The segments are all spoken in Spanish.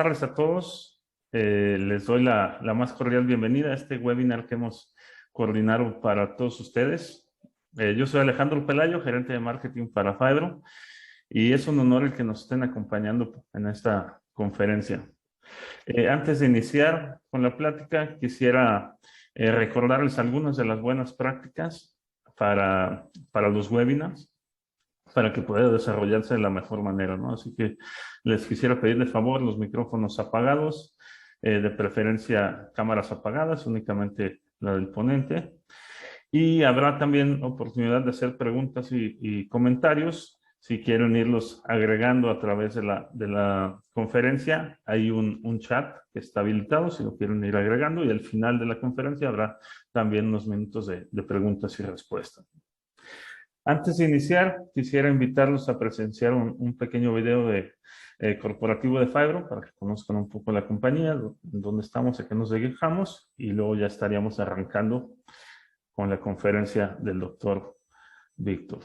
tardes a todos. Les doy la más cordial bienvenida a este webinar que hemos coordinado para todos ustedes. Yo soy Alejandro Pelayo, gerente de marketing para Phibro, y es un honor el que nos estén acompañando en esta conferencia. Antes de iniciar con la plática, quisiera recordarles algunas de las buenas prácticas para los webinars, para que pueda desarrollarse de la mejor manera, ¿no? Así que les quisiera pedir de favor los micrófonos apagados, de preferencia cámaras apagadas, únicamente la del ponente. Y habrá también oportunidad de hacer preguntas y comentarios. Si quieren irlos agregando a través de la conferencia, hay un chat que está habilitado, si lo quieren ir agregando, y al final de la conferencia habrá también unos minutos de preguntas y respuestas. Antes de iniciar, quisiera invitarlos a presenciar un pequeño video corporativo de Phibro para que conozcan un poco la compañía, dónde estamos, a qué nos dedicamos, y luego ya estaríamos arrancando con la conferencia del doctor Víctor.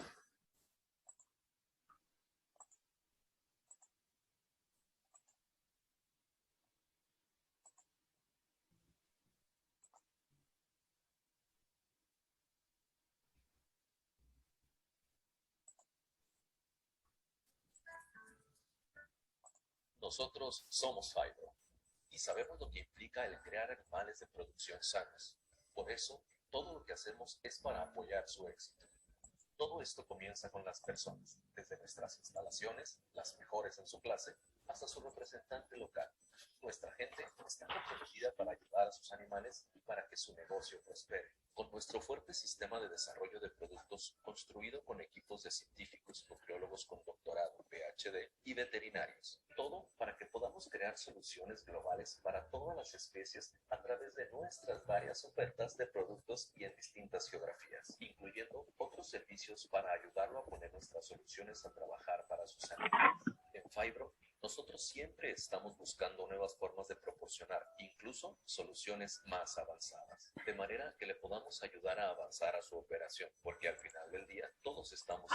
Nosotros somos Phibro y sabemos lo que implica el crear animales de producción sanos. Por eso, todo lo que hacemos es para apoyar su éxito. Todo esto comienza con las personas, desde nuestras instalaciones, las mejores en su clase, hasta su representante local. Nuestra gente está comprometida para ayudar a sus animales y para que su negocio prospere. Con nuestro fuerte sistema de desarrollo de productos construido con equipos de científicos, nutriólogos con doctorado, PhD y veterinarios. Todo para que podamos crear soluciones globales para todas las especies a través de nuestras varias ofertas de productos y en distintas geografías, incluyendo otros servicios para ayudarlo a poner nuestras soluciones a trabajar para sus animales. En Phibro, nosotros siempre estamos buscando nuevas formas de proporcionar incluso soluciones más avanzadas, de manera que le podamos ayudar a avanzar a su operación, porque al final del día todos estamos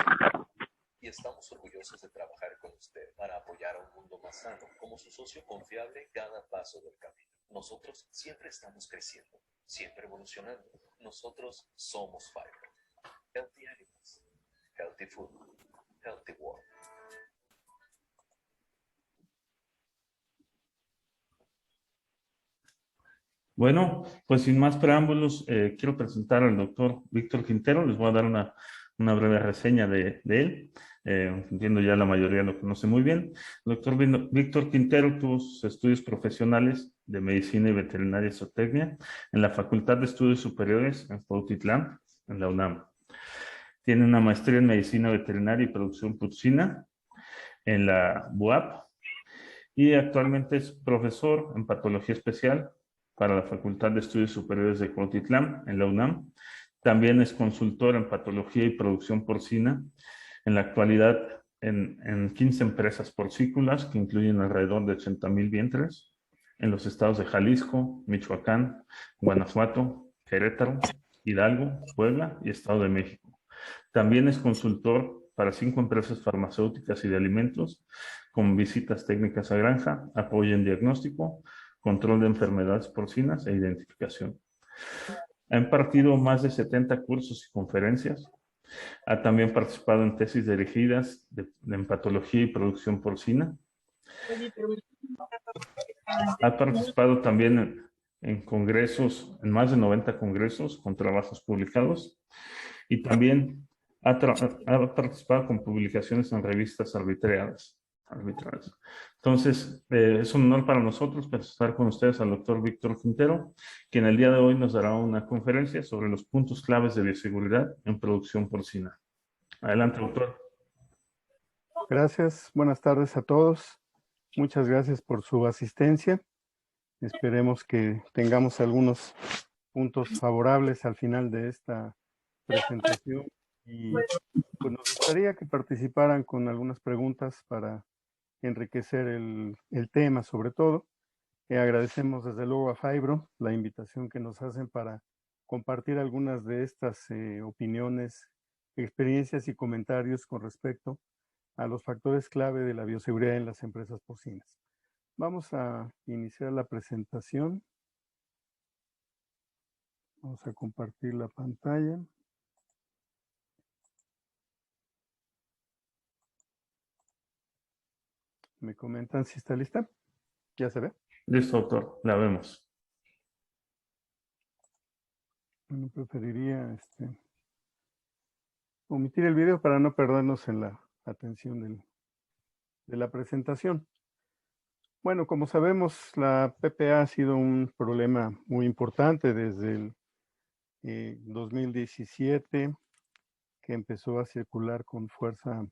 y estamos orgullosos de trabajar con usted para apoyar a un mundo más sano como su socio confiable cada paso del camino. Nosotros siempre estamos creciendo, siempre evolucionando. Nosotros somos Phibro. Healthy animals, healthy food, healthy world. Bueno, pues sin más preámbulos, quiero presentar al doctor Víctor Quintero. Les voy a dar una breve reseña de él. Entiendo ya la mayoría lo conoce muy bien. El doctor Víctor Quintero tuvo sus estudios profesionales de Medicina y Veterinaria y Zootecnia en la Facultad de Estudios Superiores en Cuautitlán, en la UNAM. Tiene una maestría en Medicina Veterinaria y Producción Porcina en la BUAP y actualmente es profesor en Patología Especial para la Facultad de Estudios Superiores de Cuautitlán, en la UNAM. También es consultor en Patología y Producción Porcina, en la actualidad en 15 empresas porcícolas que incluyen alrededor de 80,000 vientres en los estados de Jalisco, Michoacán, Guanajuato, Querétaro, Hidalgo, Puebla y Estado de México. También es consultor para 5 empresas farmacéuticas y de alimentos, con visitas técnicas a granja, apoyo en diagnóstico, control de enfermedades porcinas e identificación. Ha impartido más de 70 cursos y conferencias. Ha también participado en tesis dirigidas en patología y producción porcina. Ha participado también en congresos, en más de 90 congresos con trabajos publicados. Y también ha participado con publicaciones en revistas arbitrarias. Entonces, es un honor para nosotros presentar con ustedes al doctor Víctor Quintero, quien el día de hoy nos dará una conferencia sobre los puntos claves de bioseguridad en producción porcina. Adelante, doctor. Gracias, buenas tardes a todos. Muchas gracias por su asistencia. Esperemos que tengamos algunos puntos favorables al final de esta presentación y pues nos gustaría que participaran con algunas preguntas para enriquecer el tema sobre todo. Agradecemos desde luego a Phibro la invitación que nos hacen para compartir algunas de estas opiniones, experiencias y comentarios con respecto a los factores clave de la bioseguridad en las empresas porcinas. Vamos a iniciar la presentación. Vamos a compartir la pantalla. ¿Me comentan si está lista? ¿Ya se ve? Listo, doctor, la vemos. Bueno, preferiría omitir el video para no perdernos en la atención de la presentación. Bueno, como sabemos, la PPA ha sido un problema muy importante desde el 2017, que empezó a circular con fuerza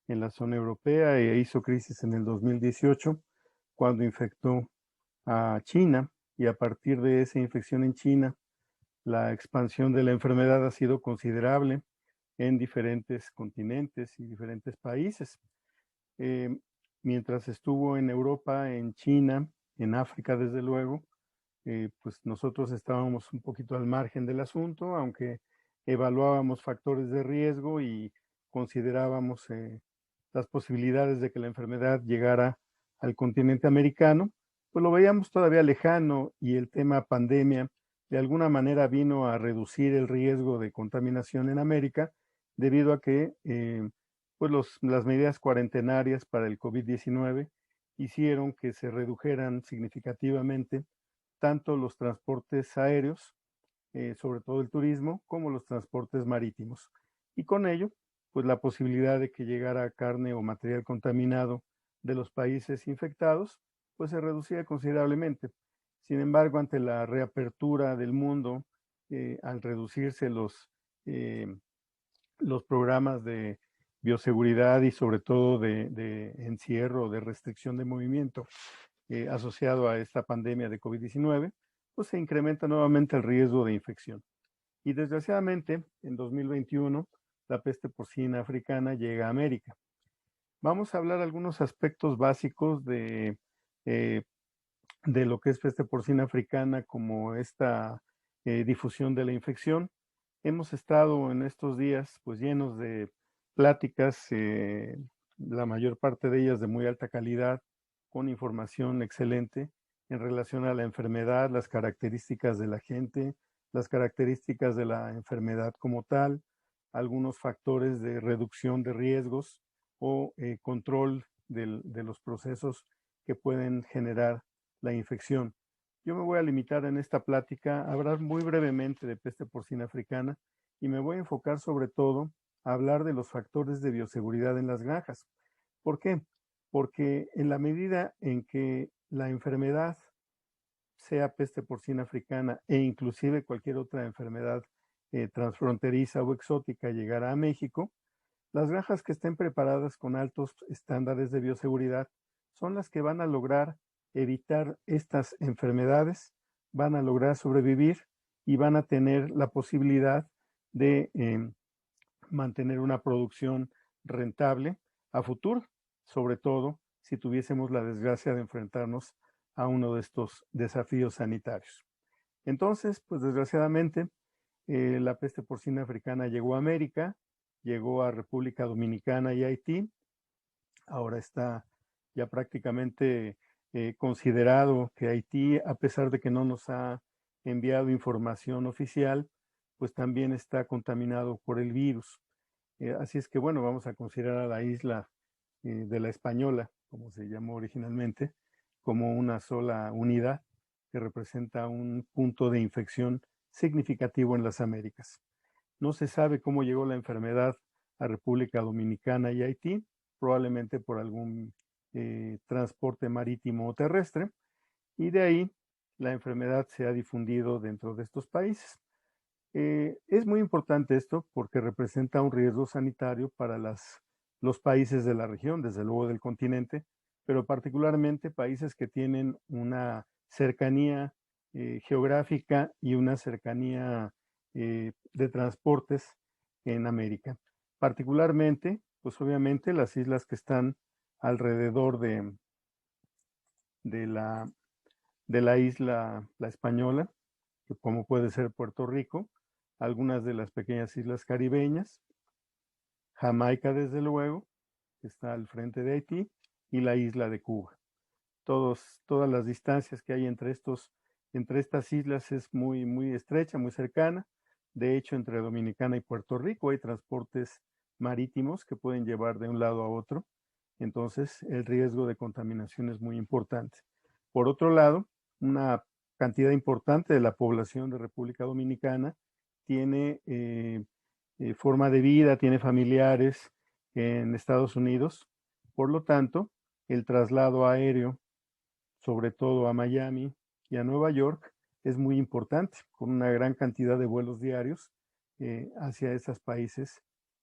en la zona europea e hizo crisis en el 2018, cuando infectó a China, y a partir de esa infección en China, la expansión de la enfermedad ha sido considerable en diferentes continentes y diferentes países. Mientras estuvo en Europa, en China, en África, desde luego, pues nosotros estábamos un poquito al margen del asunto, aunque evaluábamos factores de riesgo y considerábamos las posibilidades de que la enfermedad llegara al continente americano, pues lo veíamos todavía lejano, y el tema pandemia de alguna manera vino a reducir el riesgo de contaminación en América, debido a que pues las medidas cuarentenarias para el COVID-19 hicieron que se redujeran significativamente tanto los transportes aéreos, sobre todo el turismo, como los transportes marítimos. Y con ello, pues la posibilidad de que llegara carne o material contaminado de los países infectados, pues se reducía considerablemente. Sin embargo, ante la reapertura del mundo, al reducirse los programas de bioseguridad y sobre todo de encierro, de restricción de movimiento asociado a esta pandemia de COVID-19, pues se incrementa nuevamente el riesgo de infección. Y desgraciadamente, en 2021, la peste porcina africana llega a América. Vamos a hablar algunos aspectos básicos de lo que es peste porcina africana, como esta difusión de la infección. Hemos estado en estos días pues llenos de pláticas, la mayor parte de ellas de muy alta calidad, con información excelente en relación a la enfermedad, las características de la gente, las características de la enfermedad como tal, algunos factores de reducción de riesgos o control de los procesos que pueden generar la infección. Yo me voy a limitar en esta plática a hablar muy brevemente de peste porcina africana, y me voy a enfocar sobre todo a hablar de los factores de bioseguridad en las granjas. ¿Por qué? Porque en la medida en que la enfermedad, sea peste porcina africana e inclusive cualquier otra enfermedad transfronteriza o exótica, llegara a México, las granjas que estén preparadas con altos estándares de bioseguridad son las que van a lograr evitar estas enfermedades, van a lograr sobrevivir y van a tener la posibilidad de mantener una producción rentable a futuro, sobre todo si tuviésemos la desgracia de enfrentarnos a uno de estos desafíos sanitarios. Entonces, pues desgraciadamente, la peste porcina africana llegó a América, llegó a República Dominicana y Haití. Ahora está ya prácticamente considerado que Haití, a pesar de que no nos ha enviado información oficial, pues también está contaminado por el virus. Así es que, bueno, vamos a considerar a la isla de la Española, como se llamó originalmente, como una sola unidad que representa un punto de infección significativo en las Américas. No se sabe cómo llegó la enfermedad a República Dominicana y Haití, probablemente por algún transporte marítimo o terrestre, y de ahí la enfermedad se ha difundido dentro de estos países. Es muy importante esto porque representa un riesgo sanitario para los países de la región, desde luego del continente, pero particularmente países que tienen una cercanía geográfica y una cercanía de transportes en América. Particularmente, pues obviamente las islas que están alrededor de la, de la isla La Española, como puede ser Puerto Rico, algunas de las pequeñas islas caribeñas, Jamaica desde luego, que está al frente de Haití, y la isla de Cuba. todas las distancias que hay entre estas islas es muy estrecha, muy cercana. De hecho, entre Dominicana y Puerto Rico hay transportes marítimos que pueden llevar de un lado a otro. Entonces, el riesgo de contaminación es muy importante. Por otro lado, una cantidad importante de la población de República Dominicana tiene forma de vida, tiene familiares en Estados Unidos. Por lo tanto, el traslado aéreo, sobre todo a Miami y a Nueva York, es muy importante, con una gran cantidad de vuelos diarios hacia esos países,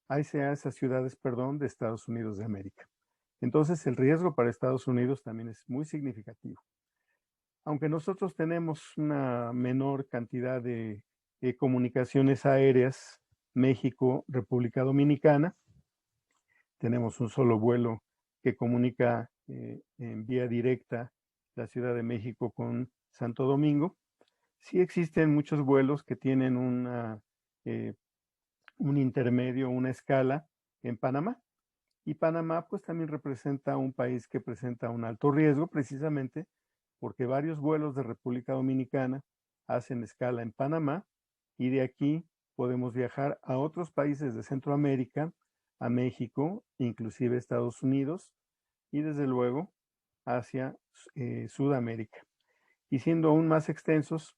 hacia esas ciudades, perdón, de Estados Unidos de América. Entonces, el riesgo para Estados Unidos también es muy significativo. Aunque nosotros tenemos una menor cantidad de comunicaciones aéreas, México, República Dominicana, tenemos un solo vuelo que comunica en vía directa la Ciudad de México con Santo Domingo. Sí existen muchos vuelos que tienen un intermedio, una escala en Panamá. Y Panamá pues también representa un país que presenta un alto riesgo precisamente porque varios vuelos de República Dominicana hacen escala en Panamá y de aquí podemos viajar a otros países de Centroamérica, a México, inclusive Estados Unidos y desde luego hacia Sudamérica. Y siendo aún más extensos,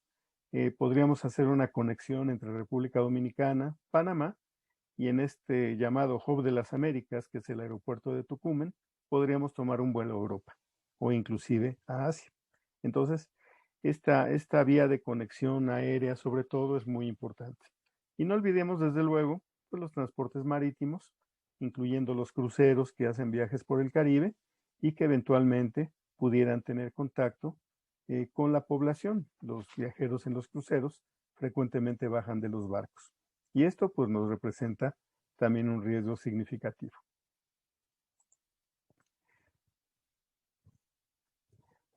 podríamos hacer una conexión entre República Dominicana, Panamá, y en este llamado Hub de las Américas, que es el aeropuerto de Tucumán, podríamos tomar un vuelo a Europa o inclusive a Asia. Entonces, esta vía de conexión aérea sobre todo es muy importante. Y no olvidemos desde luego pues, los transportes marítimos, incluyendo los cruceros que hacen viajes por el Caribe y que eventualmente pudieran tener contacto con la población. Los viajeros en los cruceros frecuentemente bajan de los barcos. Y esto pues nos representa también un riesgo significativo.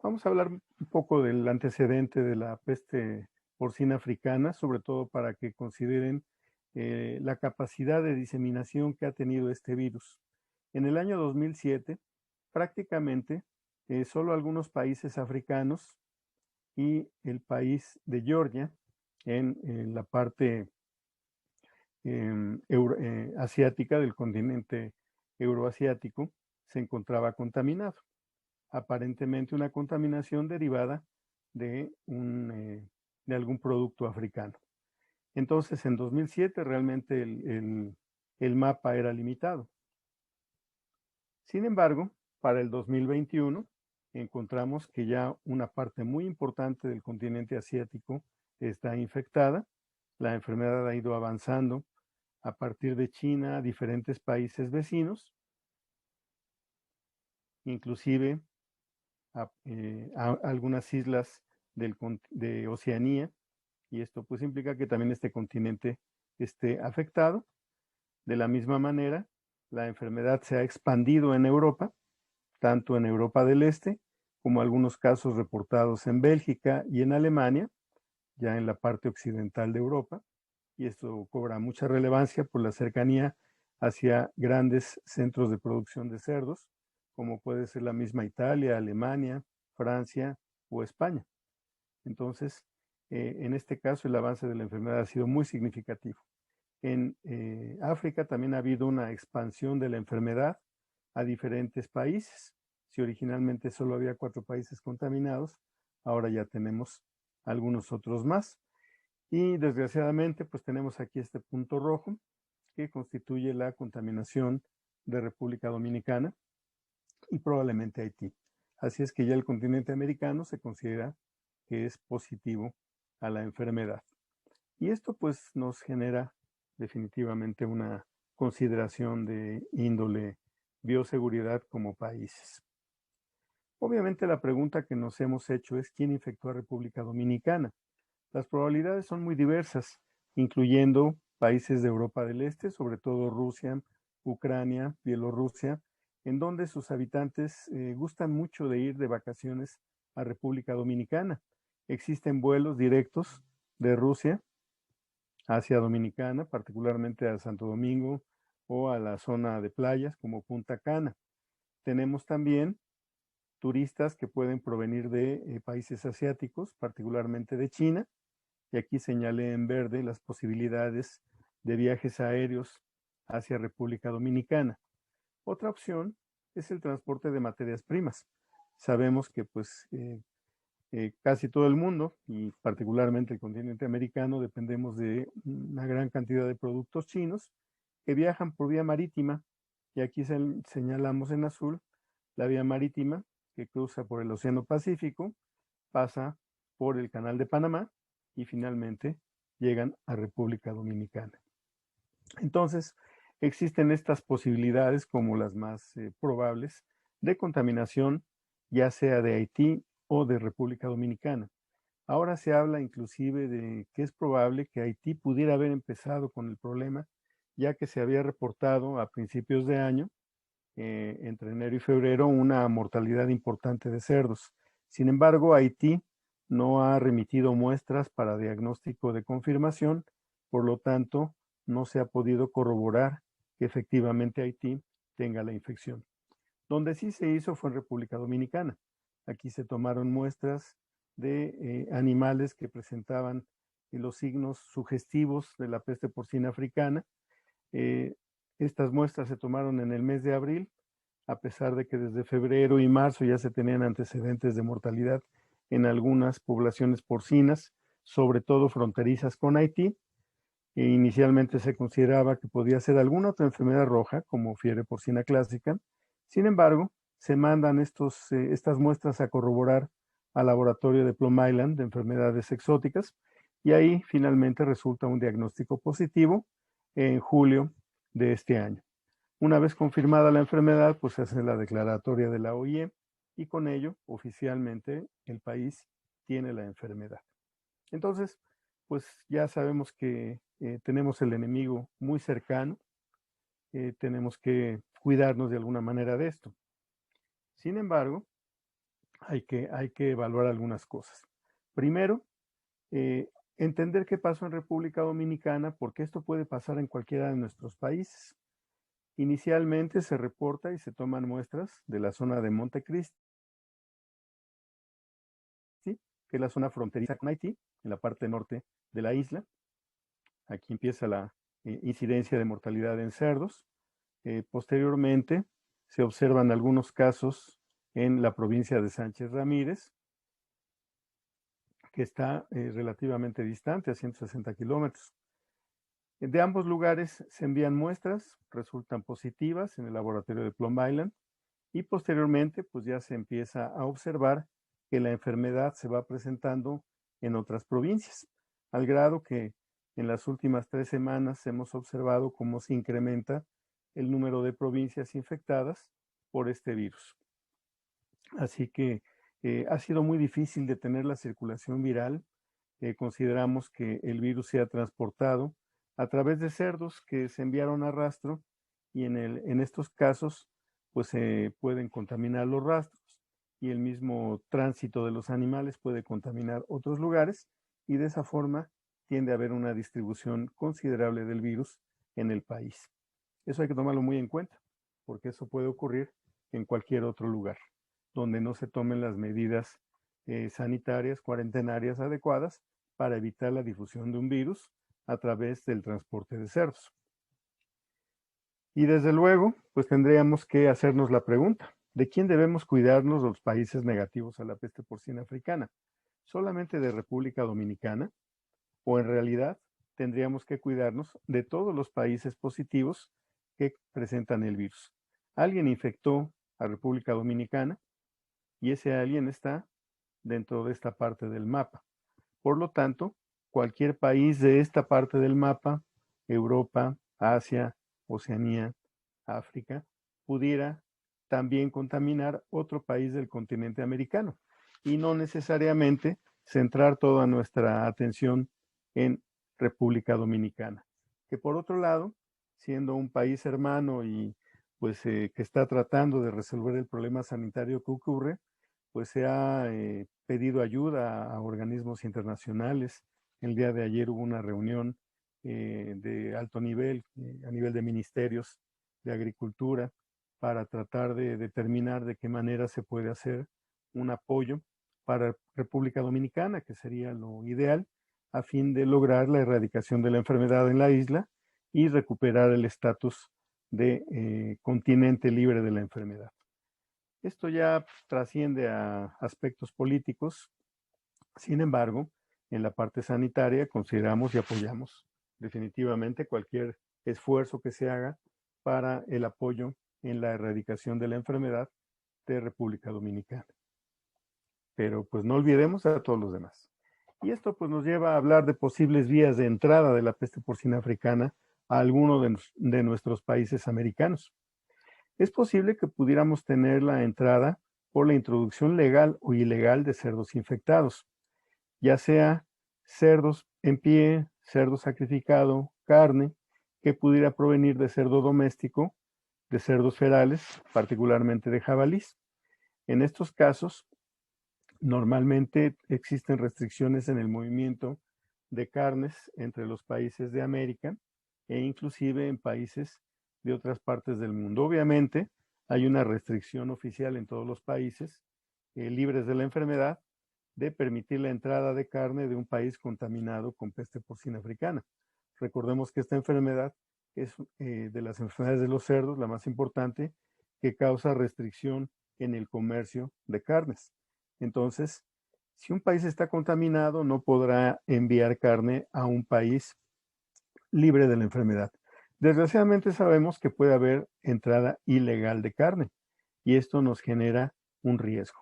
Vamos a hablar un poco del antecedente de la peste porcina africana, sobre todo para que consideren la capacidad de diseminación que ha tenido este virus. En el año 2007, prácticamente solo algunos países africanos y el país de Georgia, en la parte asiática del continente euroasiático, se encontraba contaminado. Aparentemente una contaminación derivada de algún producto africano. Entonces, en 2007 realmente el mapa era limitado. Sin embargo, para el 2021 encontramos que ya una parte muy importante del continente asiático está infectada. La enfermedad ha ido avanzando a partir de China a diferentes países vecinos, inclusive a algunas islas de Oceanía, y esto pues implica que también este continente esté afectado. De la misma manera, la enfermedad se ha expandido en Europa, tanto en Europa del Este, como algunos casos reportados en Bélgica y en Alemania, ya en la parte occidental de Europa, y esto cobra mucha relevancia por la cercanía hacia grandes centros de producción de cerdos, como puede ser la misma Italia, Alemania, Francia o España. Entonces, en este caso, el avance de la enfermedad ha sido muy significativo. En África también ha habido una expansión de la enfermedad a diferentes países. Si originalmente solo había 4 países contaminados, ahora ya tenemos algunos otros más. Y desgraciadamente, pues tenemos aquí este punto rojo que constituye la contaminación de República Dominicana y probablemente Haití. Así es que ya el continente americano se considera que es positivo a la enfermedad. Y esto pues nos genera definitivamente una consideración de índole bioseguridad como países. Obviamente la pregunta que nos hemos hecho es ¿quién infectó a República Dominicana? Las probabilidades son muy diversas, incluyendo países de Europa del Este, sobre todo Rusia, Ucrania, Bielorrusia, en donde sus habitantes gustan mucho de ir de vacaciones a República Dominicana. Existen vuelos directos de Rusia hacia Dominicana, particularmente a Santo Domingo o a la zona de playas como Punta Cana. Tenemos también turistas que pueden provenir de países asiáticos, particularmente de China, y aquí señalé en verde las posibilidades de viajes aéreos hacia República Dominicana. Otra opción es el transporte de materias primas. Sabemos que pues casi todo el mundo, y particularmente el continente americano, dependemos de una gran cantidad de productos chinos que viajan por vía marítima, y aquí señalamos en azul la vía marítima que cruza por el Océano Pacífico, pasa por el Canal de Panamá y finalmente llegan a República Dominicana. Entonces, existen estas posibilidades como las más probables de contaminación, ya sea de Haití o de República Dominicana. Ahora se habla inclusive de que es probable que Haití pudiera haber empezado con el problema, ya que se había reportado a principios de año, entre enero y febrero, una mortalidad importante de cerdos. Sin embargo, Haití no ha remitido muestras para diagnóstico de confirmación, por lo tanto, no se ha podido corroborar que efectivamente Haití tenga la infección. Donde sí se hizo fue en República Dominicana. Aquí se tomaron muestras de animales que presentaban los signos sugestivos de la peste porcina africana. Estas muestras se tomaron en el mes de abril, a pesar de que desde febrero y marzo ya se tenían antecedentes de mortalidad en algunas poblaciones porcinas, sobre todo fronterizas con Haití. Inicialmente se consideraba que podía ser alguna otra enfermedad roja, como fiebre porcina clásica. Sin embargo, se mandan estas muestras a corroborar al laboratorio de Plum Island de enfermedades exóticas, y ahí finalmente resulta un diagnóstico positivo en julio de este año. Una vez confirmada la enfermedad, pues se hace la declaratoria de la OIE y con ello oficialmente el país tiene la enfermedad. Entonces, pues ya sabemos que tenemos el enemigo muy cercano, tenemos que cuidarnos de alguna manera de esto. Sin embargo, hay que evaluar algunas cosas. Primero, entender qué pasó en República Dominicana, porque esto puede pasar en cualquiera de nuestros países. Inicialmente se reporta y se toman muestras de la zona de Montecristi, ¿sí?, que es la zona fronteriza con Haití, en la parte norte de la isla. Aquí empieza la incidencia de mortalidad en cerdos. Posteriormente se observan algunos casos en la provincia de Sánchez Ramírez, que está relativamente distante, a 160 kilómetros. De ambos lugares se envían muestras, resultan positivas en el laboratorio de Plum Island, y posteriormente pues ya se empieza a observar que la enfermedad se va presentando en otras provincias, al grado que en las últimas 3 semanas hemos observado cómo se incrementa el número de provincias infectadas por este virus. Así que ha sido muy difícil detener la circulación viral. Consideramos que el virus se ha transportado a través de cerdos que se enviaron a rastro, y en estos casos pues se pueden contaminar los rastros, y el mismo tránsito de los animales puede contaminar otros lugares, y de esa forma tiende a haber una distribución considerable del virus en el país. Eso hay que tomarlo muy en cuenta, porque eso puede ocurrir en cualquier otro lugar donde no se tomen las medidas sanitarias, cuarentenarias adecuadas para evitar la difusión de un virus a través del transporte de cerdos. Y desde luego, pues tendríamos que hacernos la pregunta, ¿de quién debemos cuidarnos los países negativos a la peste porcina africana? ¿Solamente de República Dominicana? ¿O en realidad tendríamos que cuidarnos de todos los países positivos que presentan el virus? Alguien infectó a República Dominicana y ese alguien está dentro de esta parte del mapa. Por lo tanto, cualquier país de esta parte del mapa, Europa, Asia, Oceanía, África, pudiera también contaminar otro país del continente americano, y no necesariamente centrar toda nuestra atención en República Dominicana, que por otro lado, siendo un país hermano y pues que está tratando de resolver el problema sanitario que ocurre, pues se ha pedido ayuda a organismos internacionales. El día de ayer hubo una reunión de alto nivel, a nivel de ministerios de agricultura, para tratar de determinar de qué manera se puede hacer un apoyo para República Dominicana, que sería lo ideal, a fin de lograr la erradicación de la enfermedad en la isla y recuperar el estatus de continente libre de la enfermedad. Esto ya trasciende a aspectos políticos. Sin embargo, en la parte sanitaria consideramos y apoyamos definitivamente cualquier esfuerzo que se haga para el apoyo en la erradicación de la enfermedad de República Dominicana. Pero pues no olvidemos a todos los demás. Y esto pues nos lleva a hablar de posibles vías de entrada de la peste porcina africana a alguno de nuestros países americanos. Es posible que pudiéramos tener la entrada por la introducción legal o ilegal de cerdos infectados, ya sea cerdos en pie, cerdo sacrificado, carne, que pudiera provenir de cerdo doméstico, de cerdos ferales, particularmente de jabalís. En estos casos, normalmente existen restricciones en el movimiento de carnes entre los países de América e inclusive en países de otras partes del mundo. Obviamente, hay una restricción oficial en todos los países libres de la enfermedad de permitir la entrada de carne de un país contaminado con peste porcina africana. Recordemos que esta enfermedad es de las enfermedades de los cerdos la más importante, que causa restricción en el comercio de carnes. Entonces, si un país está contaminado, no podrá enviar carne a un país libre de la enfermedad. Desgraciadamente sabemos que puede haber entrada ilegal de carne y esto nos genera un riesgo.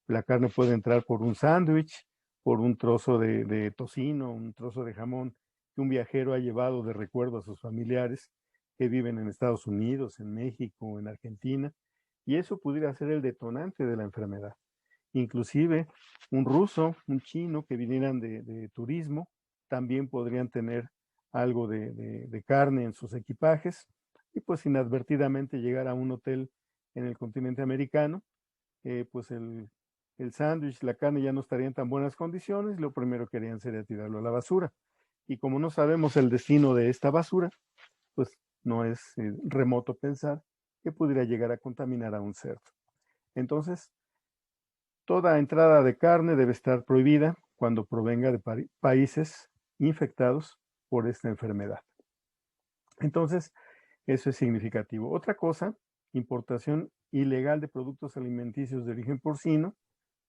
La carne puede entrar por un sándwich, por un trozo de tocino, un trozo de jamón que un viajero ha llevado de recuerdo a sus familiares que viven en Estados Unidos, en México, en Argentina, y eso pudiera ser el detonante de la enfermedad. Inclusive un ruso, un chino que vinieran de turismo, también podrían tener algo de carne en sus equipajes y pues inadvertidamente llegar a un hotel en el continente americano, pues el sándwich, la carne ya no estaría en tan buenas condiciones, lo primero que harían sería tirarlo a la basura. Y como no sabemos el destino de esta basura, pues no es remoto pensar que pudiera llegar a contaminar a un cerdo. Entonces, toda entrada de carne debe estar prohibida cuando provenga de países infectados por esta enfermedad. Entonces, eso es significativo. Otra cosa, importación ilegal de productos alimenticios de origen porcino,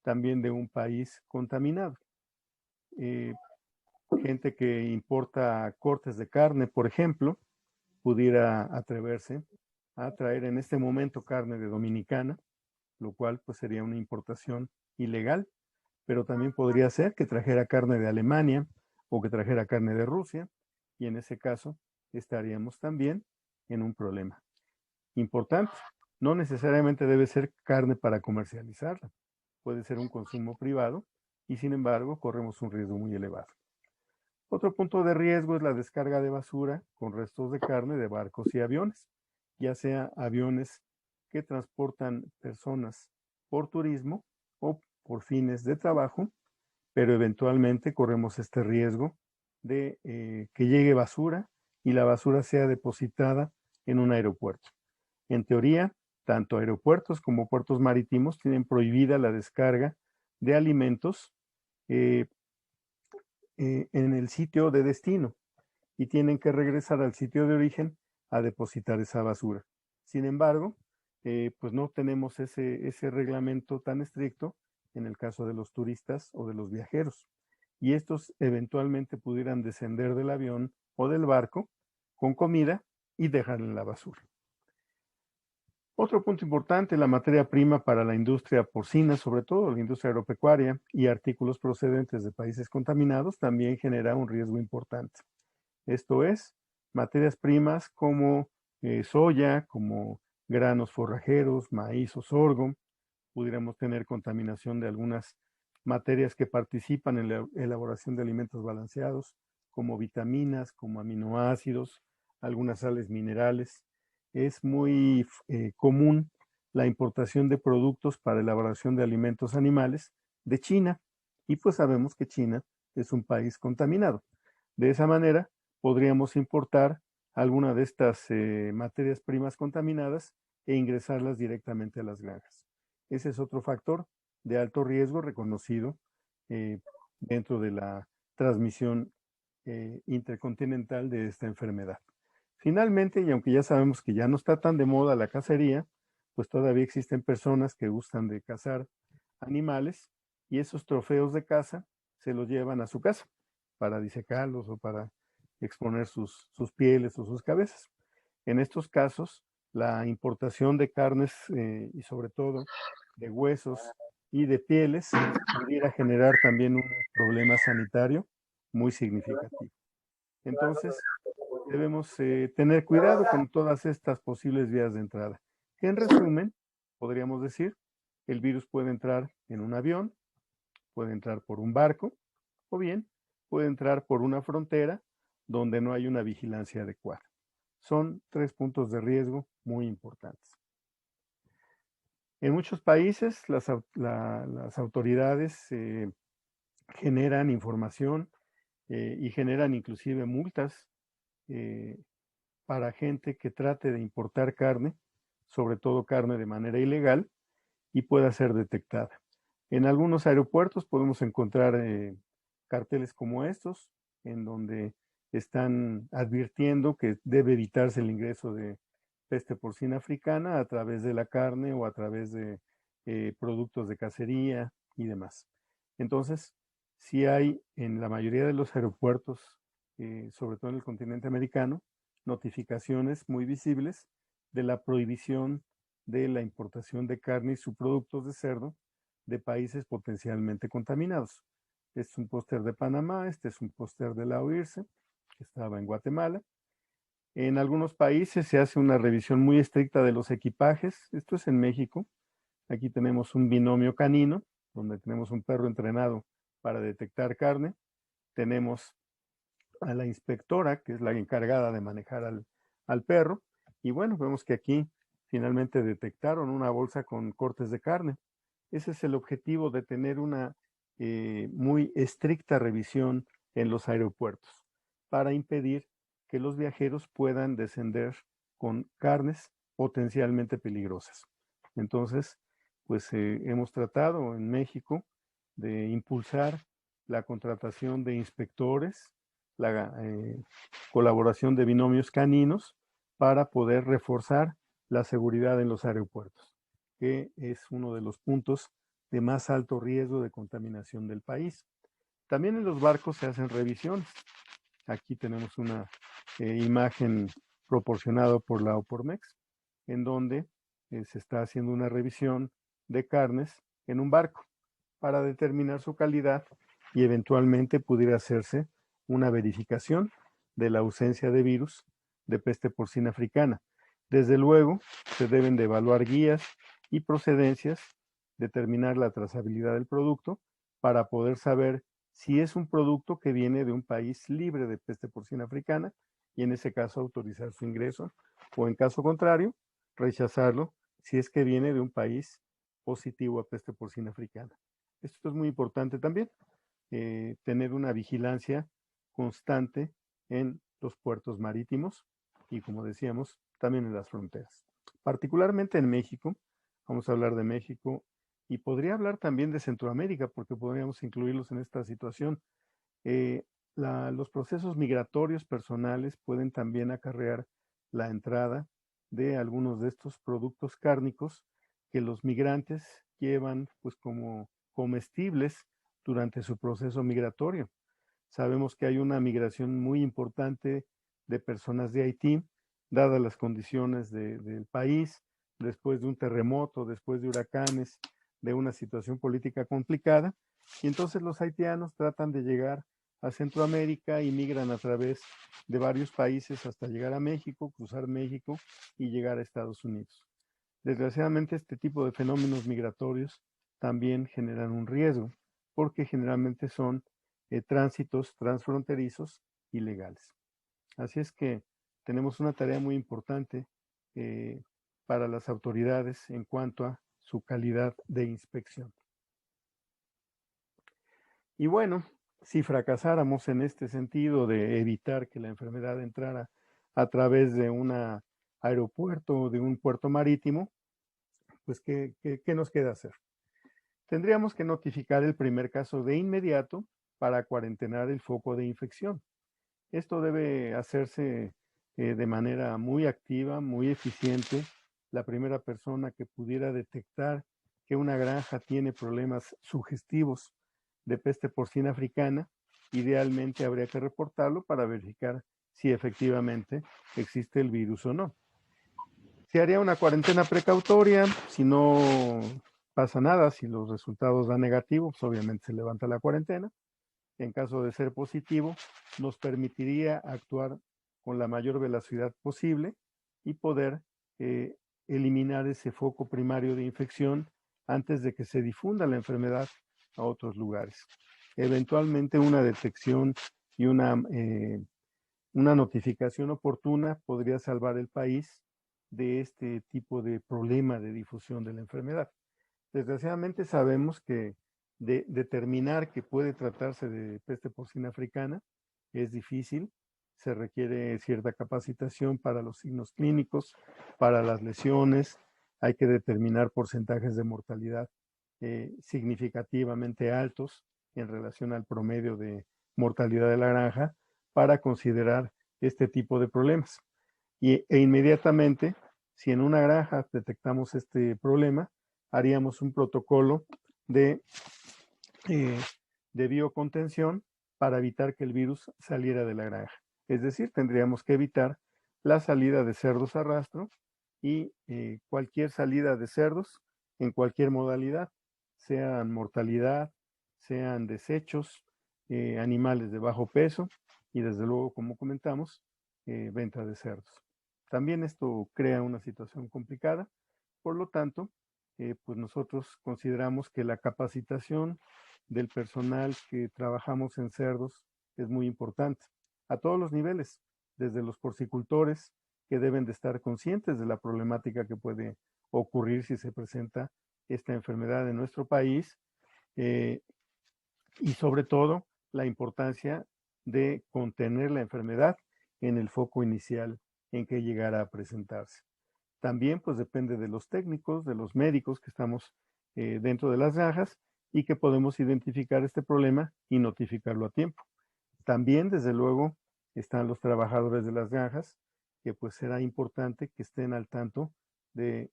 también de un país contaminado. Gente que importa cortes de carne, por ejemplo, pudiera atreverse a traer en este momento carne de Dominicana, lo cual pues sería una importación ilegal, pero también podría ser que trajera carne de Alemania o que trajera carne de Rusia, y en ese caso estaríamos también en un problema. Importante, no necesariamente debe ser carne para comercializarla, puede ser un consumo privado y sin embargo corremos un riesgo muy elevado. Otro punto de riesgo es la descarga de basura con restos de carne de barcos y aviones, ya sea aviones que transportan personas por turismo o por fines de trabajo, pero eventualmente corremos este riesgo de que llegue basura y la basura sea depositada en un aeropuerto. En teoría, tanto aeropuertos como puertos marítimos tienen prohibida la descarga de alimentos en el sitio de destino y tienen que regresar al sitio de origen a depositar esa basura. Sin embargo, pues no tenemos ese reglamento tan estricto en el caso de los turistas o de los viajeros. Y estos eventualmente pudieran descender del avión o del barco con comida y dejarla en la basura. Otro punto importante, la materia prima para la industria porcina, sobre todo la industria agropecuaria y artículos procedentes de países contaminados, también genera un riesgo importante. Esto es, materias primas como soya, como granos forrajeros, maíz o sorgo. Pudiéramos tener contaminación de algunas materias que participan en la elaboración de alimentos balanceados, como vitaminas, como aminoácidos, algunas sales minerales. Es muy común la importación de productos para elaboración de alimentos animales de China, y pues sabemos que China es un país contaminado. De esa manera, podríamos importar alguna de estas materias primas contaminadas e ingresarlas directamente a las granjas. Ese es otro factor de alto riesgo reconocido dentro de la transmisión intercontinental de esta enfermedad. Finalmente, y aunque ya sabemos que ya no está tan de moda la cacería, pues todavía existen personas que gustan de cazar animales y esos trofeos de caza se los llevan a su casa para disecarlos o para exponer sus pieles o sus cabezas. En estos casos, la importación de carnes y sobre todo de huesos y de pieles pudiera generar también un problema sanitario muy significativo. Entonces, debemos tener cuidado con todas estas posibles vías de entrada. Que en resumen, podríamos decir, el virus puede entrar en un avión, puede entrar por un barco, o bien puede entrar por una frontera donde no hay una vigilancia adecuada. Son 3 puntos de riesgo muy importantes. En muchos países las autoridades generan información y generan inclusive multas para gente que trate de importar carne, sobre todo carne de manera ilegal, y pueda ser detectada. En algunos aeropuertos podemos encontrar carteles como estos, en donde están advirtiendo que debe evitarse el ingreso de peste porcina africana a través de la carne o a través de productos de cacería y demás. Entonces, sí hay en la mayoría de los aeropuertos, sobre todo en el continente americano, notificaciones muy visibles de la prohibición de la importación de carne y subproductos de cerdo de países potencialmente contaminados. Este es un póster de Panamá, este es un póster de la OIRSE, que estaba en Guatemala. En algunos países se hace una revisión muy estricta de los equipajes. Esto es en México. Aquí tenemos un binomio canino, donde tenemos un perro entrenado para detectar carne. Tenemos a la inspectora, que es la encargada de manejar al perro. Y bueno, vemos que aquí finalmente detectaron una bolsa con cortes de carne. Ese es el objetivo de tener una muy estricta revisión en los aeropuertos para impedir que los viajeros puedan descender con carnes potencialmente peligrosas. Entonces, pues hemos tratado en México de impulsar la contratación de inspectores, la colaboración de binomios caninos para poder reforzar la seguridad en los aeropuertos, que es uno de los puntos de más alto riesgo de contaminación del país. También en los barcos se hacen revisiones. Aquí tenemos una imagen proporcionada por la OPORMEX, en donde se está haciendo una revisión de carnes en un barco para determinar su calidad y eventualmente pudiera hacerse una verificación de la ausencia de virus de peste porcina africana. Desde luego, se deben de evaluar guías y procedencias, determinar la trazabilidad del producto para poder saber si es un producto que viene de un país libre de peste porcina africana y en ese caso autorizar su ingreso o en caso contrario, rechazarlo si es que viene de un país positivo a peste porcina africana. Esto es muy importante también, tener una vigilancia constante en los puertos marítimos y, como decíamos, también en las fronteras. Particularmente en México, vamos a hablar de México y podría hablar también de Centroamérica porque podríamos incluirlos en esta situación. Los procesos migratorios personales pueden también acarrear la entrada de algunos de estos productos cárnicos que los migrantes llevan pues como comestibles durante su proceso migratorio. Sabemos que hay una migración muy importante de personas de Haití, dadas las condiciones del país, después de un terremoto, después de huracanes, de una situación política complicada. Y entonces los haitianos tratan de llegar a Centroamérica y migran a través de varios países hasta llegar a México, cruzar México y llegar a Estados Unidos. Desgraciadamente, este tipo de fenómenos migratorios también generan un riesgo, porque generalmente son tránsitos transfronterizos ilegales. Así es que tenemos una tarea muy importante para las autoridades en cuanto a su calidad de inspección. Y bueno, si fracasáramos en este sentido de evitar que la enfermedad entrara a través de una aeropuerto o de un puerto marítimo, pues ¿qué nos queda hacer? Tendríamos que notificar el primer caso de inmediato para cuarentenar el foco de infección. Esto debe hacerse de manera muy activa, muy eficiente. La primera persona que pudiera detectar que una granja tiene problemas sugestivos de peste porcina africana, idealmente habría que reportarlo para verificar si efectivamente existe el virus o no. Se haría una cuarentena precautoria, si no pasa nada, si los resultados dan negativos, pues obviamente se levanta la cuarentena. En caso de ser positivo, nos permitiría actuar con la mayor velocidad posible y poder eliminar ese foco primario de infección antes de que se difunda la enfermedad a otros lugares. Eventualmente una detección y una notificación oportuna podría salvar el país de este tipo de problema de difusión de la enfermedad. Desgraciadamente sabemos que determinar que puede tratarse de peste porcina africana es difícil, se requiere cierta capacitación para los signos clínicos, para las lesiones, hay que determinar porcentajes de mortalidad significativamente altos en relación al promedio de mortalidad de la granja para considerar este tipo de problemas. E inmediatamente, si en una granja detectamos este problema, haríamos un protocolo de, eh, de biocontención para evitar que el virus saliera de la granja. Es decir, tendríamos que evitar la salida de cerdos a rastro y cualquier salida de cerdos en cualquier modalidad, sean mortalidad, sean desechos, animales de bajo peso y desde luego, como comentamos, venta de cerdos. También esto crea una situación complicada, por lo tanto, pues nosotros consideramos que la capacitación del personal que trabajamos en cerdos es muy importante, a todos los niveles, desde los porcicultores, que deben de estar conscientes de la problemática que puede ocurrir si se presenta esta enfermedad en nuestro país, y sobre todo la importancia de contener la enfermedad en el foco inicial en que llegara a presentarse. También pues depende de los técnicos, de los médicos que estamos dentro de las granjas y que podemos identificar este problema y notificarlo a tiempo. También, desde luego, están los trabajadores de las granjas, que pues será importante que estén al tanto de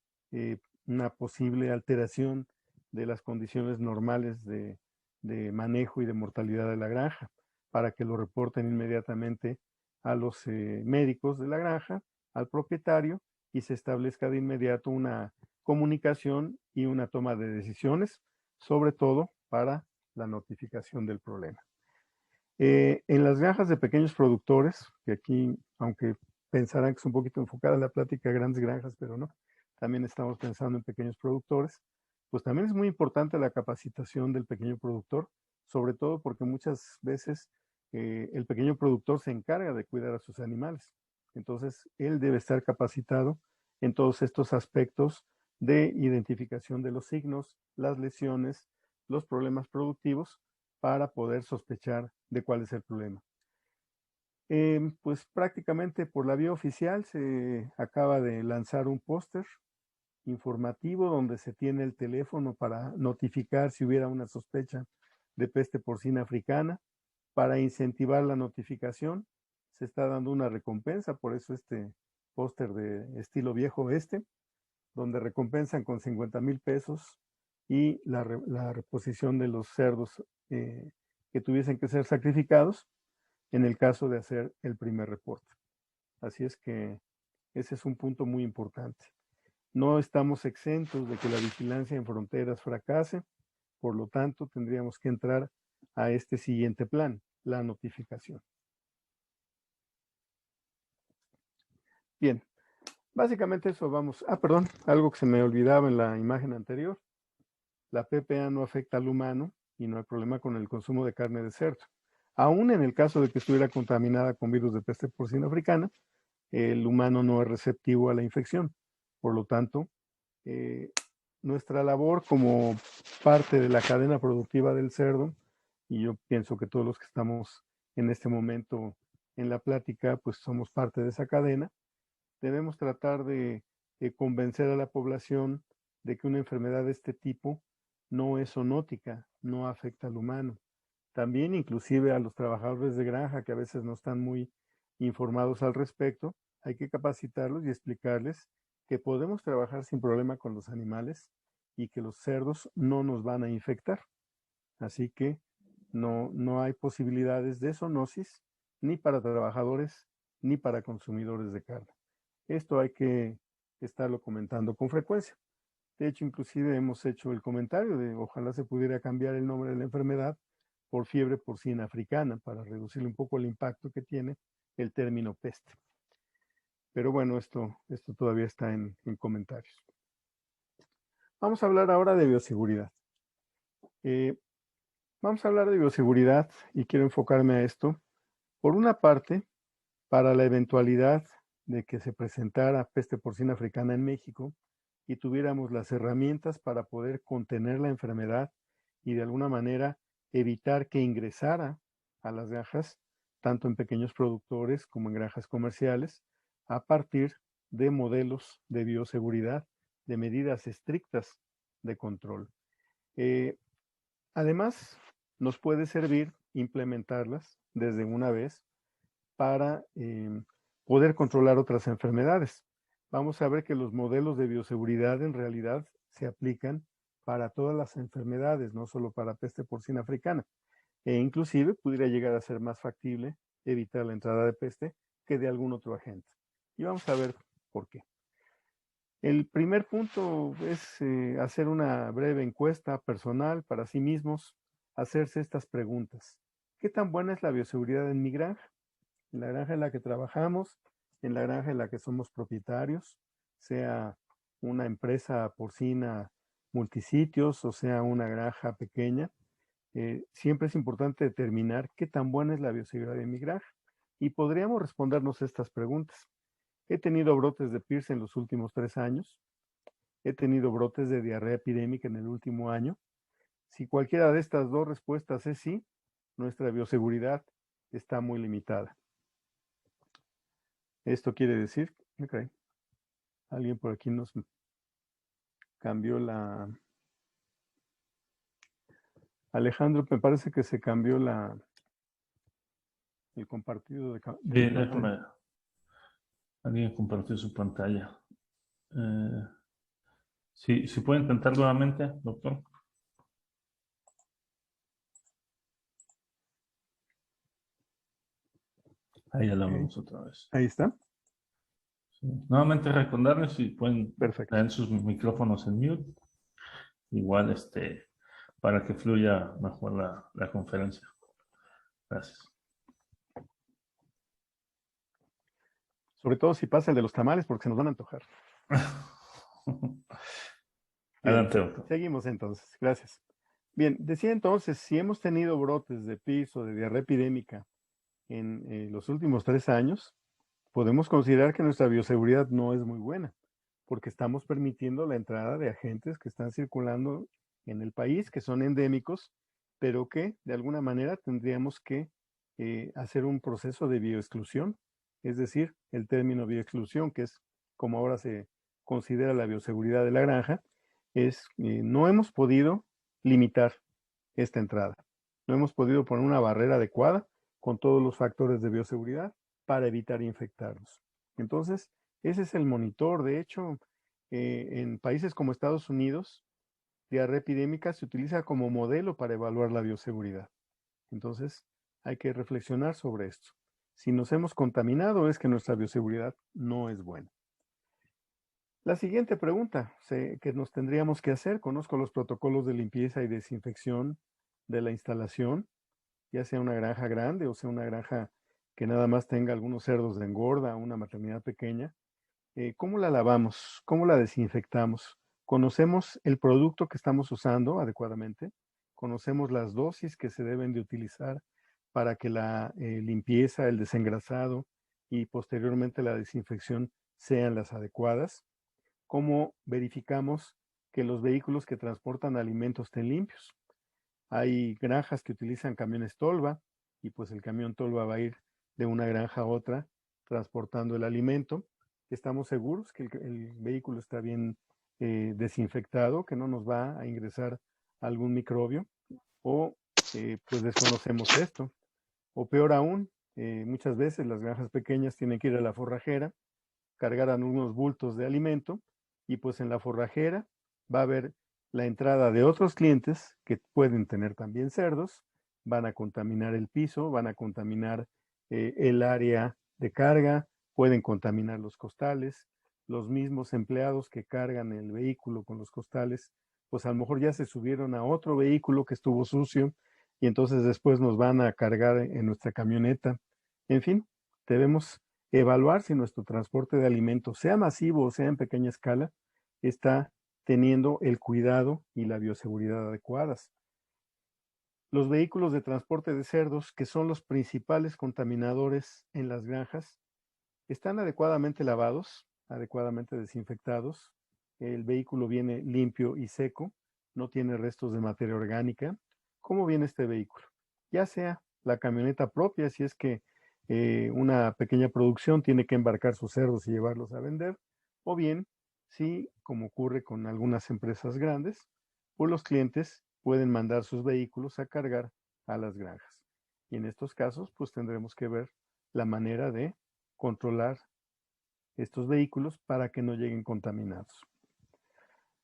una posible alteración de las condiciones normales de manejo y de mortalidad de la granja, para que lo reporten inmediatamente a los médicos de la granja, al propietario, y se establezca de inmediato una comunicación y una toma de decisiones, sobre todo para la notificación del problema. En las granjas de pequeños productores, que aquí, aunque pensarán que es un poquito enfocada la plática de grandes granjas, pero no, también estamos pensando en pequeños productores, pues también es muy importante la capacitación del pequeño productor, sobre todo porque muchas veces el pequeño productor se encarga de cuidar a sus animales. Entonces, él debe estar capacitado en todos estos aspectos de identificación de los signos, las lesiones, los problemas productivos, para poder sospechar de cuál es el problema. Pues prácticamente por la vía oficial se acaba de lanzar un póster informativo donde se tiene el teléfono para notificar si hubiera una sospecha de peste porcina africana. Para incentivar la notificación se está dando una recompensa, por eso este póster de estilo viejo oeste, donde recompensan con 50,000 pesos y la reposición de los cerdos que tuviesen que ser sacrificados en el caso de hacer el primer reporte. Así es que ese es un punto muy importante. No estamos exentos de que la vigilancia en fronteras fracase, por lo tanto tendríamos que entrar a este siguiente plan, la notificación. Bien, básicamente eso vamos. Perdón, algo que se me olvidaba en la imagen anterior. La PPA no afecta al humano y no hay problema con el consumo de carne de cerdo. Aún en el caso de que estuviera contaminada con virus de peste porcina africana, el humano no es receptivo a la infección. Por lo tanto, nuestra labor como parte de la cadena productiva del cerdo, y yo pienso que todos los que estamos en este momento en la plática, pues somos parte de esa cadena, debemos tratar de convencer a la población de que una enfermedad de este tipo no es zoonótica, no afecta al humano. También inclusive a los trabajadores de granja que a veces no están muy informados al respecto, hay que capacitarlos y explicarles que podemos trabajar sin problema con los animales y que los cerdos no nos van a infectar. Así que no hay posibilidades de zoonosis ni para trabajadores ni para consumidores de carne. Esto hay que estarlo comentando con frecuencia. De hecho, inclusive hemos hecho el comentario de ojalá se pudiera cambiar el nombre de la enfermedad por fiebre porcina africana para reducir un poco el impacto que tiene el término peste. Pero bueno, esto todavía está en comentarios. Vamos a hablar ahora de bioseguridad. Vamos a hablar de bioseguridad y quiero enfocarme a esto. Por una parte, para la eventualidad de que se presentara peste porcina africana en México y tuviéramos las herramientas para poder contener la enfermedad y de alguna manera evitar que ingresara a las granjas, tanto en pequeños productores como en granjas comerciales, a partir de modelos de bioseguridad, de medidas estrictas de control. Además, nos puede servir implementarlas desde una vez para poder controlar otras enfermedades. Vamos a ver que los modelos de bioseguridad en realidad se aplican para todas las enfermedades, no solo para peste porcina africana. E inclusive pudiera llegar a ser más factible evitar la entrada de peste que de algún otro agente. Y vamos a ver por qué. El primer punto es hacer una breve encuesta personal para sí mismos, hacerse estas preguntas. ¿Qué tan buena es la bioseguridad en mi granja? En la granja en la que trabajamos, en la granja en la que somos propietarios, sea una empresa porcina multisitios o sea una granja pequeña, siempre es importante determinar qué tan buena es la bioseguridad de mi granja. Y podríamos respondernos estas preguntas. He tenido brotes de PIRS en los últimos 3 años. He tenido brotes de diarrea epidémica en el último año. Si cualquiera de estas dos respuestas es sí, nuestra bioseguridad está muy limitada. Esto quiere decir, okay, alguien por aquí nos cambió la... Alejandro, me parece que se cambió el compartido de Sí, déjame. Alguien compartió su pantalla. Sí, ¿se puede intentar nuevamente, doctor? Ahí ya la vemos otra vez. Ahí está. Sí. Nuevamente recordarles si pueden Perfecto. tener sus micrófonos en mute. Igual, para que fluya mejor la conferencia. Gracias. Sobre todo si pasa el de los tamales, porque se nos van a antojar. Adelante, Bien, doctor. seguimos entonces. Gracias. Bien, decía entonces, si hemos tenido brotes de PIRS o de diarrea epidémica en los últimos 3 años, podemos considerar que nuestra bioseguridad no es muy buena, porque estamos permitiendo la entrada de agentes que están circulando en el país, que son endémicos, pero que de alguna manera tendríamos que hacer un proceso de bioexclusión, es decir, el término bioexclusión, que es como ahora se considera la bioseguridad de la granja, es no hemos podido limitar esta entrada, no hemos podido poner una barrera adecuada con todos los factores de bioseguridad para evitar infectarnos. Entonces, ese es el monitor. De hecho, en países como Estados Unidos, diarrea epidémica se utiliza como modelo para evaluar la bioseguridad. Entonces, hay que reflexionar sobre esto. Si nos hemos contaminado es que nuestra bioseguridad no es buena. La siguiente pregunta que nos tendríamos que hacer, conozco los protocolos de limpieza y desinfección de la instalación, ya sea una granja grande o sea una granja que nada más tenga algunos cerdos de engorda, una maternidad pequeña. ¿Cómo la lavamos? ¿Cómo la desinfectamos? ¿Conocemos el producto que estamos usando adecuadamente? ¿Conocemos las dosis que se deben de utilizar para que la limpieza, el desengrasado y posteriormente la desinfección sean las adecuadas? ¿Cómo verificamos que los vehículos que transportan alimentos estén limpios? Hay granjas que utilizan camiones tolva y pues el camión tolva va a ir de una granja a otra transportando el alimento. estamos seguros que el vehículo está bien desinfectado, que no nos va a ingresar algún microbio, o pues desconocemos esto. O peor aún, muchas veces las granjas pequeñas tienen que ir a la forrajera, cargar algunos bultos de alimento, y pues en la forrajera va a haber la entrada de otros clientes que pueden tener también cerdos, van a contaminar el piso, van a contaminar el área de carga, pueden contaminar los costales, los mismos empleados que cargan el vehículo con los costales, pues a lo mejor ya se subieron a otro vehículo que estuvo sucio y entonces después nos van a cargar en nuestra camioneta. En fin, debemos evaluar si nuestro transporte de alimentos, sea masivo o sea en pequeña escala, está teniendo el cuidado y la bioseguridad adecuadas. Los vehículos de transporte de cerdos, que son los principales contaminadores en las granjas, están adecuadamente lavados, adecuadamente desinfectados. El vehículo viene limpio y seco, no tiene restos de materia orgánica. ¿Cómo viene este vehículo? Ya sea la camioneta propia, si es que una pequeña producción tiene que embarcar sus cerdos y llevarlos a vender, o bien, si, como ocurre con algunas empresas grandes, pues los clientes pueden mandar sus vehículos a cargar a las granjas. Y en estos casos, pues tendremos que ver la manera de controlar estos vehículos para que no lleguen contaminados.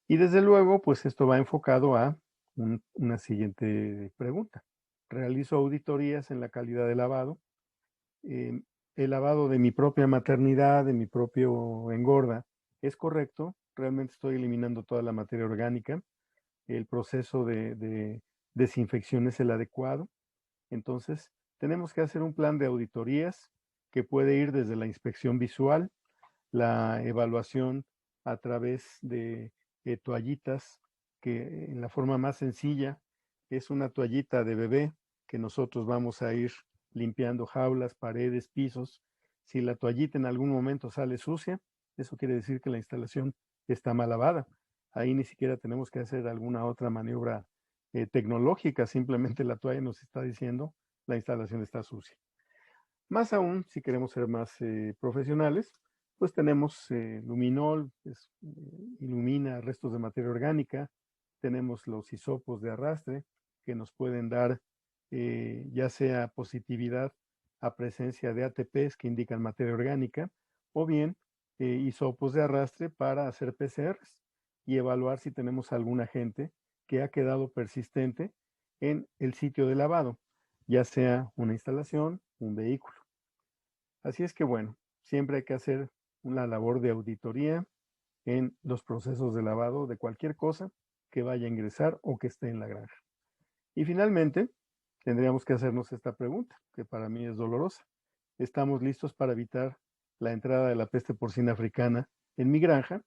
Y desde luego, pues esto va enfocado a una siguiente pregunta. Realizo auditorías en la calidad de lavado. El lavado de mi propia maternidad, de mi propio engorda, ¿es correcto? ¿Realmente estoy eliminando toda la materia orgánica? ¿El proceso de desinfección es el adecuado? Entonces, tenemos que hacer un plan de auditorías que puede ir desde la inspección visual, la evaluación a través de toallitas, que en la forma más sencilla es una toallita de bebé que nosotros vamos a ir limpiando jaulas, paredes, pisos. Si la toallita en algún momento sale sucia, eso quiere decir que la instalación está mal lavada. Ahí ni siquiera tenemos que hacer alguna otra maniobra tecnológica, simplemente la toalla nos está diciendo la instalación está sucia. Más aún, si queremos ser más profesionales, pues tenemos luminol, ilumina restos de materia orgánica, tenemos los hisopos de arrastre que nos pueden dar ya sea positividad a presencia de ATPs que indican materia orgánica, o bien hisopos de arrastre para hacer PCRs y evaluar si tenemos algún agente que ha quedado persistente en el sitio de lavado, ya sea una instalación, un vehículo. Así es que bueno, siempre hay que hacer una labor de auditoría en los procesos de lavado de cualquier cosa que vaya a ingresar o que esté en la granja. Y finalmente, tendríamos que hacernos esta pregunta, que para mí es dolorosa. ¿Estamos listos para evitar la entrada de la peste porcina africana en mi granja?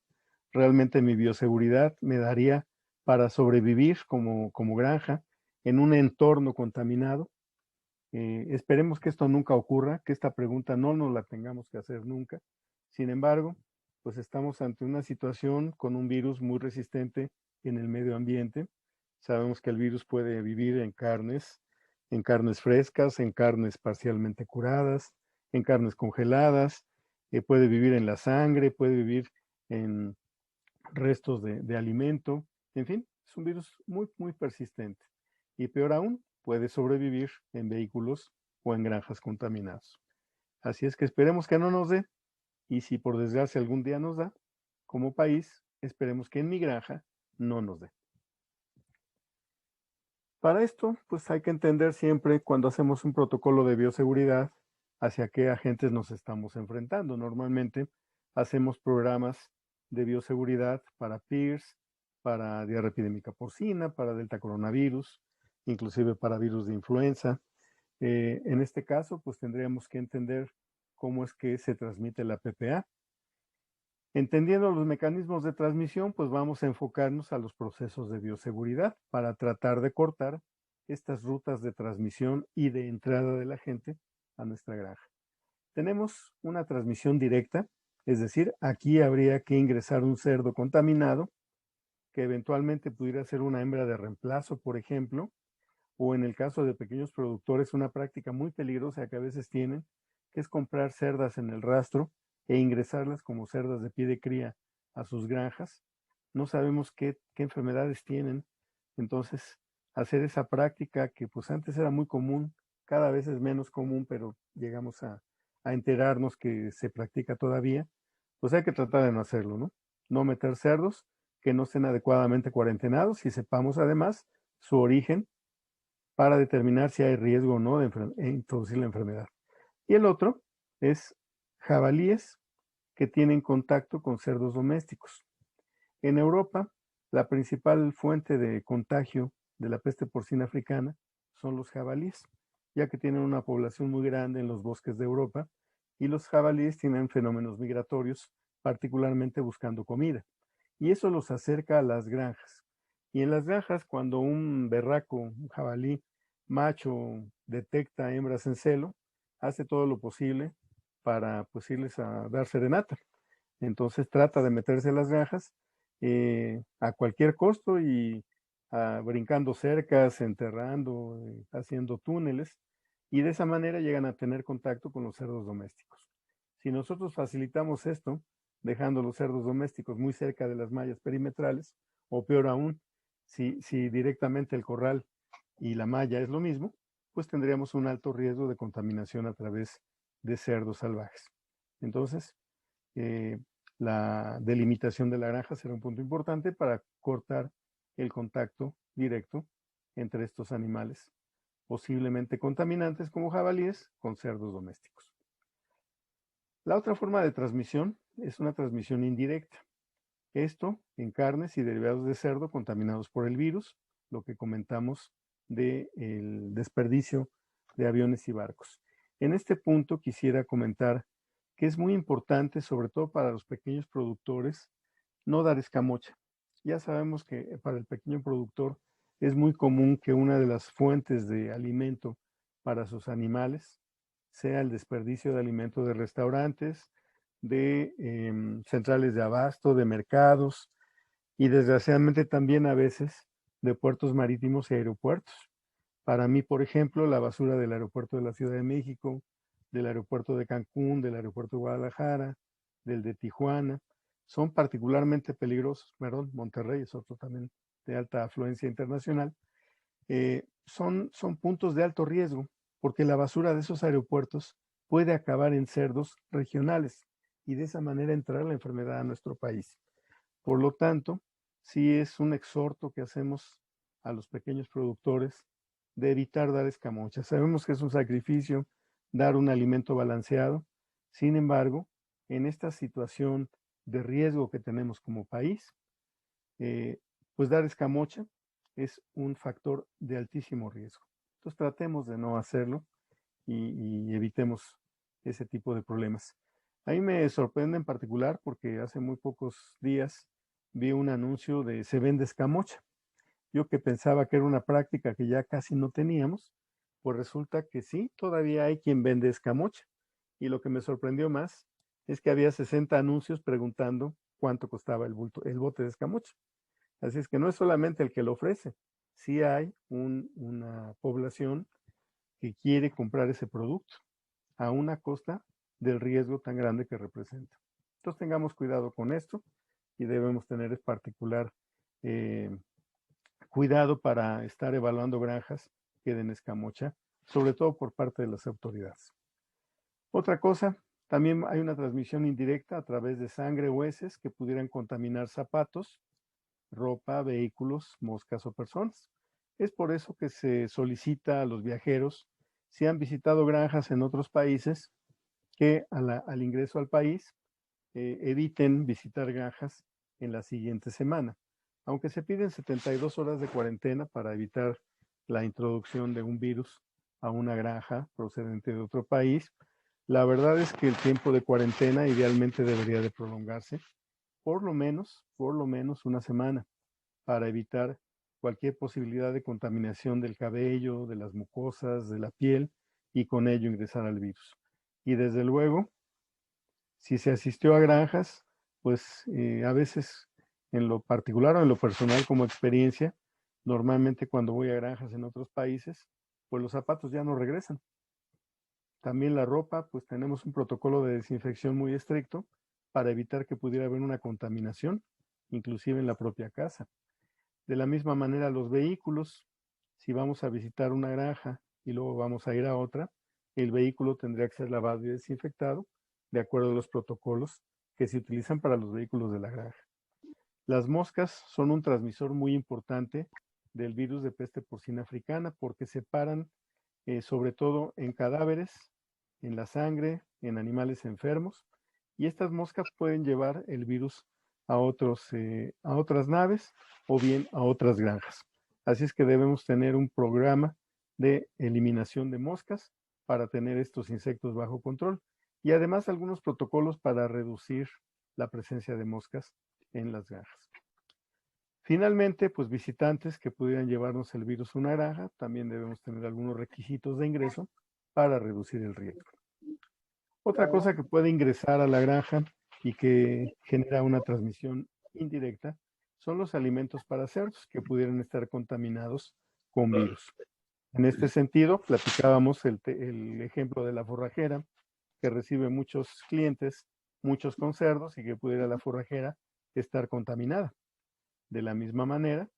¿Realmente mi bioseguridad me daría para sobrevivir como granja en un entorno contaminado? Esperemos que esto nunca ocurra, que esta pregunta no nos la tengamos que hacer nunca. Sin embargo, pues estamos ante una situación con un virus muy resistente en el medio ambiente. Sabemos que el virus puede vivir en carnes frescas, en carnes parcialmente curadas, en carnes congeladas, puede vivir en la sangre, puede vivir en restos de alimento. En fin, es un virus muy, muy persistente. Y peor aún, puede sobrevivir en vehículos o en granjas contaminados. Así es que esperemos que no nos dé, y si por desgracia algún día nos da, como país, esperemos que en mi granja no nos dé. Para esto, pues hay que entender siempre cuando hacemos un protocolo de bioseguridad hacia qué agentes nos estamos enfrentando. Normalmente hacemos programas de bioseguridad para PIRS, para diarrea epidémica porcina, para delta coronavirus, inclusive para virus de influenza. En este caso, pues tendríamos que entender cómo es que se transmite la PPA. Entendiendo los mecanismos de transmisión, pues vamos a enfocarnos a los procesos de bioseguridad para tratar de cortar estas rutas de transmisión y de entrada de la gente a nuestra granja. Tenemos una transmisión directa, es decir, aquí habría que ingresar un cerdo contaminado que eventualmente pudiera ser una hembra de reemplazo, por ejemplo, o en el caso de pequeños productores, una práctica muy peligrosa que a veces tienen, que es comprar cerdas en el rastro e ingresarlas como cerdas de pie de cría a sus granjas. No sabemos qué enfermedades tienen. Entonces, hacer esa práctica que pues antes era muy común, cada vez es menos común, pero llegamos a enterarnos que se practica todavía, pues hay que tratar de no hacerlo, ¿no? No meter cerdos que no estén adecuadamente cuarentenados y sepamos además su origen para determinar si hay riesgo o no de introducir la enfermedad. Y el otro es jabalíes que tienen contacto con cerdos domésticos. En Europa, la principal fuente de contagio de la peste porcina africana son los jabalíes, ya que tienen una población muy grande en los bosques de Europa y los jabalíes tienen fenómenos migratorios, particularmente buscando comida. Y eso los acerca a las granjas. Y en las granjas, cuando un berraco, un jabalí macho detecta hembras en celo, hace todo lo posible para pues irles a dar serenata. Entonces trata de meterse en las granjas a cualquier costo y brincando cercas, enterrando, haciendo túneles, y de esa manera llegan a tener contacto con los cerdos domésticos. Si nosotros facilitamos esto, dejando los cerdos domésticos muy cerca de las mallas perimetrales, o peor aún, si directamente el corral y la malla es lo mismo, pues tendríamos un alto riesgo de contaminación a través de cerdos salvajes. Entonces, la delimitación de la granja será un punto importante para cortar el contacto directo entre estos animales, posiblemente contaminantes como jabalíes, con cerdos domésticos. La otra forma de transmisión es una transmisión indirecta. Esto en carnes y derivados de cerdo contaminados por el virus, lo que comentamos del desperdicio de aviones y barcos. En este punto quisiera comentar que es muy importante, sobre todo para los pequeños productores, no dar escamocha. Ya sabemos que para el pequeño productor es muy común que una de las fuentes de alimento para sus animales sea el desperdicio de alimentos de restaurantes, de centrales de abasto, de mercados y desgraciadamente también a veces de puertos marítimos y aeropuertos. Para mí, por ejemplo, la basura del aeropuerto de la Ciudad de México, del aeropuerto de Cancún, del aeropuerto de Guadalajara, del de Tijuana, son particularmente peligrosos. Perdón, Monterrey es otro también de alta afluencia internacional. Son puntos de alto riesgo porque la basura de esos aeropuertos puede acabar en cerdos regionales y de esa manera entrar la enfermedad a nuestro país. Por lo tanto, sí es un exhorto que hacemos a los pequeños productores de evitar dar escamochas. Sabemos que es un sacrificio dar un alimento balanceado. Sin embargo, en esta situación de riesgo que tenemos como país, pues dar escamocha es un factor de altísimo riesgo. Entonces tratemos de no hacerlo y evitemos ese tipo de problemas. A mí me sorprende en particular porque hace muy pocos días vi un anuncio de se vende escamocha. Yo que pensaba que era una práctica que ya casi no teníamos, pues resulta que sí, todavía hay quien vende escamocha. Y lo que me sorprendió más es que había 60 anuncios preguntando cuánto costaba el bote de escamocha. Así es que no es solamente el que lo ofrece, sí hay una población que quiere comprar ese producto a una costa del riesgo tan grande que representa. Entonces tengamos cuidado con esto y debemos tener particular cuidado para estar evaluando granjas que den escamocha, sobre todo por parte de las autoridades. Otra cosa, también hay una transmisión indirecta a través de sangre o heces que pudieran contaminar zapatos, ropa, vehículos, moscas o personas. Es por eso que se solicita a los viajeros, si han visitado granjas en otros países, que al ingreso al país eviten visitar granjas en la siguiente semana. Aunque se piden 72 horas de cuarentena para evitar la introducción de un virus a una granja procedente de otro país, la verdad es que el tiempo de cuarentena idealmente debería de prolongarse por lo menos una semana para evitar cualquier posibilidad de contaminación del cabello, de las mucosas, de la piel y con ello ingresar al virus. Y desde luego, si se asistió a granjas, pues a veces en lo particular o en lo personal como experiencia, normalmente cuando voy a granjas en otros países, pues los zapatos ya no regresan. También la ropa, pues tenemos un protocolo de desinfección muy estricto para evitar que pudiera haber una contaminación, inclusive en la propia casa. De la misma manera, los vehículos, si vamos a visitar una granja y luego vamos a ir a otra, el vehículo tendría que ser lavado y desinfectado de acuerdo a los protocolos que se utilizan para los vehículos de la granja. Las moscas son un transmisor muy importante del virus de peste porcina africana porque se paran sobre todo en cadáveres, en la sangre, en animales enfermos, y estas moscas pueden llevar el virus a otras naves o bien a otras granjas. Así es que debemos tener un programa de eliminación de moscas para tener estos insectos bajo control y además algunos protocolos para reducir la presencia de moscas en las granjas. Finalmente, pues visitantes que pudieran llevarnos el virus a una granja, también debemos tener algunos requisitos de ingreso para reducir el riesgo. Otra cosa que puede ingresar a la granja y que genera una transmisión indirecta son los alimentos para cerdos que pudieran estar contaminados con virus. En este sentido, platicábamos el ejemplo de la forrajera que recibe muchos clientes, muchos con cerdos y que pudiera la forrajera estar contaminada. De la misma manera,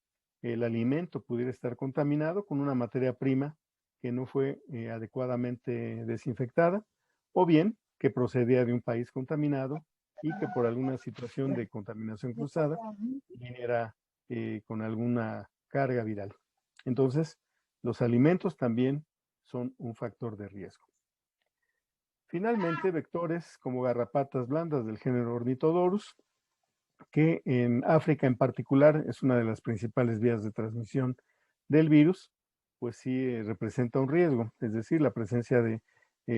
el alimento pudiera estar contaminado con una materia prima que no fue adecuadamente desinfectada, o bien que procedía de un país contaminado y que por alguna situación de contaminación cruzada viniera con alguna carga viral. Entonces, los alimentos también son un factor de riesgo. Finalmente, vectores como garrapatas blandas del género Ornithodorus, que en África en particular es una de las principales vías de transmisión del virus, pues sí representa un riesgo, es decir, la presencia de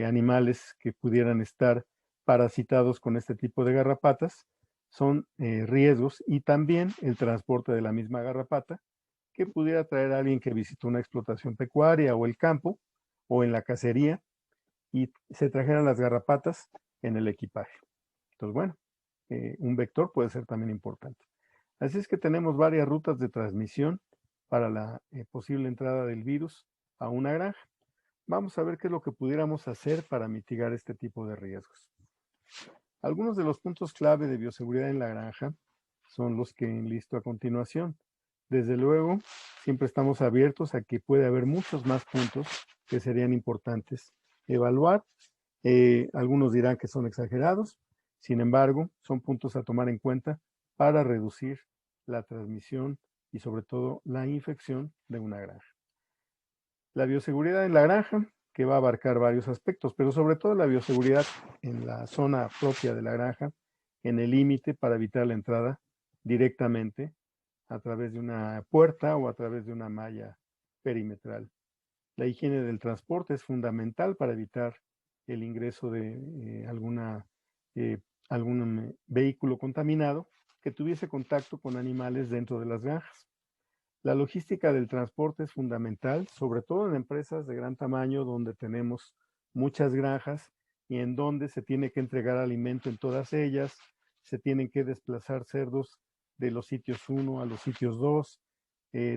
animales que pudieran estar parasitados con este tipo de garrapatas son riesgos y también el transporte de la misma garrapata que pudiera traer a alguien que visitó una explotación pecuaria o el campo o en la cacería y se trajeran las garrapatas en el equipaje. Entonces, bueno, un vector puede ser también importante. Así es que tenemos varias rutas de transmisión para la posible entrada del virus a una granja. Vamos a ver qué es lo que pudiéramos hacer para mitigar este tipo de riesgos. Algunos de los puntos clave de bioseguridad en la granja son los que enlisto a continuación. Desde luego, siempre estamos abiertos a que puede haber muchos más puntos que serían importantes evaluar. Algunos dirán que son exagerados, sin embargo, son puntos a tomar en cuenta para reducir la transmisión y sobre todo la infección de una granja. La bioseguridad en la granja, que va a abarcar varios aspectos, pero sobre todo la bioseguridad en la zona propia de la granja, en el límite para evitar la entrada directamente a través de una puerta o a través de una malla perimetral. La higiene del transporte es fundamental para evitar el ingreso de algún vehículo contaminado que tuviese contacto con animales dentro de las granjas. La logística del transporte es fundamental, sobre todo en empresas de gran tamaño donde tenemos muchas granjas y en donde se tiene que entregar alimento en todas ellas, se tienen que desplazar cerdos de los sitios 1 a los sitios 2,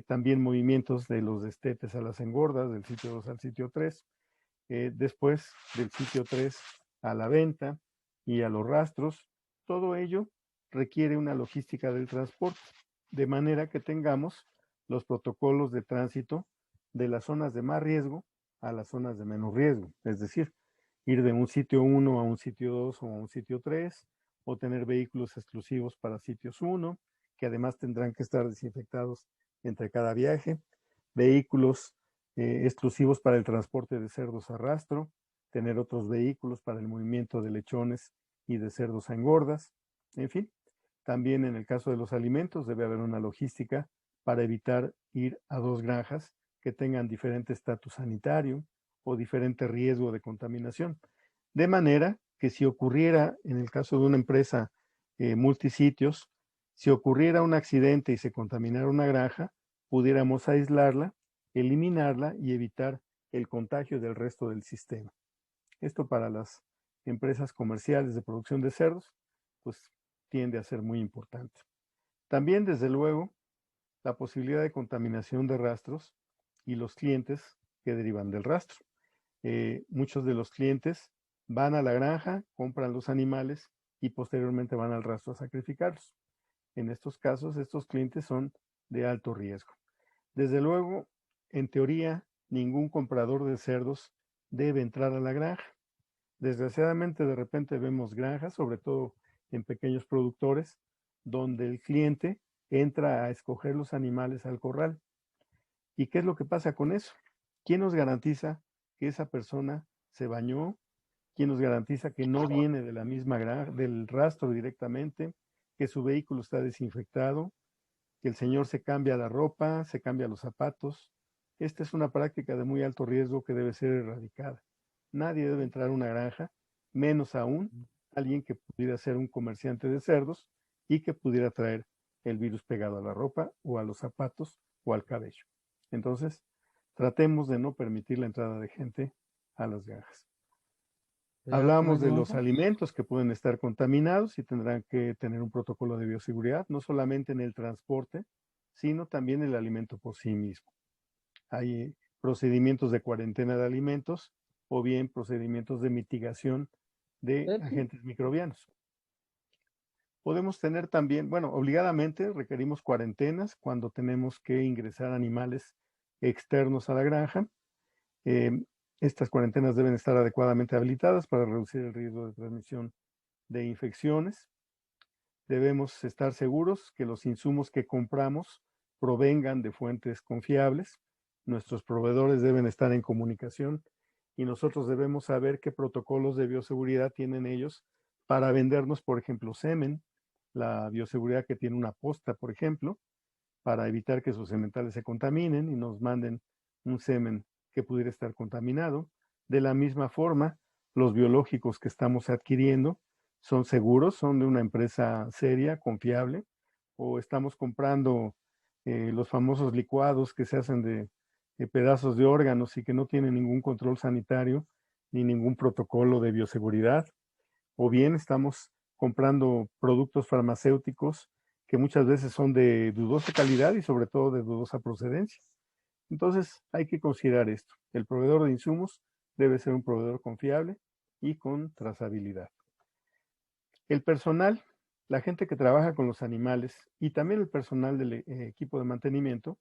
también movimientos de los destetes a las engordas, del sitio 2 al sitio 3, después del sitio 3 a la venta y a los rastros. Todo ello requiere una logística del transporte, de manera que tengamos los protocolos de tránsito de las zonas de más riesgo a las zonas de menos riesgo, es decir, ir de un sitio 1 a un sitio 2 o a un sitio 3, o tener vehículos exclusivos para sitios 1, que además tendrán que estar desinfectados entre cada viaje, vehículos exclusivos para el transporte de cerdos a rastro, tener otros vehículos para el movimiento de lechones y de cerdos a engordas, en fin. También en el caso de los alimentos debe haber una logística para evitar ir a dos granjas que tengan diferente estatus sanitario o diferente riesgo de contaminación. De manera que si ocurriera, en el caso de una empresa multisitios, si ocurriera un accidente y se contaminara una granja, pudiéramos aislarla, eliminarla y evitar el contagio del resto del sistema. Esto para las empresas comerciales de producción de cerdos, pues tiende a ser muy importante. También, desde luego, la posibilidad de contaminación de rastros y los clientes que derivan del rastro. muchos de los clientes van a la granja, compran los animales y posteriormente van al rastro a sacrificarlos. En estos casos, estos clientes son de alto riesgo. Desde luego, en teoría, ningún comprador de cerdos debe entrar a la granja. Desgraciadamente, de repente vemos granjas, sobre todo en pequeños productores, donde el cliente entra a escoger los animales al corral. ¿Y qué es lo que pasa con eso? ¿Quién nos garantiza que esa persona se bañó? ¿Quién nos garantiza que no viene de la misma granja, del rastro directamente, que su vehículo está desinfectado, que el señor se cambia la ropa, se cambia los zapatos? Esta es una práctica de muy alto riesgo que debe ser erradicada. Nadie debe entrar a una granja, menos aún alguien que pudiera ser un comerciante de cerdos y que pudiera traer el virus pegado a la ropa o a los zapatos o al cabello. Entonces, tratemos de no permitir la entrada de gente a las granjas. Hablábamos de los alimentos que pueden estar contaminados y tendrán que tener un protocolo de bioseguridad, no solamente en el transporte, sino también el alimento por sí mismo. Hay procedimientos de cuarentena de alimentos o bien procedimientos de mitigación de agentes microbianos. Podemos tener también, bueno, obligadamente requerimos cuarentenas cuando tenemos que ingresar animales externos a la granja. Estas cuarentenas deben estar adecuadamente habilitadas para reducir el riesgo de transmisión de infecciones. Debemos estar seguros que los insumos que compramos provengan de fuentes confiables. Nuestros proveedores deben estar en comunicación y nosotros debemos saber qué protocolos de bioseguridad tienen ellos para vendernos, por ejemplo, semen, la bioseguridad que tiene una posta, por ejemplo, para evitar que sus sementales se contaminen y nos manden un semen que pudiera estar contaminado. De la misma forma, los biológicos que estamos adquiriendo son seguros, son de una empresa seria, confiable, o estamos comprando los famosos licuados que se hacen de pedazos de órganos y que no tienen ningún control sanitario ni ningún protocolo de bioseguridad, o bien estamos comprando productos farmacéuticos que muchas veces son de dudosa calidad y sobre todo de dudosa procedencia. Entonces hay que considerar esto. El proveedor de insumos debe ser un proveedor confiable y con trazabilidad. El personal, la gente que trabaja con los animales y también el personal del equipo de mantenimiento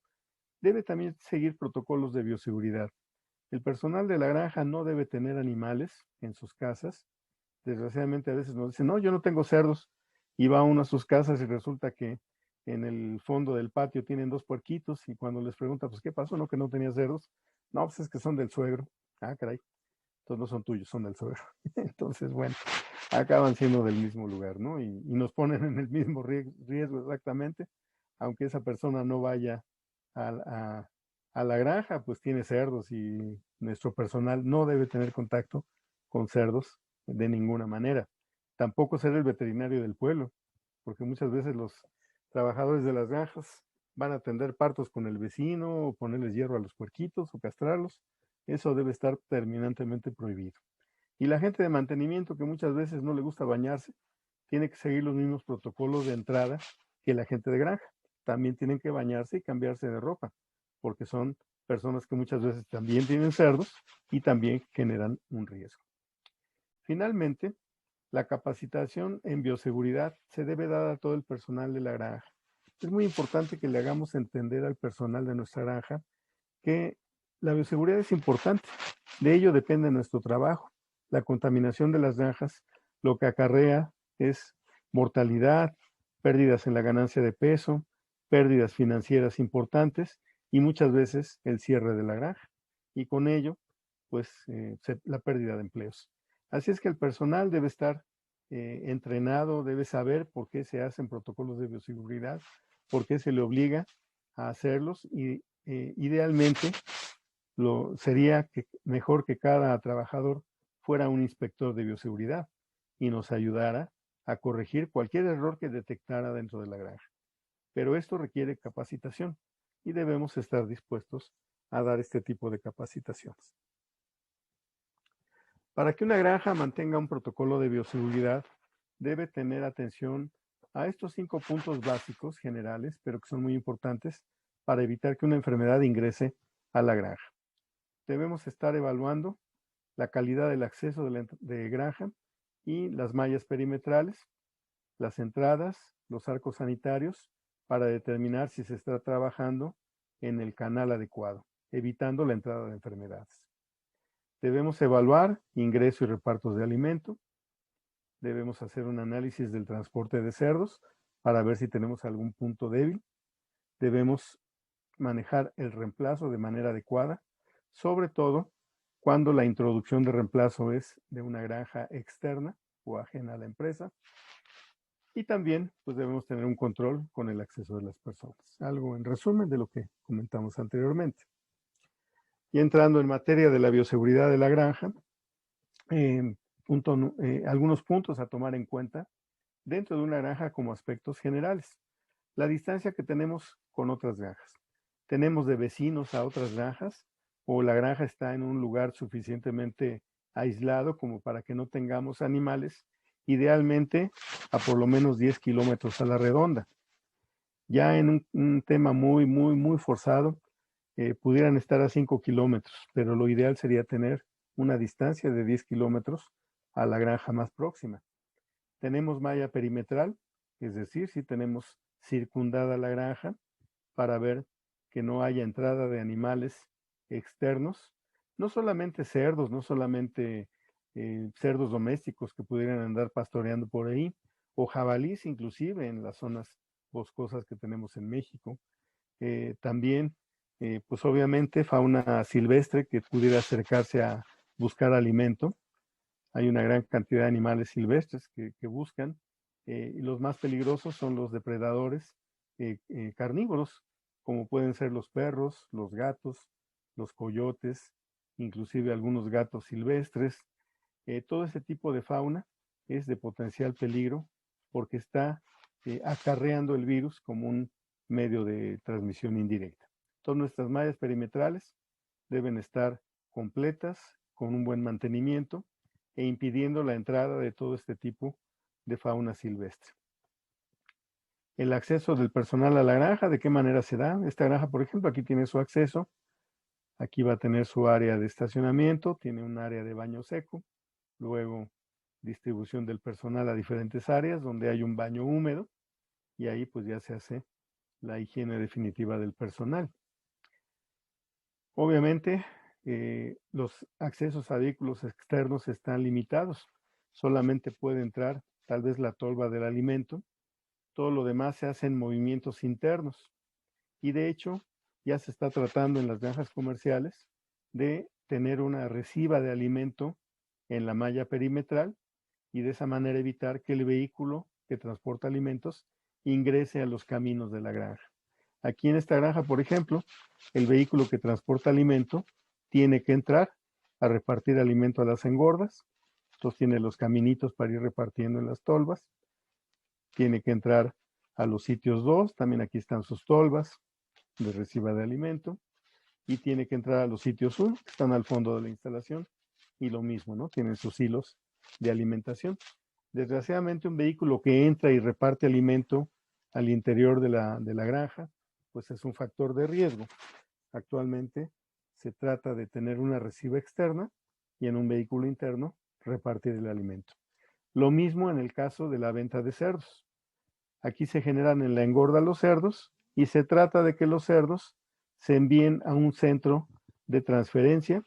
debe también seguir protocolos de bioseguridad. El personal de la granja no debe tener animales en sus casas. Desgraciadamente a veces nos dicen, no, yo no tengo cerdos, y va uno a sus casas y resulta que en el fondo del patio tienen 2 puerquitos y cuando les pregunta, pues, ¿qué pasó? No, que no tenía cerdos. No, pues es que son del suegro. Ah, caray. Entonces no son tuyos, son del suegro. Entonces, bueno, acaban siendo del mismo lugar, ¿no? Y nos ponen en el mismo riesgo exactamente, aunque esa persona no vaya a la granja, pues tiene cerdos y nuestro personal no debe tener contacto con cerdos de ninguna manera. Tampoco ser el veterinario del pueblo, porque muchas veces los trabajadores de las granjas van a atender partos con el vecino, o ponerles hierro a los puerquitos, o castrarlos. Eso debe estar terminantemente prohibido. Y la gente de mantenimiento, que muchas veces no le gusta bañarse, tiene que seguir los mismos protocolos de entrada que la gente de granja. También tienen que bañarse y cambiarse de ropa, porque son personas que muchas veces también tienen cerdos y también generan un riesgo. Finalmente, la capacitación en bioseguridad se debe dar a todo el personal de la granja. Es muy importante que le hagamos entender al personal de nuestra granja que la bioseguridad es importante. De ello depende nuestro trabajo. La contaminación de las granjas lo que acarrea es mortalidad, pérdidas en la ganancia de peso, pérdidas financieras importantes y muchas veces el cierre de la granja. Y con ello, pues la pérdida de empleos. Así es que el personal debe estar entrenado, debe saber por qué se hacen protocolos de bioseguridad, por qué se le obliga a hacerlos y idealmente sería mejor que cada trabajador fuera un inspector de bioseguridad y nos ayudara a corregir cualquier error que detectara dentro de la granja. Pero esto requiere capacitación y debemos estar dispuestos a dar este tipo de capacitaciones. Para que una granja mantenga un protocolo de bioseguridad, debe tener atención a estos 5 puntos básicos generales, pero que son muy importantes para evitar que una enfermedad ingrese a la granja. Debemos estar evaluando la calidad del acceso de granja y las mallas perimetrales, las entradas, los arcos sanitarios, para determinar si se está trabajando en el canal adecuado, evitando la entrada de enfermedades. Debemos evaluar ingreso y repartos de alimento. Debemos hacer un análisis del transporte de cerdos para ver si tenemos algún punto débil. Debemos manejar el reemplazo de manera adecuada, sobre todo cuando la introducción de reemplazo es de una granja externa o ajena a la empresa. Y también pues debemos tener un control con el acceso de las personas. Algo en resumen de lo que comentamos anteriormente. Y entrando en materia de la bioseguridad de la granja, algunos puntos a tomar en cuenta dentro de una granja como aspectos generales. La distancia que tenemos con otras granjas. Tenemos de vecinos a otras granjas o la granja está en un lugar suficientemente aislado como para que no tengamos animales, idealmente a por lo menos 10 kilómetros a la redonda. Ya en un tema muy forzado, pudieran estar a 5 kilómetros, pero lo ideal sería tener una distancia de 10 kilómetros a la granja más próxima. Tenemos malla perimetral, es decir, si tenemos circundada la granja para ver que no haya entrada de animales externos, no solamente cerdos, no solamente cerdos domésticos que pudieran andar pastoreando por ahí, o jabalís inclusive en las zonas boscosas que tenemos en México. También, pues obviamente, fauna silvestre que pudiera acercarse a buscar alimento. Hay una gran cantidad de animales silvestres que buscan, y los más peligrosos son los depredadores carnívoros, como pueden ser los perros, los gatos, los coyotes, inclusive algunos gatos silvestres. Todo ese tipo de fauna es de potencial peligro porque está acarreando el virus como un medio de transmisión indirecta. Todas nuestras mallas perimetrales deben estar completas, con un buen mantenimiento e impidiendo la entrada de todo este tipo de fauna silvestre. El acceso del personal a la granja, ¿de qué manera se da? Esta granja, por ejemplo, aquí tiene su acceso, aquí va a tener su área de estacionamiento, tiene un área de baño seco, luego distribución del personal a diferentes áreas donde hay un baño húmedo y ahí pues ya se hace la higiene definitiva del personal. Obviamente, los accesos a vehículos externos están limitados. Solamente puede entrar tal vez la tolva del alimento. Todo lo demás se hace en movimientos internos. Y de hecho, ya se está tratando en las granjas comerciales de tener una resiva de alimento en la malla perimetral y de esa manera evitar que el vehículo que transporta alimentos ingrese a los caminos de la granja. Aquí en esta granja, por ejemplo, el vehículo que transporta alimento tiene que entrar a repartir alimento a las engordas. Entonces tiene los caminitos para ir repartiendo en las tolvas. Tiene que entrar a los sitios 2, también aquí están sus tolvas de resiva de alimento. Y tiene que entrar a los sitios 1, que están al fondo de la instalación. Y lo mismo, ¿no? Tienen sus hilos de alimentación. Desgraciadamente, un vehículo que entra y reparte alimento al interior de la granja, pues es un factor de riesgo. Actualmente se trata de tener una resiva externa y en un vehículo interno repartir el alimento. Lo mismo en el caso de la venta de cerdos. Aquí se generan en la engorda los cerdos y se trata de que los cerdos se envíen a un centro de transferencia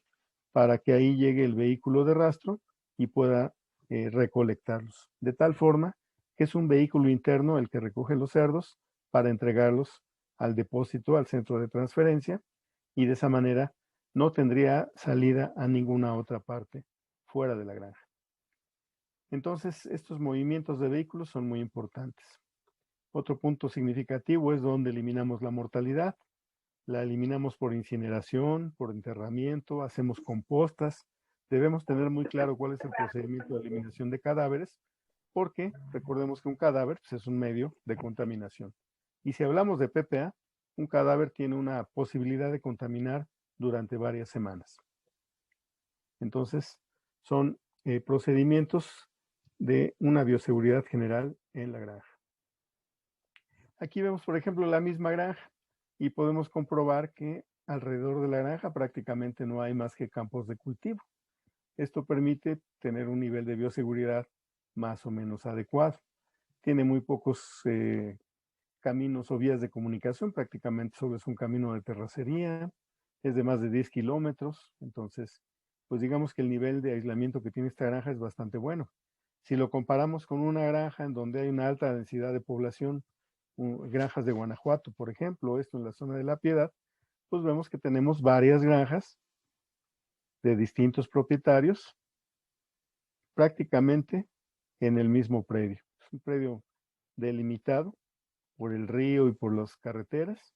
para que ahí llegue el vehículo de rastro y pueda recolectarlos. De tal forma que es un vehículo interno el que recoge los cerdos para entregarlos al depósito, al centro de transferencia, y de esa manera no tendría salida a ninguna otra parte fuera de la granja. Entonces, estos movimientos de vehículos son muy importantes. Otro punto significativo es donde eliminamos la mortalidad. La eliminamos por incineración, por enterramiento, hacemos compostas. Debemos tener muy claro cuál es el procedimiento de eliminación de cadáveres, porque recordemos que un cadáver pues, es un medio de contaminación. Y si hablamos de PPA, un cadáver tiene una posibilidad de contaminar durante varias semanas. Entonces, son procedimientos de una bioseguridad general en la granja. Aquí vemos, por ejemplo, la misma granja y podemos comprobar que alrededor de la granja prácticamente no hay más que campos de cultivo. Esto permite tener un nivel de bioseguridad más o menos adecuado. Tiene muy pocos caminos o vías de comunicación, prácticamente solo es un camino de terracería, es de más de 10 kilómetros, entonces, pues digamos que el nivel de aislamiento que tiene esta granja es bastante bueno. Si lo comparamos con una granja en donde hay una alta densidad de población, granjas de Guanajuato, por ejemplo, esto en la zona de La Piedad, pues vemos que tenemos varias granjas de distintos propietarios prácticamente en el mismo predio. Es un predio delimitado por el río y por las carreteras,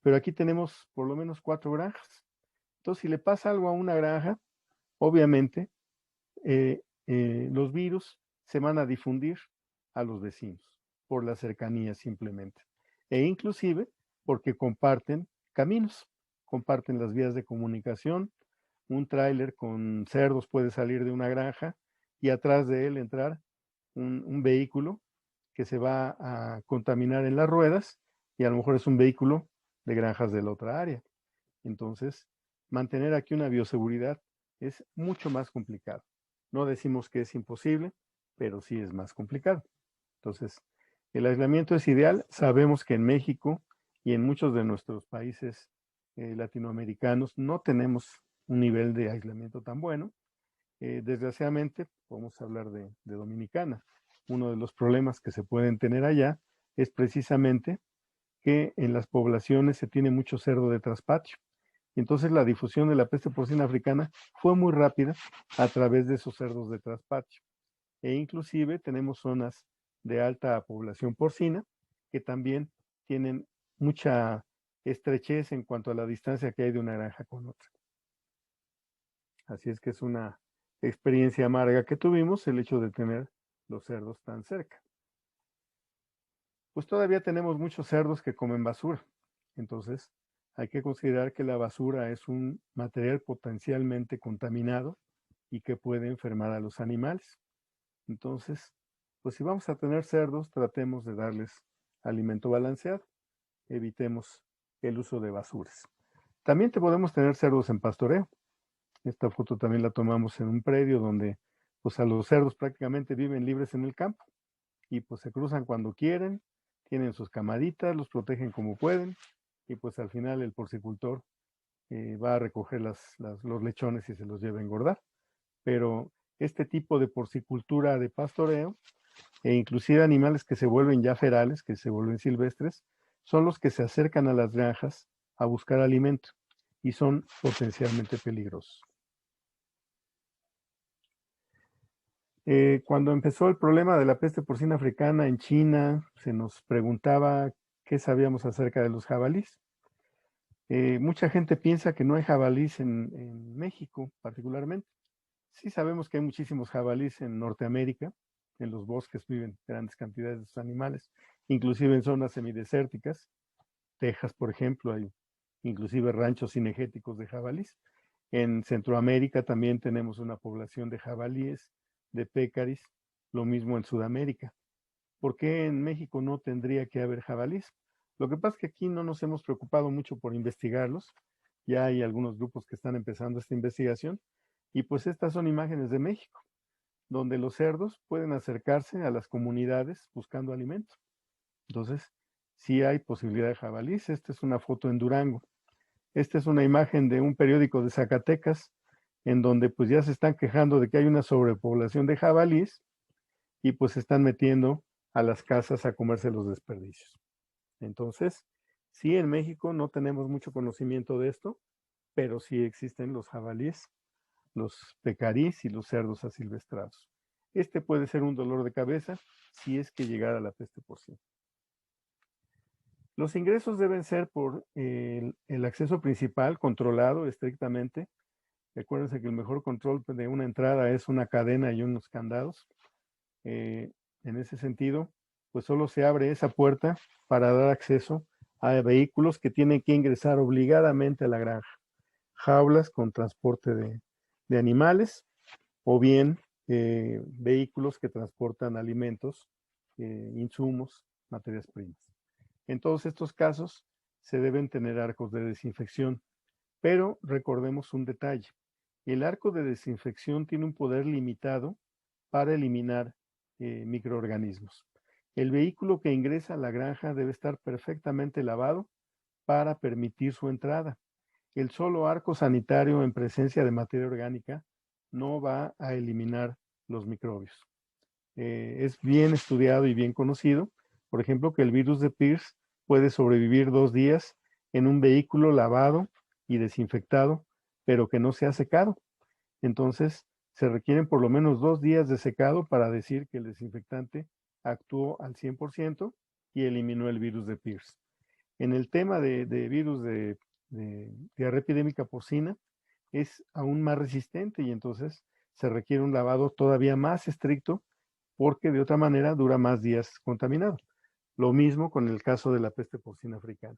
pero aquí tenemos por lo menos 4 granjas. Entonces, si le pasa algo a una granja, obviamente los virus se van a difundir a los vecinos por la cercanía simplemente. E inclusive porque comparten caminos, comparten las vías de comunicación. Un tráiler con cerdos puede salir de una granja y atrás de él entrar un vehículo que se va a contaminar en las ruedas y a lo mejor es un vehículo de granjas de la otra área. Entonces, mantener aquí una bioseguridad es mucho más complicado. No decimos que es imposible, pero sí es más complicado. Entonces, el aislamiento es ideal. Sabemos que en México y en muchos de nuestros países latinoamericanos no tenemos un nivel de aislamiento tan bueno. Desgraciadamente, podemos hablar de Dominicana. Uno de los problemas que se pueden tener allá es precisamente que en las poblaciones se tiene mucho cerdo de traspatio. Entonces la difusión de la peste porcina africana fue muy rápida a través de esos cerdos de traspatio. E inclusive tenemos zonas de alta población porcina que también tienen mucha estrechez en cuanto a la distancia que hay de una granja con otra. Así es que es una experiencia amarga que tuvimos el hecho de tener los cerdos tan cerca. Pues todavía tenemos muchos cerdos que comen basura. Entonces, hay que considerar que la basura es un material potencialmente contaminado y que puede enfermar a los animales. Entonces, pues si vamos a tener cerdos, tratemos de darles alimento balanceado. Evitemos el uso de basuras. También te podemos tener cerdos en pastoreo. Esta foto también la tomamos en un predio donde pues a los cerdos prácticamente viven libres en el campo y pues se cruzan cuando quieren, tienen sus camaditas, los protegen como pueden y pues al final el porcicultor va a recoger los lechones y se los lleva a engordar. Pero este tipo de porcicultura de pastoreo e inclusive animales que se vuelven ya ferales, que se vuelven silvestres, son los que se acercan a las granjas a buscar alimento y son potencialmente peligrosos. Cuando empezó el problema de la peste porcina africana en China, se nos preguntaba qué sabíamos acerca de los jabalíes. Mucha gente piensa que no hay jabalíes en México particularmente. Sí sabemos que hay muchísimos jabalíes en Norteamérica, en los bosques viven grandes cantidades de estos animales, inclusive en zonas semidesérticas. Texas, por ejemplo, hay inclusive ranchos cinegéticos de jabalíes. En Centroamérica también tenemos una población de jabalíes, de pécaris, lo mismo en Sudamérica. ¿Por qué en México no tendría que haber jabalíes? Lo que pasa es que aquí no nos hemos preocupado mucho por investigarlos. Ya hay algunos grupos que están empezando esta investigación. Y pues estas son imágenes de México, donde los cerdos pueden acercarse a las comunidades buscando alimento. Entonces, sí hay posibilidad de jabalíes. Esta es una foto en Durango. Esta es una imagen de un periódico de Zacatecas, en donde pues ya se están quejando de que hay una sobrepoblación de jabalíes y pues se están metiendo a las casas a comerse los desperdicios. Entonces, sí, en México no tenemos mucho conocimiento de esto, pero sí existen los jabalíes, los pecarís y los cerdos asilvestrados. Este puede ser un dolor de cabeza si es que llegara la peste porcina. Los ingresos deben ser por el acceso principal, controlado estrictamente. Recuérdense que el mejor control de una entrada es una cadena y unos candados. En ese sentido, pues solo se abre esa puerta para dar acceso a vehículos que tienen que ingresar obligadamente a la granja. Jaulas con transporte de animales o bien vehículos que transportan alimentos, insumos, materias primas. En todos estos casos se deben tener arcos de desinfección, pero recordemos un detalle. El arco de desinfección tiene un poder limitado para eliminar microorganismos. El vehículo que ingresa a la granja debe estar perfectamente lavado para permitir su entrada. El solo arco sanitario en presencia de materia orgánica no va a eliminar los microbios. Es bien estudiado y bien conocido, por ejemplo, que el virus de Pierce puede sobrevivir 2 días en un vehículo lavado y desinfectado, pero que no se ha secado. Entonces, se requieren por lo menos 2 días de secado para decir que el desinfectante actuó al 100% y eliminó el virus de Pierce. En el tema de virus de diarrea epidémica porcina, es aún más resistente y entonces se requiere un lavado todavía más estricto porque de otra manera dura más días contaminado. Lo mismo con el caso de la peste porcina africana.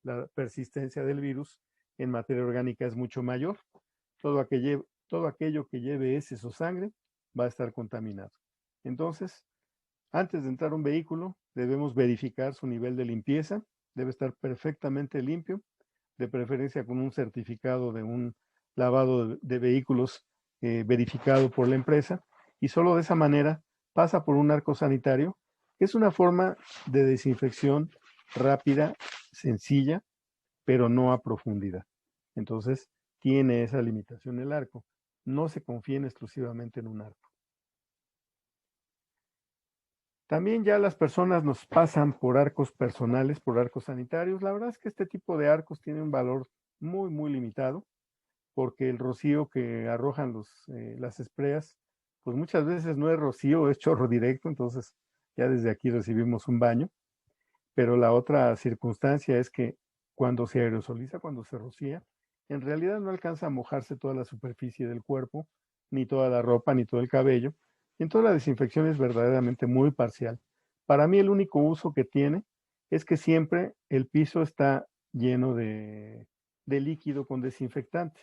La persistencia del virus en materia orgánica es mucho mayor. Todo aquello que lleve heces o sangre va a estar contaminado. Entonces, antes de entrar a un vehículo, debemos verificar su nivel de limpieza. Debe estar perfectamente limpio, de preferencia con un certificado de un lavado de vehículos verificado por la empresa. Y solo de esa manera pasa por un arco sanitario, que es una forma de desinfección rápida, sencilla, pero no a profundidad. Entonces, tiene esa limitación el arco. No se confíen exclusivamente en un arco. También ya las personas nos pasan por arcos personales, por arcos sanitarios. La verdad es que este tipo de arcos tiene un valor muy, muy limitado, porque el rocío que arrojan las espreas, pues muchas veces no es rocío, es chorro directo, entonces ya desde aquí recibimos un baño. Pero la otra circunstancia es que cuando se aerosoliza, cuando se rocía, en realidad no alcanza a mojarse toda la superficie del cuerpo, ni toda la ropa, ni todo el cabello. Entonces la desinfección es verdaderamente muy parcial. Para mí el único uso que tiene es que siempre el piso está lleno de líquido con desinfectante.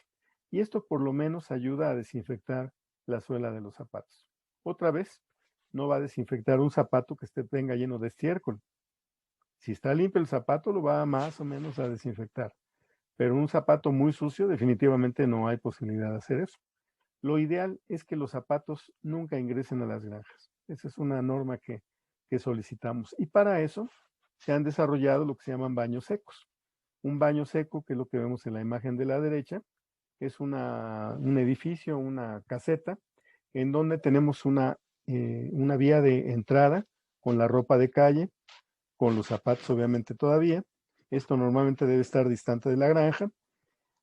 Y esto por lo menos ayuda a desinfectar la suela de los zapatos. Otra vez, no va a desinfectar un zapato que venga lleno de estiércol. Si está limpio el zapato, lo va más o menos a desinfectar. Pero un zapato muy sucio, definitivamente no hay posibilidad de hacer eso. Lo ideal es que los zapatos nunca ingresen a las granjas. Esa es una norma que solicitamos. Y para eso se han desarrollado lo que se llaman baños secos. Un baño seco, que es lo que vemos en la imagen de la derecha, es un edificio, una caseta, en donde tenemos una vía de entrada con la ropa de calle, con los zapatos obviamente todavía. Esto normalmente debe estar distante de la granja.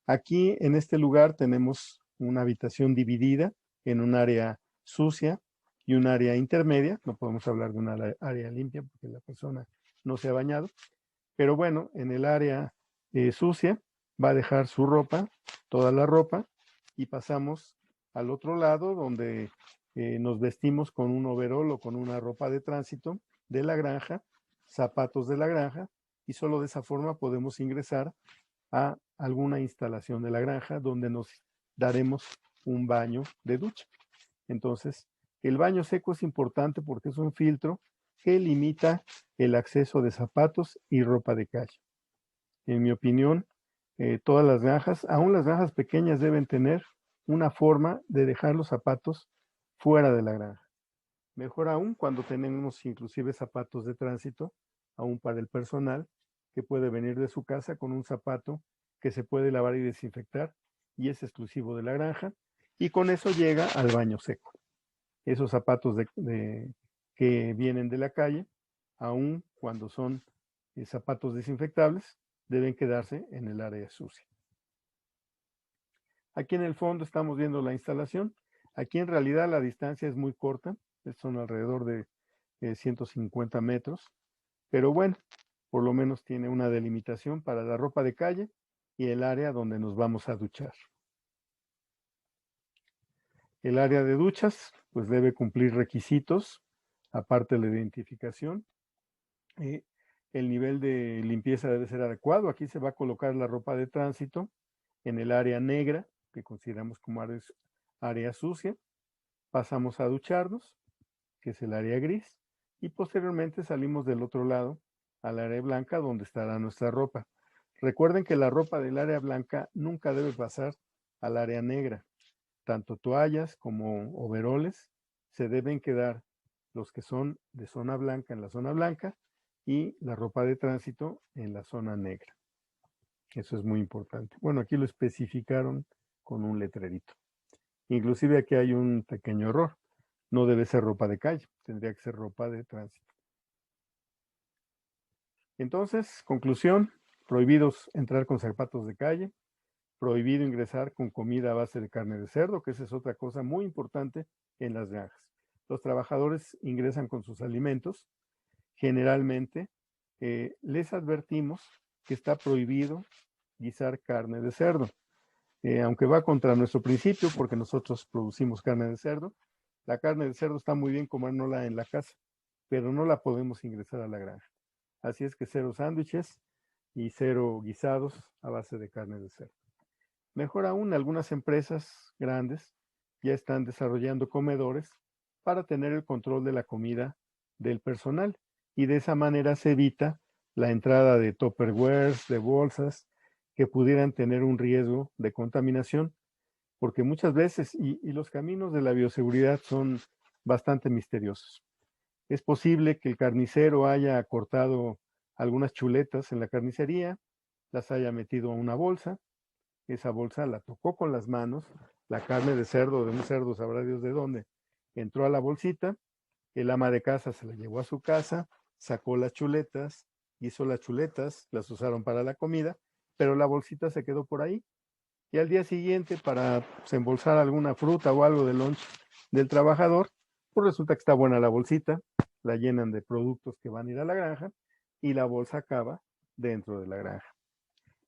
Aquí en este lugar tenemos una habitación dividida en un área sucia y un área intermedia. No podemos hablar de una área limpia porque la persona no se ha bañado. Pero bueno, en el área sucia va a dejar su ropa, toda la ropa, y pasamos al otro lado donde nos vestimos con un overol o con una ropa de tránsito de la granja, zapatos de la granja, y solo de esa forma podemos ingresar a alguna instalación de la granja donde nos daremos un baño de ducha. Entonces, el baño seco es importante porque es un filtro que limita el acceso de zapatos y ropa de calle. En mi opinión, todas las granjas, aún las granjas pequeñas, deben tener una forma de dejar los zapatos fuera de la granja. Mejor aún cuando tenemos inclusive zapatos de tránsito, aún para el personal, que puede venir de su casa con un zapato que se puede lavar y desinfectar y es exclusivo de la granja, y con eso llega al baño seco. Esos zapatos que vienen de la calle, aun cuando son zapatos desinfectables, deben quedarse en el área sucia. Aquí en el fondo estamos viendo la instalación. Aquí en realidad la distancia es muy corta, son alrededor de 150 metros, pero bueno, por lo menos tiene una delimitación para la ropa de calle y el área donde nos vamos a duchar. El área de duchas, pues debe cumplir requisitos, aparte de la identificación. El nivel de limpieza debe ser adecuado. Aquí se va a colocar la ropa de tránsito en el área negra, que consideramos como área sucia. Pasamos a ducharnos, que es el área gris, y posteriormente salimos del otro lado al área blanca, donde estará nuestra ropa. Recuerden que la ropa del área blanca nunca debe pasar al área negra. tanto toallas como overoles, se deben quedar los que son de zona blanca en la zona blanca y la ropa de tránsito en la zona negra. Eso es muy importante. Bueno, aquí lo especificaron con un letrerito. Inclusive aquí hay un pequeño error. No debe ser ropa de calle, tendría que ser ropa de tránsito. Entonces, conclusión, prohibidos entrar con zapatos de calle, prohibido ingresar con comida a base de carne de cerdo, que esa es otra cosa muy importante en las granjas. Los trabajadores ingresan con sus alimentos. Generalmente les advertimos que está prohibido guisar carne de cerdo. Aunque va contra nuestro principio, porque nosotros producimos carne de cerdo, la carne de cerdo está muy bien comérnosla en la casa, pero no la podemos ingresar a la granja. Así es que 0 sándwiches y 0 guisados a base de carne de cerdo. Mejor aún, algunas empresas grandes ya están desarrollando comedores para tener el control de la comida del personal y de esa manera se evita la entrada de tupperwares, de bolsas que pudieran tener un riesgo de contaminación, porque muchas veces, y los caminos de la bioseguridad son bastante misteriosos. Es posible que el carnicero haya cortado algunas chuletas en la carnicería, las haya metido a una bolsa, esa bolsa la tocó con las manos, la carne de cerdo, de un cerdo, sabrá Dios de dónde, entró a la bolsita, el ama de casa se la llevó a su casa, sacó las chuletas, hizo las chuletas, las usaron para la comida, pero la bolsita se quedó por ahí. Y al día siguiente, para embolsar alguna fruta o algo del lunch del trabajador, pues resulta que está buena la bolsita, la llenan de productos que van a ir a la granja y la bolsa acaba dentro de la granja.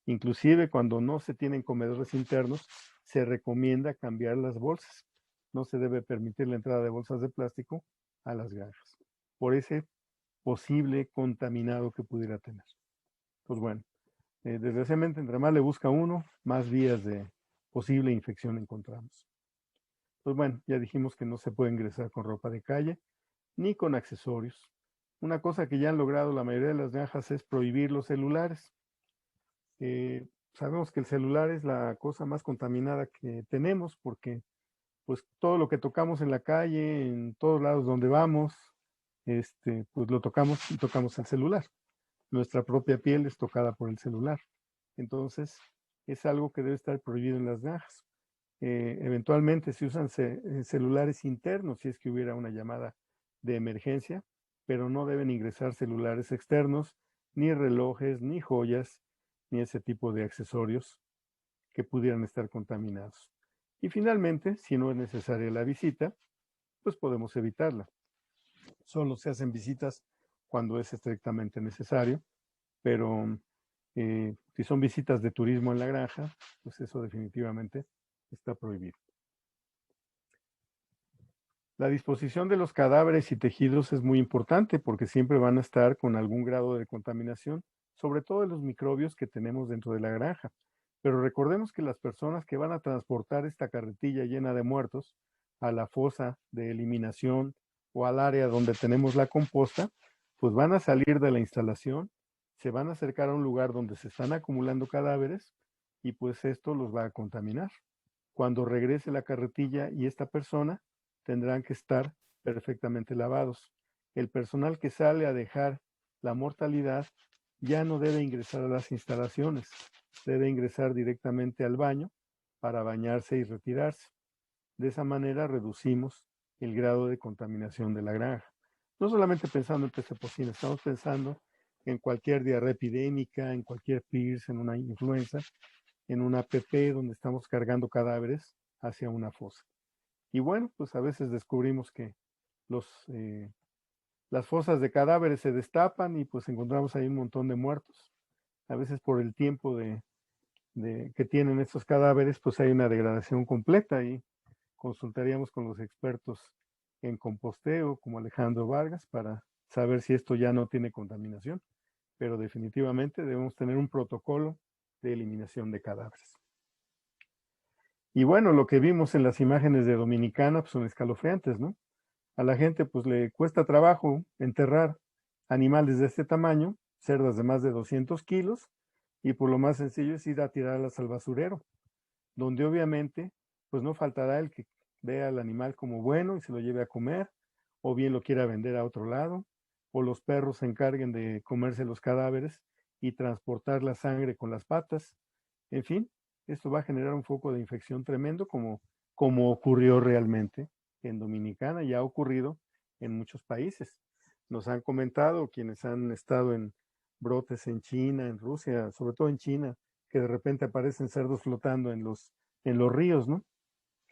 Inclusive cuando no se tienen comedores internos, se recomienda cambiar las bolsas. No se debe permitir la entrada de bolsas de plástico a las granjas, por ese posible contaminado que pudiera tener. Pues bueno, desgraciadamente entre más le busca uno, más vías de posible infección encontramos. Pues bueno, ya dijimos que no se puede ingresar con ropa de calle ni con accesorios. Una cosa que ya han logrado la mayoría de las granjas es prohibir los celulares. Sabemos que el celular es la cosa más contaminada que tenemos porque pues todo lo que tocamos en la calle, en todos lados donde vamos, pues lo tocamos y tocamos el celular. Nuestra propia piel es tocada por el celular. Entonces, es algo que debe estar prohibido en las granjas. Eventualmente se usan celulares internos si es que hubiera una llamada de emergencia, pero no deben ingresar celulares externos, ni relojes, ni joyas, ni ese tipo de accesorios que pudieran estar contaminados. Y finalmente, si no es necesaria la visita, pues podemos evitarla. Solo se hacen visitas cuando es estrictamente necesario, pero si son visitas de turismo en la granja, pues eso definitivamente está prohibido. La disposición de los cadáveres y tejidos es muy importante porque siempre van a estar con algún grado de contaminación, sobre todo de los microbios que tenemos dentro de la granja. Pero recordemos que las personas que van a transportar esta carretilla llena de muertos a la fosa de eliminación o al área donde tenemos la composta, pues van a salir de la instalación, se van a acercar a un lugar donde se están acumulando cadáveres y pues esto los va a contaminar. Cuando regrese la carretilla y esta persona, tendrán que estar perfectamente lavados. El personal que sale a dejar la mortalidad ya no debe ingresar a las instalaciones, debe ingresar directamente al baño para bañarse y retirarse. De esa manera reducimos el grado de contaminación de la granja. No solamente pensando en peste porcina, estamos pensando en cualquier diarrea epidémica, en cualquier PIRS, en una influenza, en una APP donde estamos cargando cadáveres hacia una fosa. Y bueno, pues a veces descubrimos que las fosas de cadáveres se destapan y pues encontramos ahí un montón de muertos. A veces por el tiempo que tienen estos cadáveres, pues hay una degradación completa y consultaríamos con los expertos en composteo, como Alejandro Vargas, para saber si esto ya no tiene contaminación. Pero definitivamente debemos tener un protocolo de eliminación de cadáveres. Y bueno, lo que vimos en las imágenes de Dominicana pues son escalofriantes, ¿no? A la gente pues le cuesta trabajo enterrar animales de este tamaño, cerdas de más de 200 kilos, y por lo más sencillo es ir a tirarlas al basurero, donde obviamente pues no faltará el que vea al animal como bueno y se lo lleve a comer, o bien lo quiera vender a otro lado, o los perros se encarguen de comerse los cadáveres y transportar la sangre con las patas. En fin, esto va a generar un foco de infección tremendo como ocurrió realmente en Dominicana y ha ocurrido en muchos países. Nos han comentado quienes han estado en brotes en China, en Rusia, sobre todo en China, que de repente aparecen cerdos flotando en los ríos, ¿no?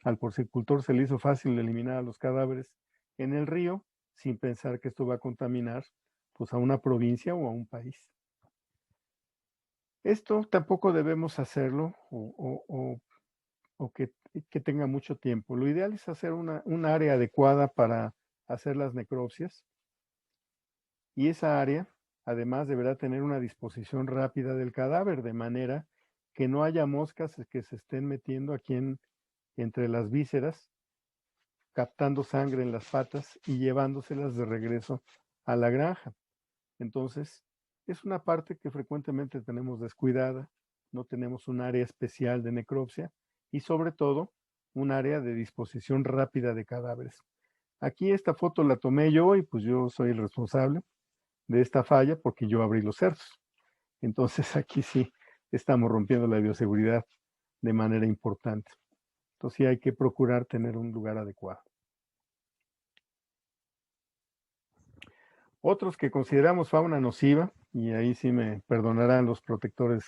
Al porcicultor se le hizo fácil eliminar a los cadáveres en el río sin pensar que esto va a contaminar pues a una provincia o a un país. Esto tampoco debemos hacerlo o que tenga mucho tiempo. Lo ideal es hacer un área adecuada para hacer las necropsias y esa área además deberá tener una disposición rápida del cadáver de manera que no haya moscas que se estén metiendo aquí entre las vísceras, captando sangre en las patas y llevándoselas de regreso a la granja. Entonces, es una parte que frecuentemente tenemos descuidada, no tenemos un área especial de necropsia y sobre todo un área de disposición rápida de cadáveres. Aquí esta foto la tomé yo y pues yo soy el responsable de esta falla porque yo abrí los cerdos. Entonces aquí sí estamos rompiendo la bioseguridad de manera importante. Entonces sí hay que procurar tener un lugar adecuado. Otros que consideramos fauna nociva, y ahí sí me perdonarán los protectores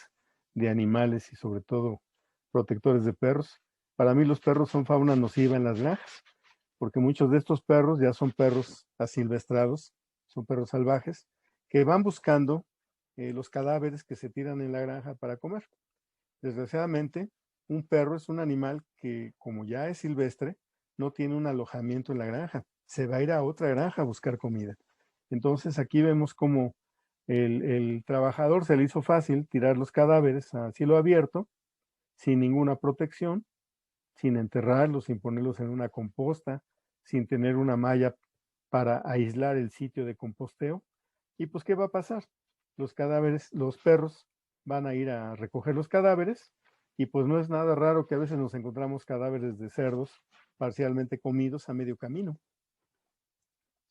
de animales y sobre todo protectores de perros. Para mí los perros son fauna nociva en las granjas, porque muchos de estos perros ya son perros asilvestrados, son perros salvajes, que van buscando los cadáveres que se tiran en la granja para comer. Desgraciadamente, un perro es un animal que, como ya es silvestre, no tiene un alojamiento en la granja. Se va a ir a otra granja a buscar comida. Entonces aquí vemos como el trabajador se le hizo fácil tirar los cadáveres a cielo abierto, sin ninguna protección, sin enterrarlos, sin ponerlos en una composta, sin tener una malla para aislar el sitio de composteo. Y pues, ¿qué va a pasar? Los cadáveres, los perros van a ir a recoger los cadáveres y pues no es nada raro que a veces nos encontramos cadáveres de cerdos parcialmente comidos a medio camino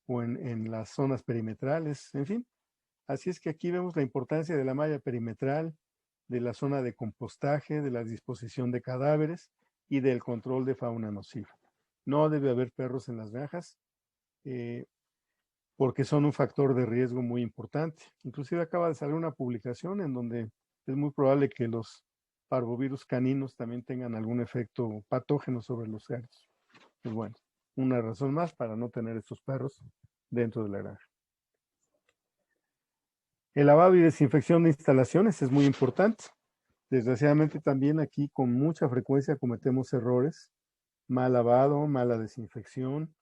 o en las zonas perimetrales, en fin. Así es que aquí vemos la importancia de la malla perimetral, de la zona de compostaje, de la disposición de cadáveres y del control de fauna nociva. No debe haber perros en las granjas porque son un factor de riesgo muy importante. Inclusive acaba de salir una publicación en donde es muy probable que los parvovirus caninos también tengan algún efecto patógeno sobre los cerdos. Pues bueno, una razón más para no tener estos perros dentro de la granja. El lavado y desinfección de instalaciones es muy importante. Desgraciadamente también aquí con mucha frecuencia cometemos errores, mal lavado, mala desinfección.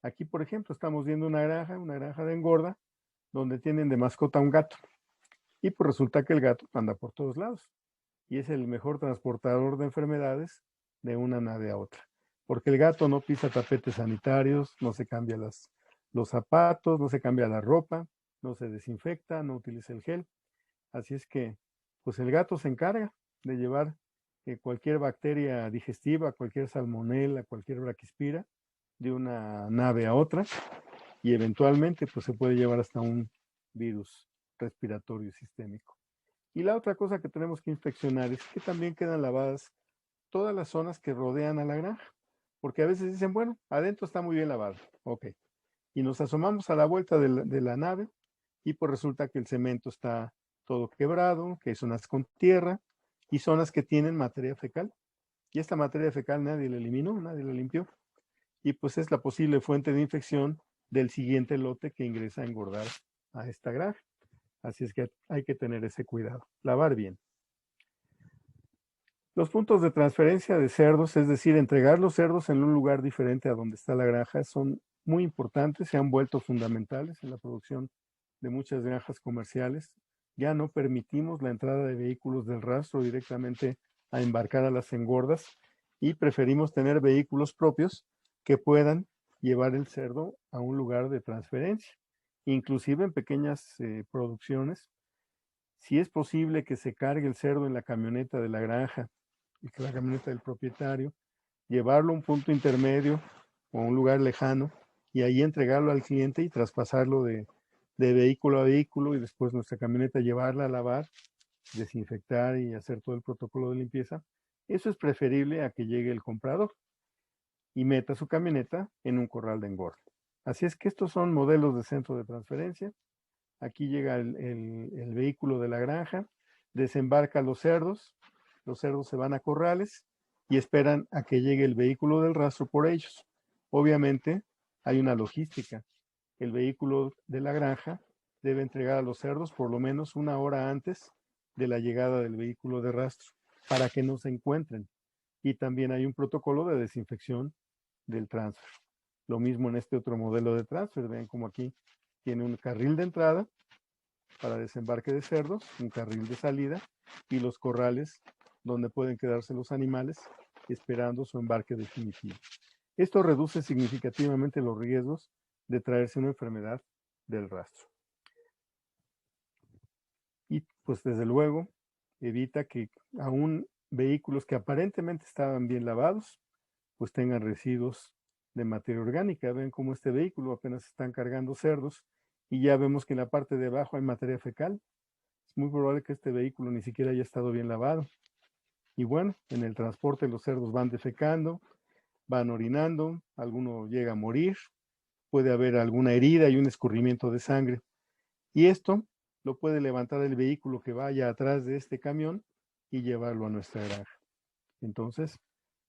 Aquí, por ejemplo, estamos viendo una granja de engorda, donde tienen de mascota un gato. Y pues resulta que el gato anda por todos lados y es el mejor transportador de enfermedades de una nave a otra. Porque el gato no pisa tapetes sanitarios, no se cambia los zapatos, no se cambia la ropa, no se desinfecta, no utiliza el gel. Así es que, pues el gato se encarga de llevar cualquier bacteria digestiva, cualquier salmonela, cualquier braquispira de una nave a otra y eventualmente pues se puede llevar hasta un virus respiratorio sistémico. Y la otra cosa que tenemos que inspeccionar es que también quedan lavadas todas las zonas que rodean a la granja, porque a veces dicen, bueno, adentro está muy bien lavado, ok, y nos asomamos a la vuelta de la nave y pues resulta que el cemento está todo quebrado, que hay zonas con tierra y zonas que tienen materia fecal. Y esta materia fecal nadie la eliminó, nadie la limpió. Y pues es la posible fuente de infección del siguiente lote que ingresa a engordar a esta granja. Así es que hay que tener ese cuidado, lavar bien. Los puntos de transferencia de cerdos, es decir, entregar los cerdos en un lugar diferente a donde está la granja, son muy importantes, se han vuelto fundamentales en la producción de muchas granjas comerciales. Ya no permitimos la entrada de vehículos del rastro directamente a embarcar a las engordas y preferimos tener vehículos propios que puedan llevar el cerdo a un lugar de transferencia, inclusive en pequeñas producciones. Si es posible que se cargue el cerdo en la camioneta de la granja y que la camioneta del propietario, llevarlo a un punto intermedio o a un lugar lejano y ahí entregarlo al cliente y traspasarlo de vehículo a vehículo y después nuestra camioneta llevarla a lavar, desinfectar y hacer todo el protocolo de limpieza. Eso es preferible a que llegue el comprador y meta su camioneta en un corral de engorde. Así es que estos son modelos de centro de transferencia. Aquí llega el vehículo de la granja, desembarca los cerdos se van a corrales y esperan a que llegue el vehículo del rastro por ellos. Obviamente hay una logística. El vehículo de la granja debe entregar a los cerdos por lo menos una hora antes de la llegada del vehículo de rastro para que no se encuentren. Y también hay un protocolo de desinfección del transfer. Lo mismo en este otro modelo de transfer. Ven como aquí tiene un carril de entrada para desembarque de cerdos, un carril de salida y los corrales donde pueden quedarse los animales esperando su embarque definitivo. Esto reduce significativamente los riesgos de traerse una enfermedad del rastro. Y pues desde luego evita que aún vehículos que aparentemente estaban bien lavados, pues tengan residuos de materia orgánica. Ven como este vehículo apenas están cargando cerdos y ya vemos que en la parte de abajo hay materia fecal. Es muy probable que este vehículo ni siquiera haya estado bien lavado. Y bueno, en el transporte los cerdos van defecando, van orinando, alguno llega a morir, puede haber alguna herida y un escurrimiento de sangre. Y esto lo puede levantar el vehículo que vaya atrás de este camión y llevarlo a nuestra granja. Entonces,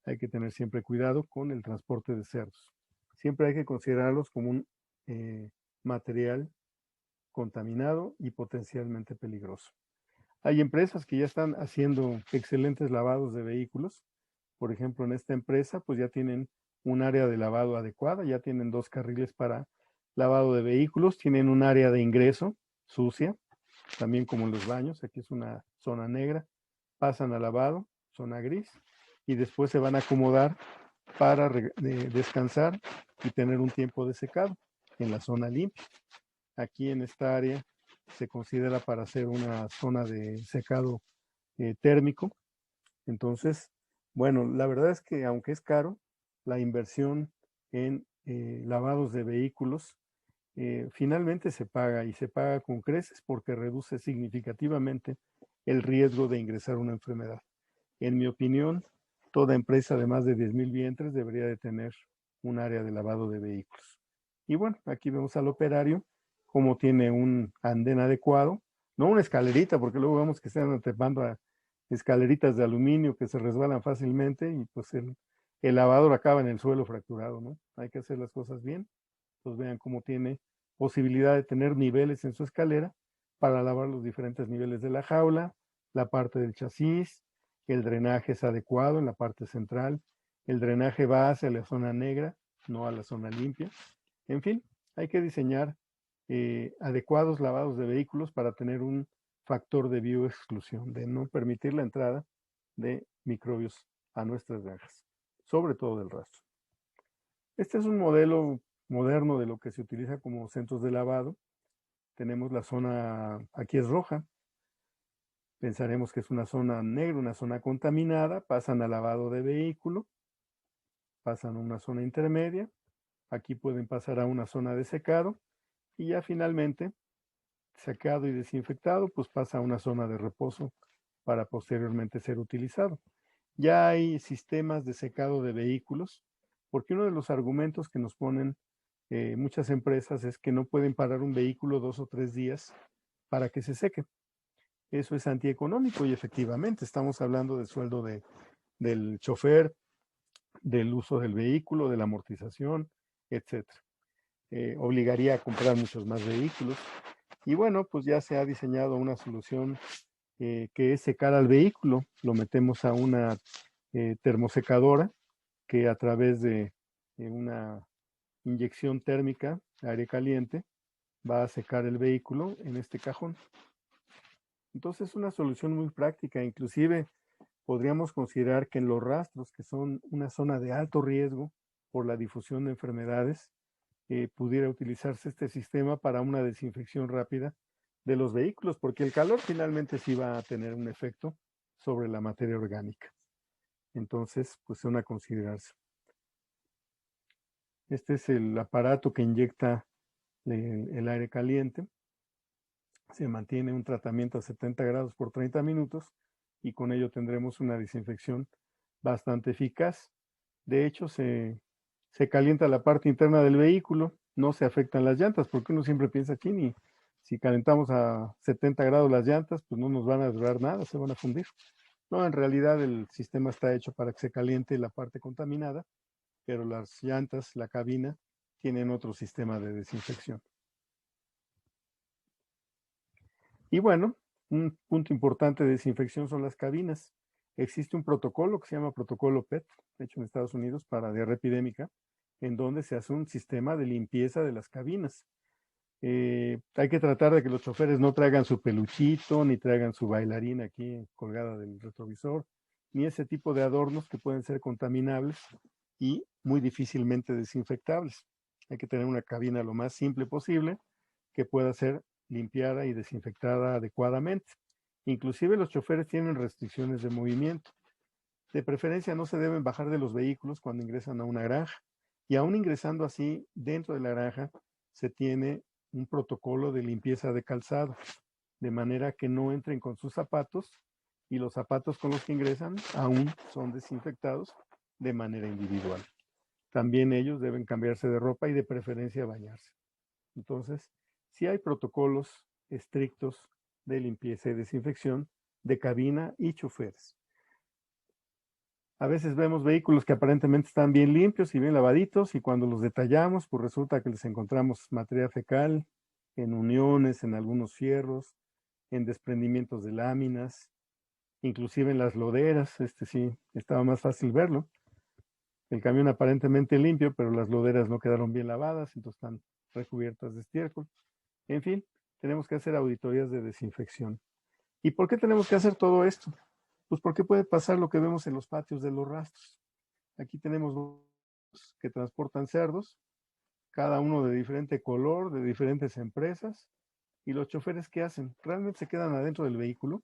hay que tener siempre cuidado con el transporte de cerdos. Siempre hay que considerarlos como un material contaminado y potencialmente peligroso. Hay empresas que ya están haciendo excelentes lavados de vehículos. Por ejemplo, en esta empresa, pues ya tienen un área de lavado adecuada, ya tienen 2 carriles para lavado de vehículos, tienen un área de ingreso sucia, también como en los baños, aquí es una zona negra, pasan a lavado, zona gris, y después se van a acomodar para descansar y tener un tiempo de secado en la zona limpia. Aquí en esta área se considera para hacer una zona de secado térmico. Entonces, bueno, la verdad es que aunque es caro, la inversión en lavados de vehículos finalmente se paga y se paga con creces porque reduce significativamente el riesgo de ingresar una enfermedad. En mi opinión, toda empresa de más de 10,000 vientres debería de tener un área de lavado de vehículos. Y bueno, aquí vemos al operario cómo tiene un andén adecuado, no una escalerita, porque luego vemos que están trepando a escaleritas de aluminio que se resbalan fácilmente y pues el lavador acaba en el suelo fracturado, ¿no? Hay que hacer las cosas bien. Pues vean cómo tiene posibilidad de tener niveles en su escalera para lavar los diferentes niveles de la jaula, la parte del chasis, el drenaje es adecuado en la parte central, el drenaje va hacia la zona negra, no a la zona limpia. En fin, hay que diseñar adecuados lavados de vehículos para tener un factor de bioexclusión, de no permitir la entrada de microbios a nuestras granjas, sobre todo del rastro. Este es un modelo moderno de lo que se utiliza como centros de lavado. Tenemos la zona, aquí es roja, pensaremos que es una zona negra, una zona contaminada, pasan al lavado de vehículo, pasan a una zona intermedia, aquí pueden pasar a una zona de secado y ya finalmente, secado y desinfectado, pues pasa a una zona de reposo para posteriormente ser utilizado. Ya hay sistemas de secado de vehículos, porque uno de los argumentos que nos ponen muchas empresas es que no pueden parar un vehículo 2 o 3 días para que se seque. Eso es antieconómico y efectivamente estamos hablando del sueldo del chofer, del uso del vehículo, de la amortización, etc. Obligaría a comprar muchos más vehículos. Y bueno, pues ya se ha diseñado una solución que es secar al vehículo. Lo metemos a una termosecadora que a través de una inyección térmica, aire caliente, va a secar el vehículo en este cajón. Entonces es una solución muy práctica, inclusive podríamos considerar que en los rastros, que son una zona de alto riesgo por la difusión de enfermedades, pudiera utilizarse este sistema para una desinfección rápida de los vehículos, porque el calor finalmente sí va a tener un efecto sobre la materia orgánica. Entonces, pues son a considerarse. Este es el aparato que inyecta el aire caliente. Se mantiene un tratamiento a 70 grados por 30 minutos y con ello tendremos una desinfección bastante eficaz. De hecho, se calienta la parte interna del vehículo, no se afectan las llantas, porque uno siempre piensa, chini, si calentamos a 70 grados las llantas, pues no nos van a durar nada, se van a fundir. No, en realidad el sistema está hecho para que se caliente la parte contaminada, pero las llantas, la cabina, tienen otro sistema de desinfección. Y bueno, un punto importante de desinfección son las cabinas. Existe un protocolo que se llama protocolo PET, hecho en Estados Unidos para diarrea epidémica, en donde se hace un sistema de limpieza de las cabinas. Hay que tratar de que los choferes no traigan su peluchito, ni traigan su bailarina aquí colgada del retrovisor, ni ese tipo de adornos que pueden ser contaminables y muy difícilmente desinfectables. Hay que tener una cabina lo más simple posible que pueda ser limpiada y desinfectada adecuadamente. Inclusive los choferes tienen restricciones de movimiento. De preferencia no se deben bajar de los vehículos cuando ingresan a una granja. Y aún ingresando así dentro de la granja, se tiene un protocolo de limpieza de calzado, de manera que no entren con sus zapatos y los zapatos con los que ingresan aún son desinfectados de manera individual. También ellos deben cambiarse de ropa y de preferencia bañarse. Entonces, sí hay protocolos estrictos de limpieza y desinfección de cabina y choferes. A veces vemos vehículos que aparentemente están bien limpios y bien lavaditos y cuando los detallamos, pues resulta que les encontramos materia fecal en uniones, en algunos fierros, en desprendimientos de láminas, inclusive en las loderas. Sí, estaba más fácil verlo. El camión aparentemente limpio, pero las loderas no quedaron bien lavadas, entonces están recubiertas de estiércol. En fin, tenemos que hacer auditorías de desinfección. ¿Y por qué tenemos que hacer todo esto? Pues porque puede pasar lo que vemos en los patios de los rastros. Aquí tenemos que transportan cerdos, cada uno de diferente color, de diferentes empresas. ¿Y los choferes qué hacen? ¿Realmente se quedan adentro del vehículo?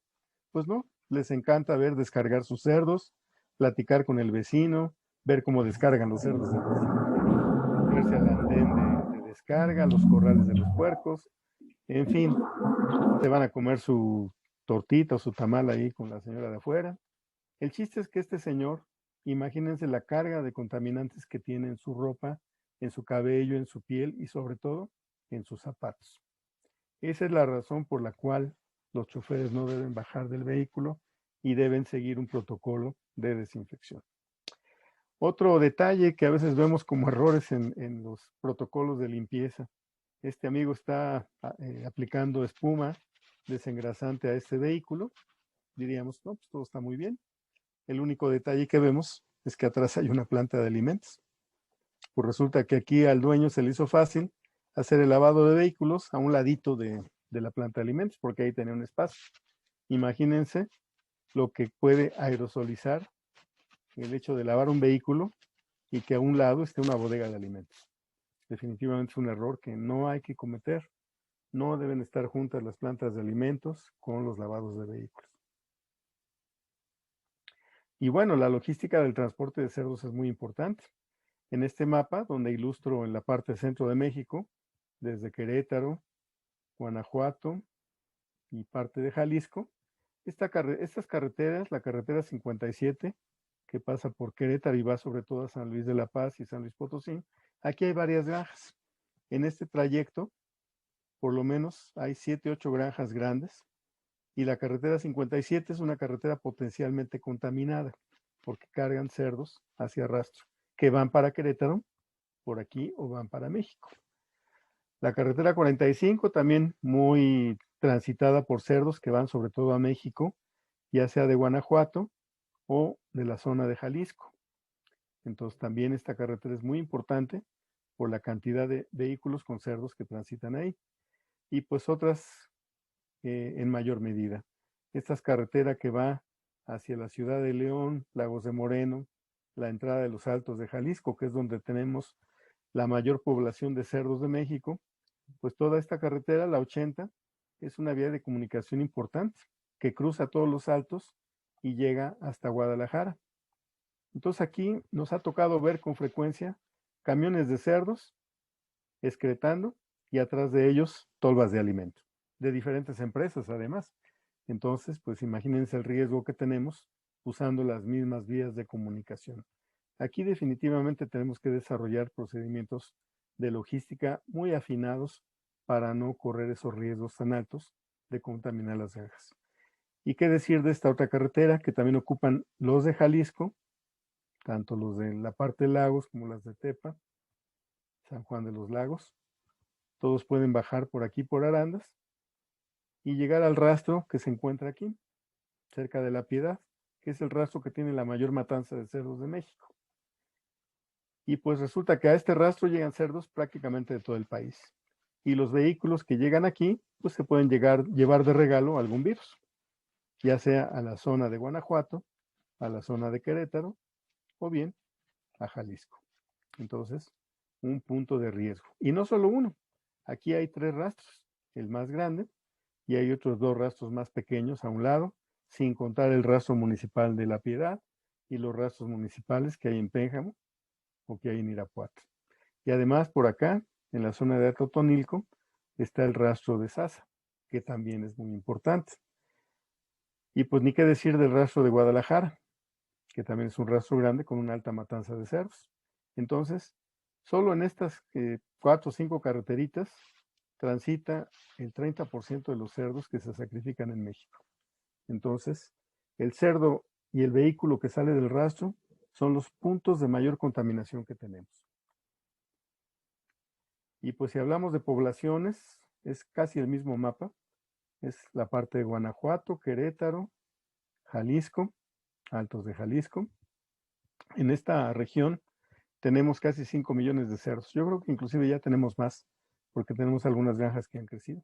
Pues no, les encanta ver descargar sus cerdos, platicar con el vecino, ver cómo descargan los cerdos del vecino, meterse al andén de descarga, los corrales de los puercos, en fin, se van a comer su tortita o su tamal ahí con la señora de afuera. El chiste es que este señor, imagínense la carga de contaminantes que tiene en su ropa, en su cabello, en su piel y sobre todo en sus zapatos. Esa es la razón por la cual los choferes no deben bajar del vehículo y deben seguir un protocolo de desinfección. Otro detalle que a veces vemos como errores en los protocolos de limpieza. Este amigo está aplicando espuma desengrasante a este vehículo. Diríamos, no, pues todo está muy bien. El único detalle que vemos es que atrás hay una planta de alimentos. Pues resulta que aquí al dueño se le hizo fácil hacer el lavado de vehículos a un ladito de la planta de alimentos, porque ahí tenía un espacio. Imagínense lo que puede aerosolizar el hecho de lavar un vehículo y que a un lado esté una bodega de alimentos. Definitivamente es un error que no hay que cometer. No deben estar juntas las plantas de alimentos con los lavados de vehículos. Y bueno, la logística del transporte de cerdos es muy importante. En este mapa, donde ilustro en la parte centro de México, desde Querétaro, Guanajuato y parte de Jalisco, estas carreteras, la carretera 57, que pasa por Querétaro y va sobre todo a San Luis de la Paz y San Luis Potosí, aquí hay varias granjas. En este trayecto, por lo menos hay 7, 8 granjas grandes, y la carretera 57 es una carretera potencialmente contaminada, porque cargan cerdos hacia rastro, que van para Querétaro, por aquí, o van para México. La carretera 45 también muy transitada por cerdos que van sobre todo a México, ya sea de Guanajuato o de la zona de Jalisco. Entonces también esta carretera es muy importante por la cantidad de vehículos con cerdos que transitan ahí. Y pues otras en mayor medida. Esta es carretera que va hacia la ciudad de León, Lagos de Moreno, la entrada de los Altos de Jalisco, que es donde tenemos la mayor población de cerdos de México. Pues toda esta carretera, la 80, es una vía de comunicación importante que cruza todos los altos y llega hasta Guadalajara. Entonces aquí nos ha tocado ver con frecuencia camiones de cerdos excretando y atrás de ellos tolvas de alimento, de diferentes empresas además. Entonces, pues imagínense el riesgo que tenemos usando las mismas vías de comunicación. Aquí definitivamente tenemos que desarrollar procedimientos de logística muy afinados para no correr esos riesgos tan altos de contaminar las granjas. ¿Y qué decir de esta otra carretera que también ocupan los de Jalisco, tanto los de la parte de Lagos como las de Tepa, San Juan de los Lagos? Todos pueden bajar por aquí por Arandas y llegar al rastro que se encuentra aquí, cerca de La Piedad, que es el rastro que tiene la mayor matanza de cerdos de México. Y pues resulta que a este rastro llegan cerdos prácticamente de todo el país. Y los vehículos que llegan aquí, pues se pueden llevar de regalo algún virus, ya sea a la zona de Guanajuato, a la zona de Querétaro o bien a Jalisco. Entonces, un punto de riesgo. Y no solo uno, aquí hay 3 rastros, el más grande, y hay otros 2 rastros más pequeños a un lado, sin contar el rastro municipal de La Piedad y los rastros municipales que hay en Pénjamo o que hay en Irapuato. Y además por acá, en la zona de Atotonilco, está el rastro de Sasa, que también es muy importante. Y pues ni qué decir del rastro de Guadalajara, que también es un rastro grande con una alta matanza de cerdos. Entonces, solo en estas 4 o 5 carreteritas transita el 30% de los cerdos que se sacrifican en México. Entonces, el cerdo y el vehículo que sale del rastro son los puntos de mayor contaminación que tenemos. Y pues si hablamos de poblaciones, es casi el mismo mapa. Es la parte de Guanajuato, Querétaro, Jalisco, Altos de Jalisco. En esta región tenemos casi 5 millones de cerdos. Yo creo que inclusive ya tenemos más, porque tenemos algunas granjas que han crecido.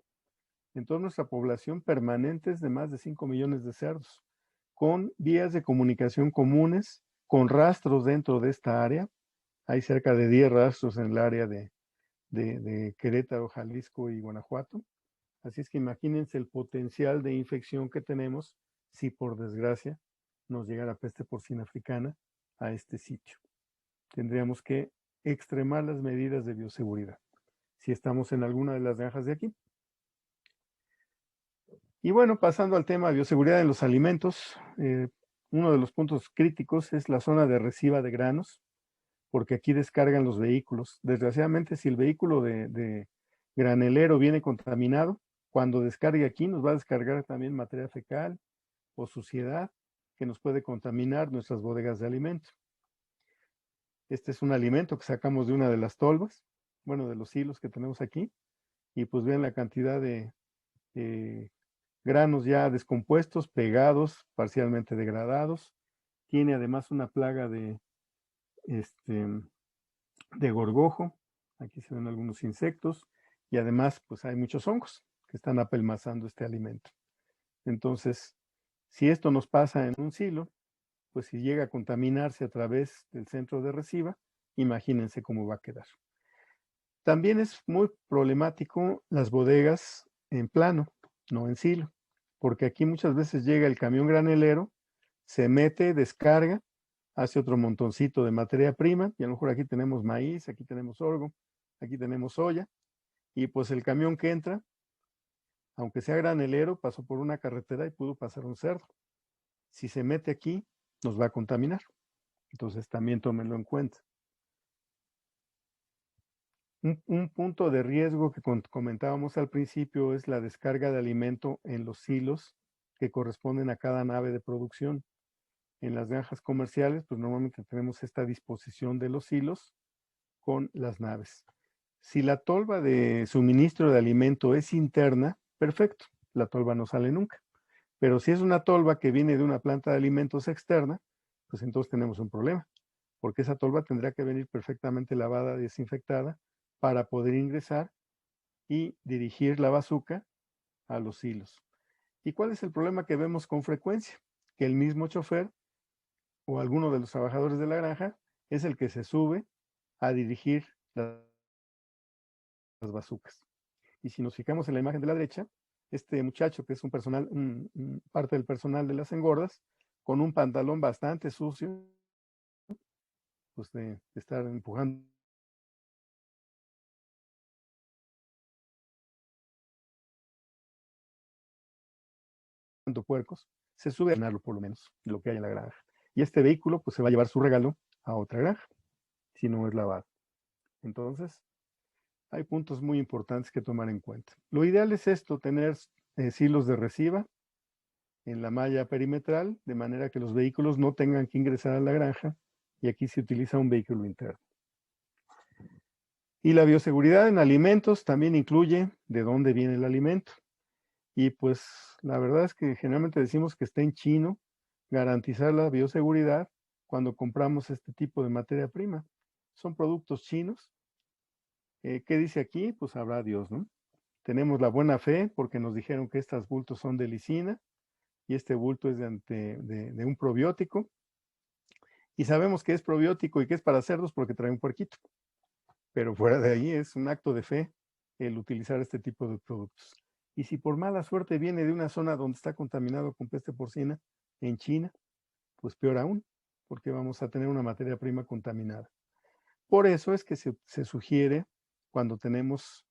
Entonces nuestra población permanente es de más de 5 millones de cerdos, con vías de comunicación comunes, con rastros dentro de esta área. Hay cerca de 10 rastros en el área de Querétaro, Jalisco y Guanajuato. Así es que imagínense el potencial de infección que tenemos si por desgracia nos llegara peste porcina africana a este sitio. Tendríamos que extremar las medidas de bioseguridad si estamos en alguna de las granjas de aquí. Y bueno, pasando al tema de bioseguridad en los alimentos, uno de los puntos críticos es la zona de resiva de granos, porque aquí descargan los vehículos. Desgraciadamente, si el vehículo de granelero viene contaminado, cuando descargue aquí nos va a descargar también materia fecal o suciedad que nos puede contaminar nuestras bodegas de alimento. Este es un alimento que sacamos de una de las tolvas, bueno, de los hilos que tenemos aquí, y pues vean la cantidad de granos ya descompuestos, pegados, parcialmente degradados. Tiene además una plaga de gorgojo. Aquí se ven algunos insectos y además pues hay muchos hongos que están apelmazando este alimento. Entonces, si esto nos pasa en un silo, pues si llega a contaminarse a través del centro de resiva, imagínense cómo va a quedar. También es muy problemático las bodegas en plano, no en silo, porque aquí muchas veces llega el camión granelero, se mete, descarga, hace otro montoncito de materia prima, y a lo mejor aquí tenemos maíz, aquí tenemos sorgo, aquí tenemos soya, y pues el camión que entra, aunque sea granelero, pasó por una carretera y pudo pasar un cerdo. Si se mete aquí, nos va a contaminar. Entonces también tómenlo en cuenta. Un punto de riesgo que comentábamos al principio es la descarga de alimento en los silos que corresponden a cada nave de producción. En las granjas comerciales, pues normalmente tenemos esta disposición de los silos con las naves. Si la tolva de suministro de alimento es interna, perfecto, la tolva no sale nunca. Pero si es una tolva que viene de una planta de alimentos externa, pues entonces tenemos un problema, porque esa tolva tendrá que venir perfectamente lavada, desinfectada, para poder ingresar y dirigir la bazuca a los hilos. ¿Y cuál es el problema que vemos con frecuencia? Que el mismo chofer o alguno de los trabajadores de la granja es el que se sube a dirigir las bazucas. Y si nos fijamos en la imagen de la derecha, este muchacho que es parte del personal de las engordas, con un pantalón bastante sucio, pues de estar empujando puercos, se sube a llenarlo por lo menos, lo que hay en la granja. Y este vehículo pues se va a llevar su regalo a otra granja, si no es lavado. Entonces, hay puntos muy importantes que tomar en cuenta. Lo ideal es esto, tener silos de reciba en la malla perimetral, de manera que los vehículos no tengan que ingresar a la granja, y aquí se utiliza un vehículo interno. Y la bioseguridad en alimentos también incluye de dónde viene el alimento. Y pues la verdad es que generalmente decimos que está en chino garantizar la bioseguridad cuando compramos este tipo de materia prima. Son productos chinos. ¿Qué dice aquí? Pues habrá Dios, ¿no? Tenemos la buena fe porque nos dijeron que estas bultos son de lisina y este bulto es de un probiótico. Y sabemos que es probiótico y que es para cerdos porque trae un puerquito. Pero fuera de ahí es un acto de fe el utilizar este tipo de productos. Y si por mala suerte viene de una zona donde está contaminado con peste porcina, en China, pues peor aún, porque vamos a tener una materia prima contaminada. Por eso es que se sugiere, cuando tenemos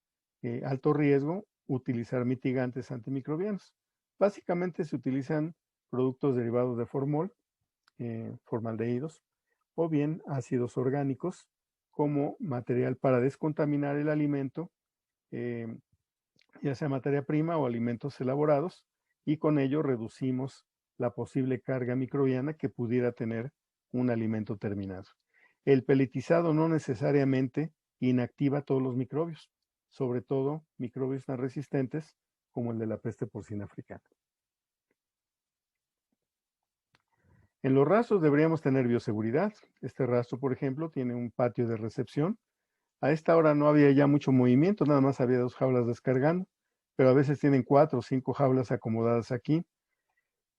alto riesgo, utilizar mitigantes antimicrobianos. Básicamente se utilizan productos derivados de formol, formaldehídos, o bien ácidos orgánicos como material para descontaminar el alimento, ya sea materia prima o alimentos elaborados, y con ello reducimos la posible carga microbiana que pudiera tener un alimento terminado. El peletizado no necesariamente inactiva todos los microbios, sobre todo microbios tan resistentes como el de la peste porcina africana. En los rastros deberíamos tener bioseguridad. Este rastro, por ejemplo, tiene un patio de recepción. A esta hora no había ya mucho movimiento, nada más había 2 jaulas descargando, pero a veces tienen 4 o 5 jaulas acomodadas aquí.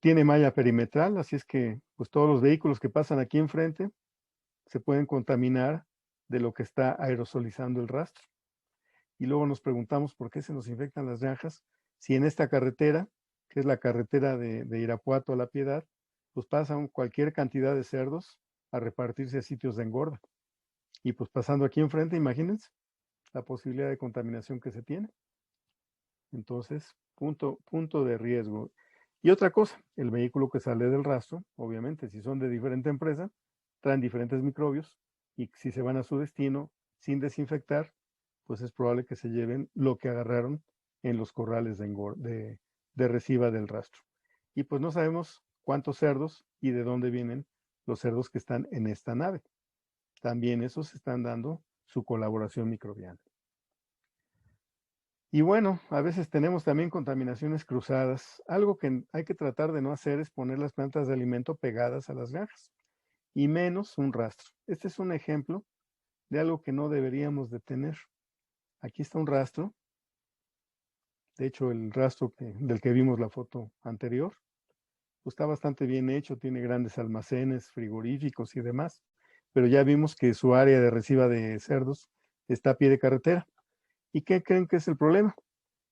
Tiene malla perimetral, así es que pues todos los vehículos que pasan aquí enfrente se pueden contaminar de lo que está aerosolizando el rastro. Y luego nos preguntamos por qué se nos infectan las granjas, si en esta carretera, que es la carretera de Irapuato a La Piedad, pues pasan cualquier cantidad de cerdos a repartirse a sitios de engorda. Y pues pasando aquí enfrente, imagínense la posibilidad de contaminación que se tiene. Entonces, punto de riesgo. Y otra cosa, el vehículo que sale del rastro, obviamente, si son de diferente empresa, traen diferentes microbios y si se van a su destino sin desinfectar, pues es probable que se lleven lo que agarraron en los corrales de reciba del rastro. Y pues no sabemos cuántos cerdos y de dónde vienen los cerdos que están en esta nave. También esos están dando su colaboración microbiana. Y bueno, a veces tenemos también contaminaciones cruzadas. Algo que hay que tratar de no hacer es poner las plantas de alimento pegadas a las granjas, y menos un rastro. Este es un ejemplo de algo que no deberíamos de tener. Aquí está un rastro. De hecho, el rastro del que vimos la foto anterior, pues está bastante bien hecho, tiene grandes almacenes, frigoríficos y demás, pero ya vimos que su área de reciba de cerdos está a pie de carretera. ¿Y qué creen que es el problema?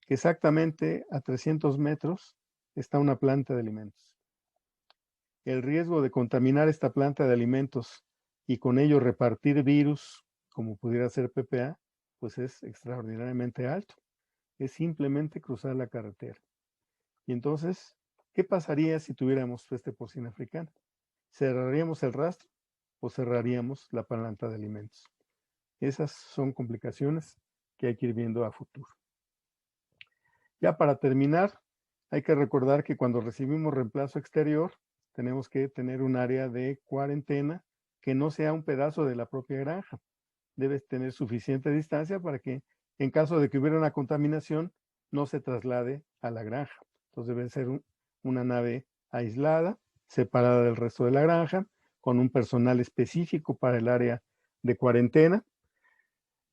Que exactamente a 300 metros está una planta de alimentos. El riesgo de contaminar esta planta de alimentos y con ello repartir virus, como pudiera ser PPA, pues es extraordinariamente alto. Es simplemente cruzar la carretera. Y entonces, ¿qué pasaría si tuviéramos peste porcina africana? ¿Cerraríamos el rastro o cerraríamos la planta de alimentos? Esas son complicaciones que hay que ir viendo a futuro. Ya para terminar, hay que recordar que cuando recibimos reemplazo exterior, tenemos que tener un área de cuarentena que no sea un pedazo de la propia granja. Debe tener suficiente distancia para que, en caso de que hubiera una contaminación, no se traslade a la granja. Entonces debe ser una nave aislada, separada del resto de la granja, con un personal específico para el área de cuarentena,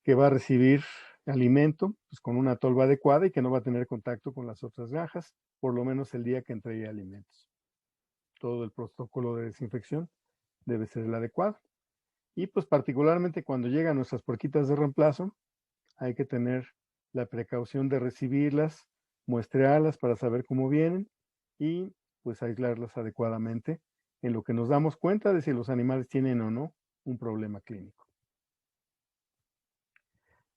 que va a recibir alimento pues, con una tolva adecuada y que no va a tener contacto con las otras granjas, por lo menos el día que entregue alimentos. Todo el protocolo de desinfección debe ser el adecuado. Y pues particularmente cuando llegan nuestras puerquitas de reemplazo, hay que tener la precaución de recibirlas, muestrearlas para saber cómo vienen y pues aislarlas adecuadamente, en lo que nos damos cuenta de si los animales tienen o no un problema clínico.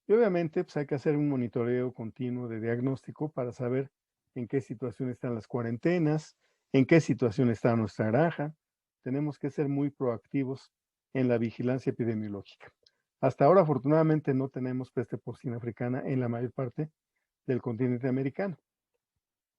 Y obviamente pues hay que hacer un monitoreo continuo de diagnóstico para saber en qué situación están las cuarentenas, en qué situación está nuestra granja. Tenemos que ser muy proactivos en la vigilancia epidemiológica. Hasta ahora, afortunadamente, no tenemos peste porcina africana en la mayor parte del continente americano.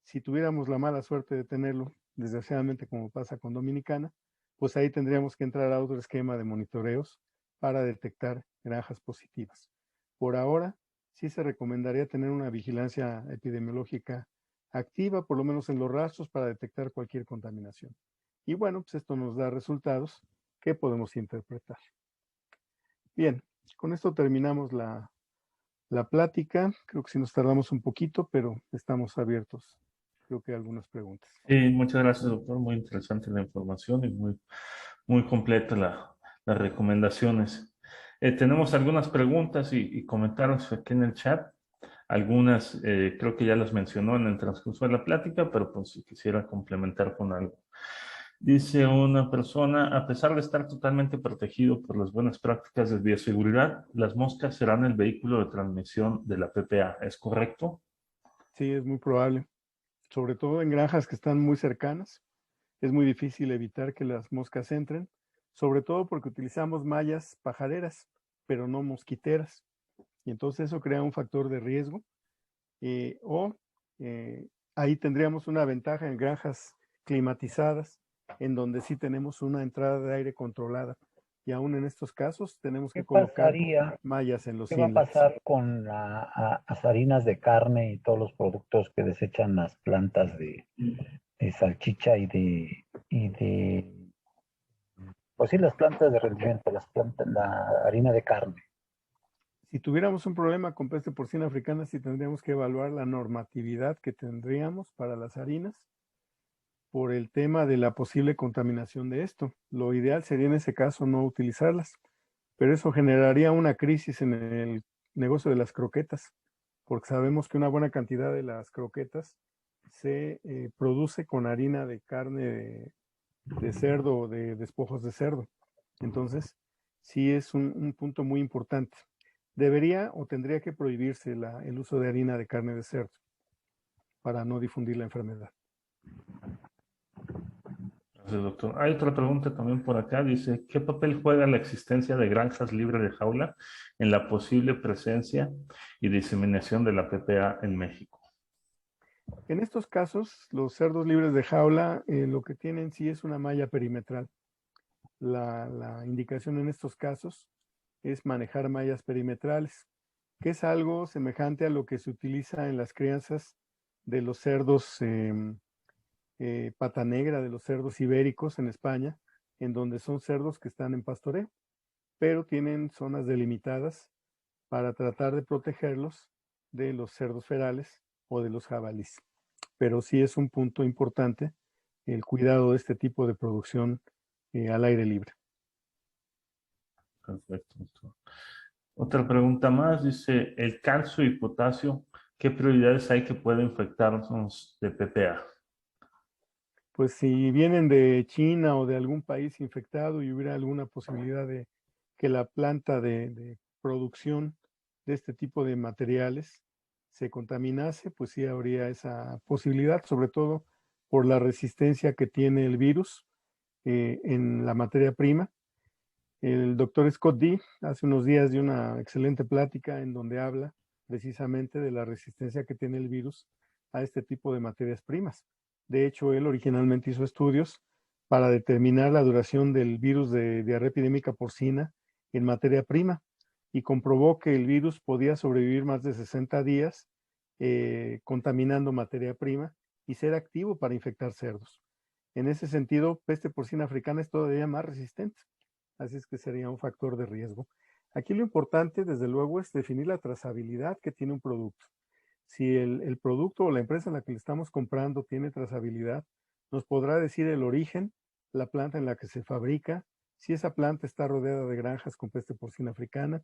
Si tuviéramos la mala suerte de tenerlo, desgraciadamente como pasa con Dominicana, pues ahí tendríamos que entrar a otro esquema de monitoreos para detectar granjas positivas. Por ahora, sí se recomendaría tener una vigilancia epidemiológica activa, por lo menos en los rastros, para detectar cualquier contaminación. Y bueno, pues esto nos da resultados que podemos interpretar. Bien, con esto terminamos la plática. Creo que sí nos tardamos un poquito, pero estamos abiertos. Creo que hay algunas preguntas. Sí, muchas gracias, doctor. Muy interesante la información y muy completa las recomendaciones. Tenemos algunas preguntas y comentarios aquí en el chat. Algunas creo que ya las mencionó en el transcurso de la plática, pero pues si quisiera complementar con algo. Dice una persona, a pesar de estar totalmente protegido por las buenas prácticas de bioseguridad, las moscas serán el vehículo de transmisión de la PPA. ¿Es correcto? Sí, es muy probable. Sobre todo en granjas que están muy cercanas. Es muy difícil evitar que las moscas entren, sobre todo porque utilizamos mallas pajareras, pero no mosquiteras. Y entonces eso crea un factor de riesgo. Ahí tendríamos una ventaja en granjas climatizadas, en donde sí tenemos una entrada de aire controlada. Y aún en estos casos tenemos ¿Qué que colocar pasaría? mallas en los ¿Qué va a inlets. pasar con las harinas de carne y todos los productos que desechan las plantas de salchicha pues sí, las plantas de rendimiento, la harina de carne? Si tuviéramos un problema con peste porcina africana, sí tendríamos que evaluar la normatividad que tendríamos para las harinas por el tema de la posible contaminación de esto. Lo ideal sería en ese caso no utilizarlas, pero eso generaría una crisis en el negocio de las croquetas, porque sabemos que una buena cantidad de las croquetas se produce con harina de carne de cerdo o de despojos de cerdo. Entonces, sí es un punto muy importante. Debería o tendría que prohibirse el uso de harina de carne de cerdo para no difundir la enfermedad. Gracias, doctor. Hay otra pregunta también por acá. Dice, ¿qué papel juega la existencia de granjas libres de jaula en la posible presencia y diseminación de la PPA en México? En estos casos, los cerdos libres de jaula lo que tienen sí es una malla perimetral. La indicación en estos casos es manejar mallas perimetrales, que es algo semejante a lo que se utiliza en las crianzas de los cerdos pata negra, de los cerdos ibéricos en España, en donde son cerdos que están en pastoreo, pero tienen zonas delimitadas para tratar de protegerlos de los cerdos ferales o de los jabalíes. Pero sí es un punto importante el cuidado de este tipo de producción al aire libre. Perfecto, doctor. Otra pregunta más. Dice, ¿el calcio y potasio, qué prioridades hay que puede infectarnos de PPA? Pues si vienen de China o de algún país infectado y hubiera alguna posibilidad de que la planta de producción de este tipo de materiales se contaminase, pues sí habría esa posibilidad, sobre todo por la resistencia que tiene el virus en la materia prima. El doctor Scott D. hace unos días dio una excelente plática en donde habla precisamente de la resistencia que tiene el virus a este tipo de materias primas. De hecho, él originalmente hizo estudios para determinar la duración del virus de diarrea epidémica porcina en materia prima y comprobó que el virus podía sobrevivir más de 60 días contaminando materia prima y ser activo para infectar cerdos. En ese sentido, peste porcina africana es todavía más resistente. Así es que sería un factor de riesgo. Aquí lo importante, desde luego, es definir la trazabilidad que tiene un producto. Si el producto o la empresa en la que le estamos comprando tiene trazabilidad, nos podrá decir el origen, la planta en la que se fabrica, si esa planta está rodeada de granjas con peste porcina africana,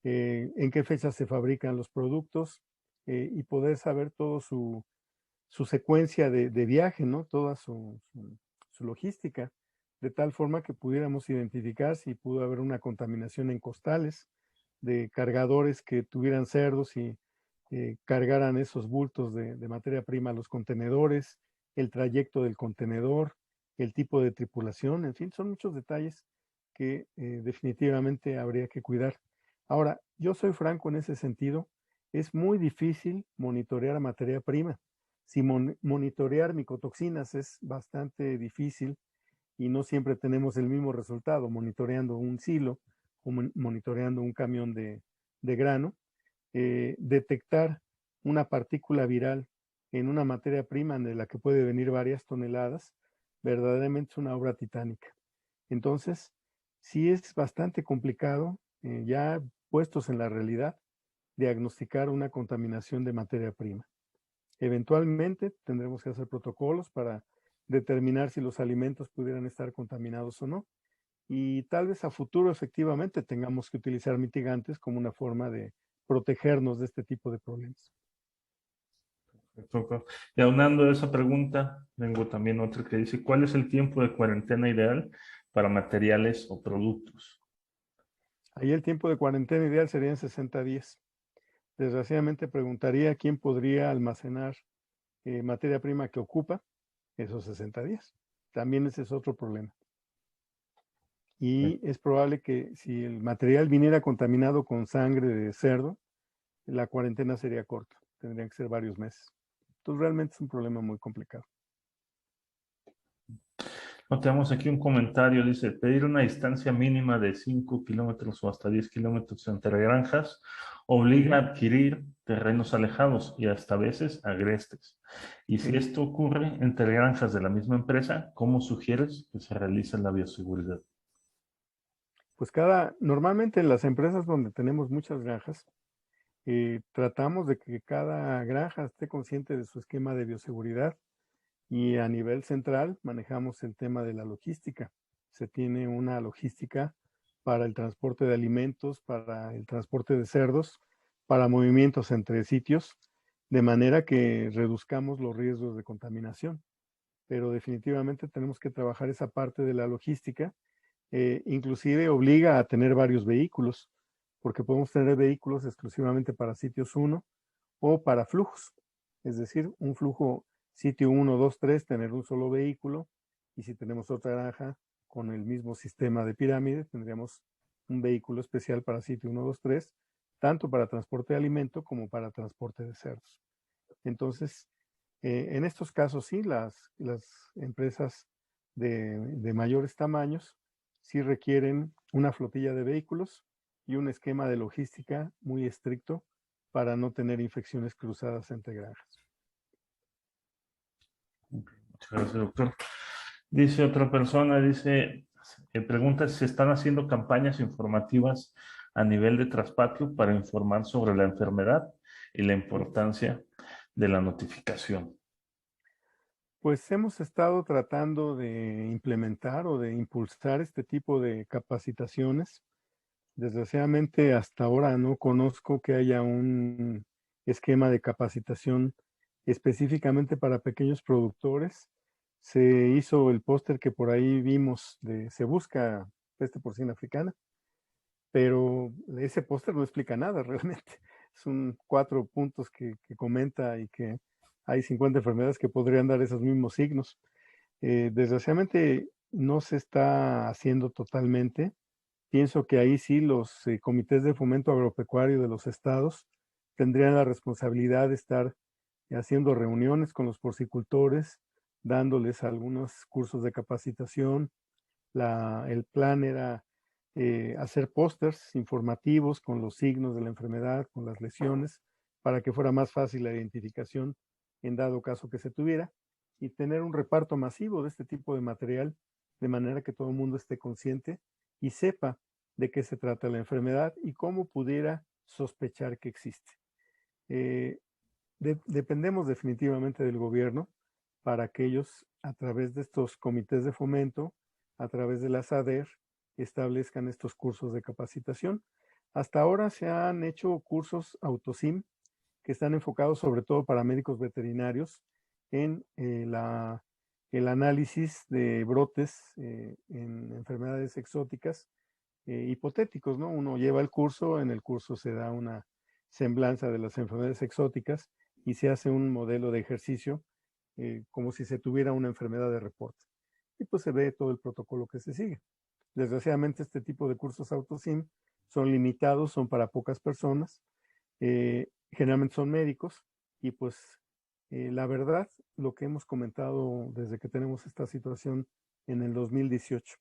en qué fecha se fabrican los productos y poder saber todo su secuencia de viaje, ¿no? Toda su logística, de tal forma que pudiéramos identificar si pudo haber una contaminación en costales de cargadores que tuvieran cerdos y cargaran esos bultos de materia prima a los contenedores, el trayecto del contenedor, el tipo de tripulación, en fin, son muchos detalles que definitivamente habría que cuidar. Ahora, yo soy franco en ese sentido, es muy difícil monitorear materia prima. Si monitorear micotoxinas es bastante difícil y no siempre tenemos el mismo resultado monitoreando un silo o monitoreando un camión de grano, detectar una partícula viral en una materia prima de la que puede venir varias toneladas, verdaderamente es una obra titánica. Entonces, sí es bastante complicado, ya puestos en la realidad, diagnosticar una contaminación de materia prima. Eventualmente tendremos que hacer protocolos para determinar si los alimentos pudieran estar contaminados o no. Y tal vez a futuro efectivamente tengamos que utilizar mitigantes como una forma de protegernos de este tipo de problemas. Perfecto. Y aunando a esa pregunta, tengo también otra que dice, ¿cuál es el tiempo de cuarentena ideal para materiales o productos? Ahí el tiempo de cuarentena ideal serían 60 días. Desgraciadamente preguntaría quién podría almacenar materia prima que ocupa esos 60 días. También ese es otro problema. Y es probable que si el material viniera contaminado con sangre de cerdo, la cuarentena sería corta. Tendrían que ser varios meses. Entonces realmente es un problema muy complicado. No, tenemos aquí un comentario, dice, pedir una distancia mínima de 5 kilómetros o hasta 10 kilómetros entre granjas obliga a adquirir terrenos alejados y hasta a veces agrestes. Y si esto ocurre entre granjas de la misma empresa, ¿cómo sugieres que se realice la bioseguridad? Pues normalmente en las empresas donde tenemos muchas granjas, tratamos de que cada granja esté consciente de su esquema de bioseguridad y a nivel central manejamos el tema de la logística. Se tiene una logística para el transporte de alimentos, para el transporte de cerdos, para movimientos entre sitios, de manera que reduzcamos los riesgos de contaminación. Pero definitivamente tenemos que trabajar esa parte de la logística. Inclusive obliga a tener varios vehículos, porque podemos tener vehículos exclusivamente para sitios 1 o para flujos. Es decir, un flujo sitio 1, 2, 3, tener un solo vehículo, y si tenemos otra granja con el mismo sistema de pirámide, tendríamos un vehículo especial para sitio 1, 2, 3, tanto para transporte de alimento como para transporte de cerdos. Entonces, en estos casos sí, las empresas de mayores tamaños sí requieren una flotilla de vehículos y un esquema de logística muy estricto para no tener infecciones cruzadas entre granjas. Muchas gracias, doctor. Dice otra persona, pregunta si se están haciendo campañas informativas a nivel de traspatio para informar sobre la enfermedad y la importancia de la notificación. Pues hemos estado tratando de implementar o de impulsar este tipo de capacitaciones. Desgraciadamente hasta ahora no conozco que haya un esquema de capacitación específicamente para pequeños productores. Se hizo el póster que por ahí vimos de Se busca peste porcina africana, pero ese póster no explica nada realmente. Son 4 puntos que comenta y que hay 50 enfermedades que podrían dar esos mismos signos. Desgraciadamente no se está haciendo totalmente. Pienso que ahí sí los comités de fomento agropecuario de los estados tendrían la responsabilidad de estar haciendo reuniones con los porcicultores, dándoles algunos cursos de capacitación. El plan era hacer pósters informativos con los signos de la enfermedad, con las lesiones, para que fuera más fácil la identificación en dado caso que se tuviera, y tener un reparto masivo de este tipo de material, de manera que todo el mundo esté consciente y sepa de qué se trata la enfermedad y cómo pudiera sospechar que existe. Dependemos definitivamente del gobierno para que ellos, a través de estos comités de fomento, a través de la SADER, establezcan estos cursos de capacitación. Hasta ahora se han hecho cursos AutoSIM que están enfocados sobre todo para médicos veterinarios en el análisis de brotes en enfermedades exóticas hipotéticos, ¿no? Uno lleva el curso, en el curso se da una semblanza de las enfermedades exóticas y se hace un modelo de ejercicio como si se tuviera una enfermedad de reporte. Y pues se ve todo el protocolo que se sigue. Desgraciadamente este tipo de cursos AutoSim son limitados, son para pocas personas, generalmente son médicos y pues la verdad, lo que hemos comentado desde que tenemos esta situación en el 2018,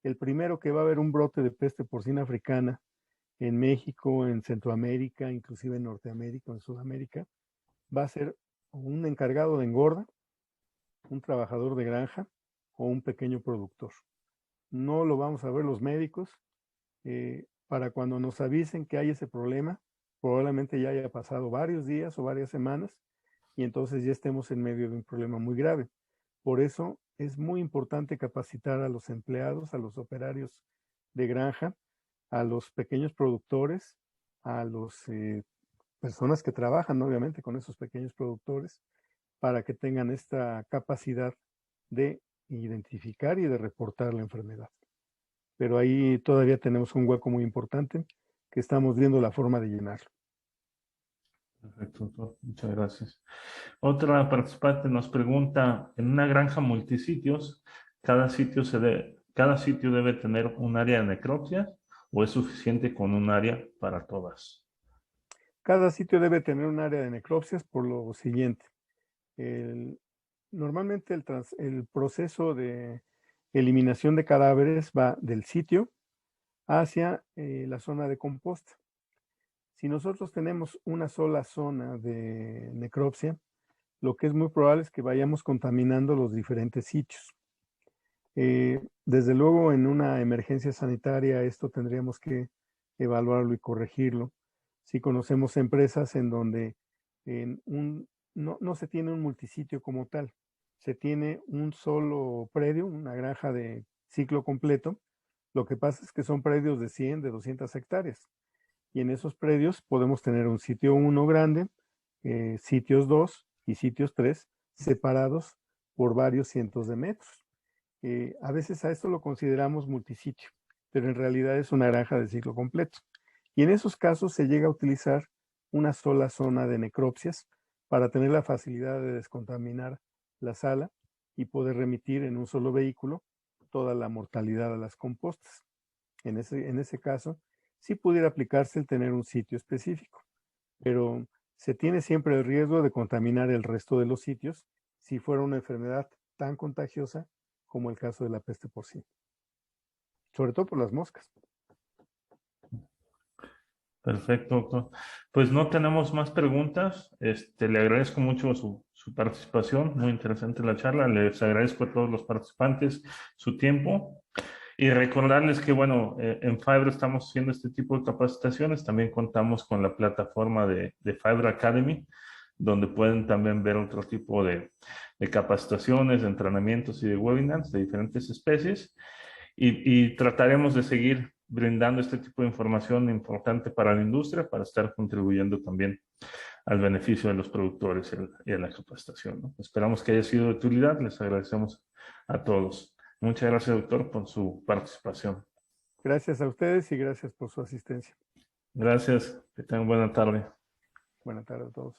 el primero que va a haber un brote de peste porcina africana en México, en Centroamérica, inclusive en Norteamérica, en Sudamérica, va a ser un encargado de engorda, un trabajador de granja o un pequeño productor. No lo vamos a ver los médicos. Para cuando nos avisen que hay ese problema, probablemente ya haya pasado varios días o varias semanas y entonces ya estemos en medio de un problema muy grave. Por eso es muy importante capacitar a los empleados, a los operarios de granja, a los pequeños productores, a las personas que trabajan obviamente con esos pequeños productores, para que tengan esta capacidad de identificar y de reportar la enfermedad. Pero ahí todavía tenemos un hueco muy importante que estamos viendo la forma de llenarlo. Perfecto, doctor. Muchas gracias. Otra participante nos pregunta, en una granja multisitios, ¿cada sitio debe tener un área de necropsia o es suficiente con un área para todas? Cada sitio debe tener un área de necropsias por lo siguiente. Normalmente el proceso de eliminación de cadáveres va del sitio hacia la zona de composta. Si nosotros tenemos una sola zona de necropsia, lo que es muy probable es que vayamos contaminando los diferentes sitios. Desde luego, en una emergencia sanitaria, esto tendríamos que evaluarlo y corregirlo. Si conocemos empresas en donde no se tiene un multisitio como tal, se tiene un solo predio, una granja de ciclo completo. Lo que pasa es que son predios de 100, de 200 hectáreas. Y en esos predios podemos tener un sitio 1 grande, sitios 2 y sitios 3 separados por varios cientos de metros. A veces a esto lo consideramos multisitio, pero en realidad es una granja de ciclo completo. Y en esos casos se llega a utilizar una sola zona de necropsias para tener la facilidad de descontaminar la sala y poder remitir en un solo vehículo toda la mortalidad a las compostas. En ese caso, sí pudiera aplicarse el tener un sitio específico, pero se tiene siempre el riesgo de contaminar el resto de los sitios si fuera una enfermedad tan contagiosa como el caso de la peste porcina, sobre todo por las moscas. Perfecto, doctor. Pues no tenemos más preguntas. Le agradezco mucho su participación, muy interesante la charla. Les agradezco a todos los participantes su tiempo. Y recordarles que, bueno, en Fiverr estamos haciendo este tipo de capacitaciones. También contamos con la plataforma de Fiverr Academy, donde pueden también ver otro tipo de capacitaciones, de entrenamientos y de webinars de diferentes especies. Y trataremos de seguir brindando este tipo de información importante para la industria, para estar contribuyendo también al beneficio de los productores y a la capacitación, ¿no? Esperamos que haya sido de utilidad. Les agradecemos a todos. Muchas gracias, doctor, por su participación. Gracias a ustedes y gracias por su asistencia. Gracias. Que tengan buena tarde. Buenas tardes a todos.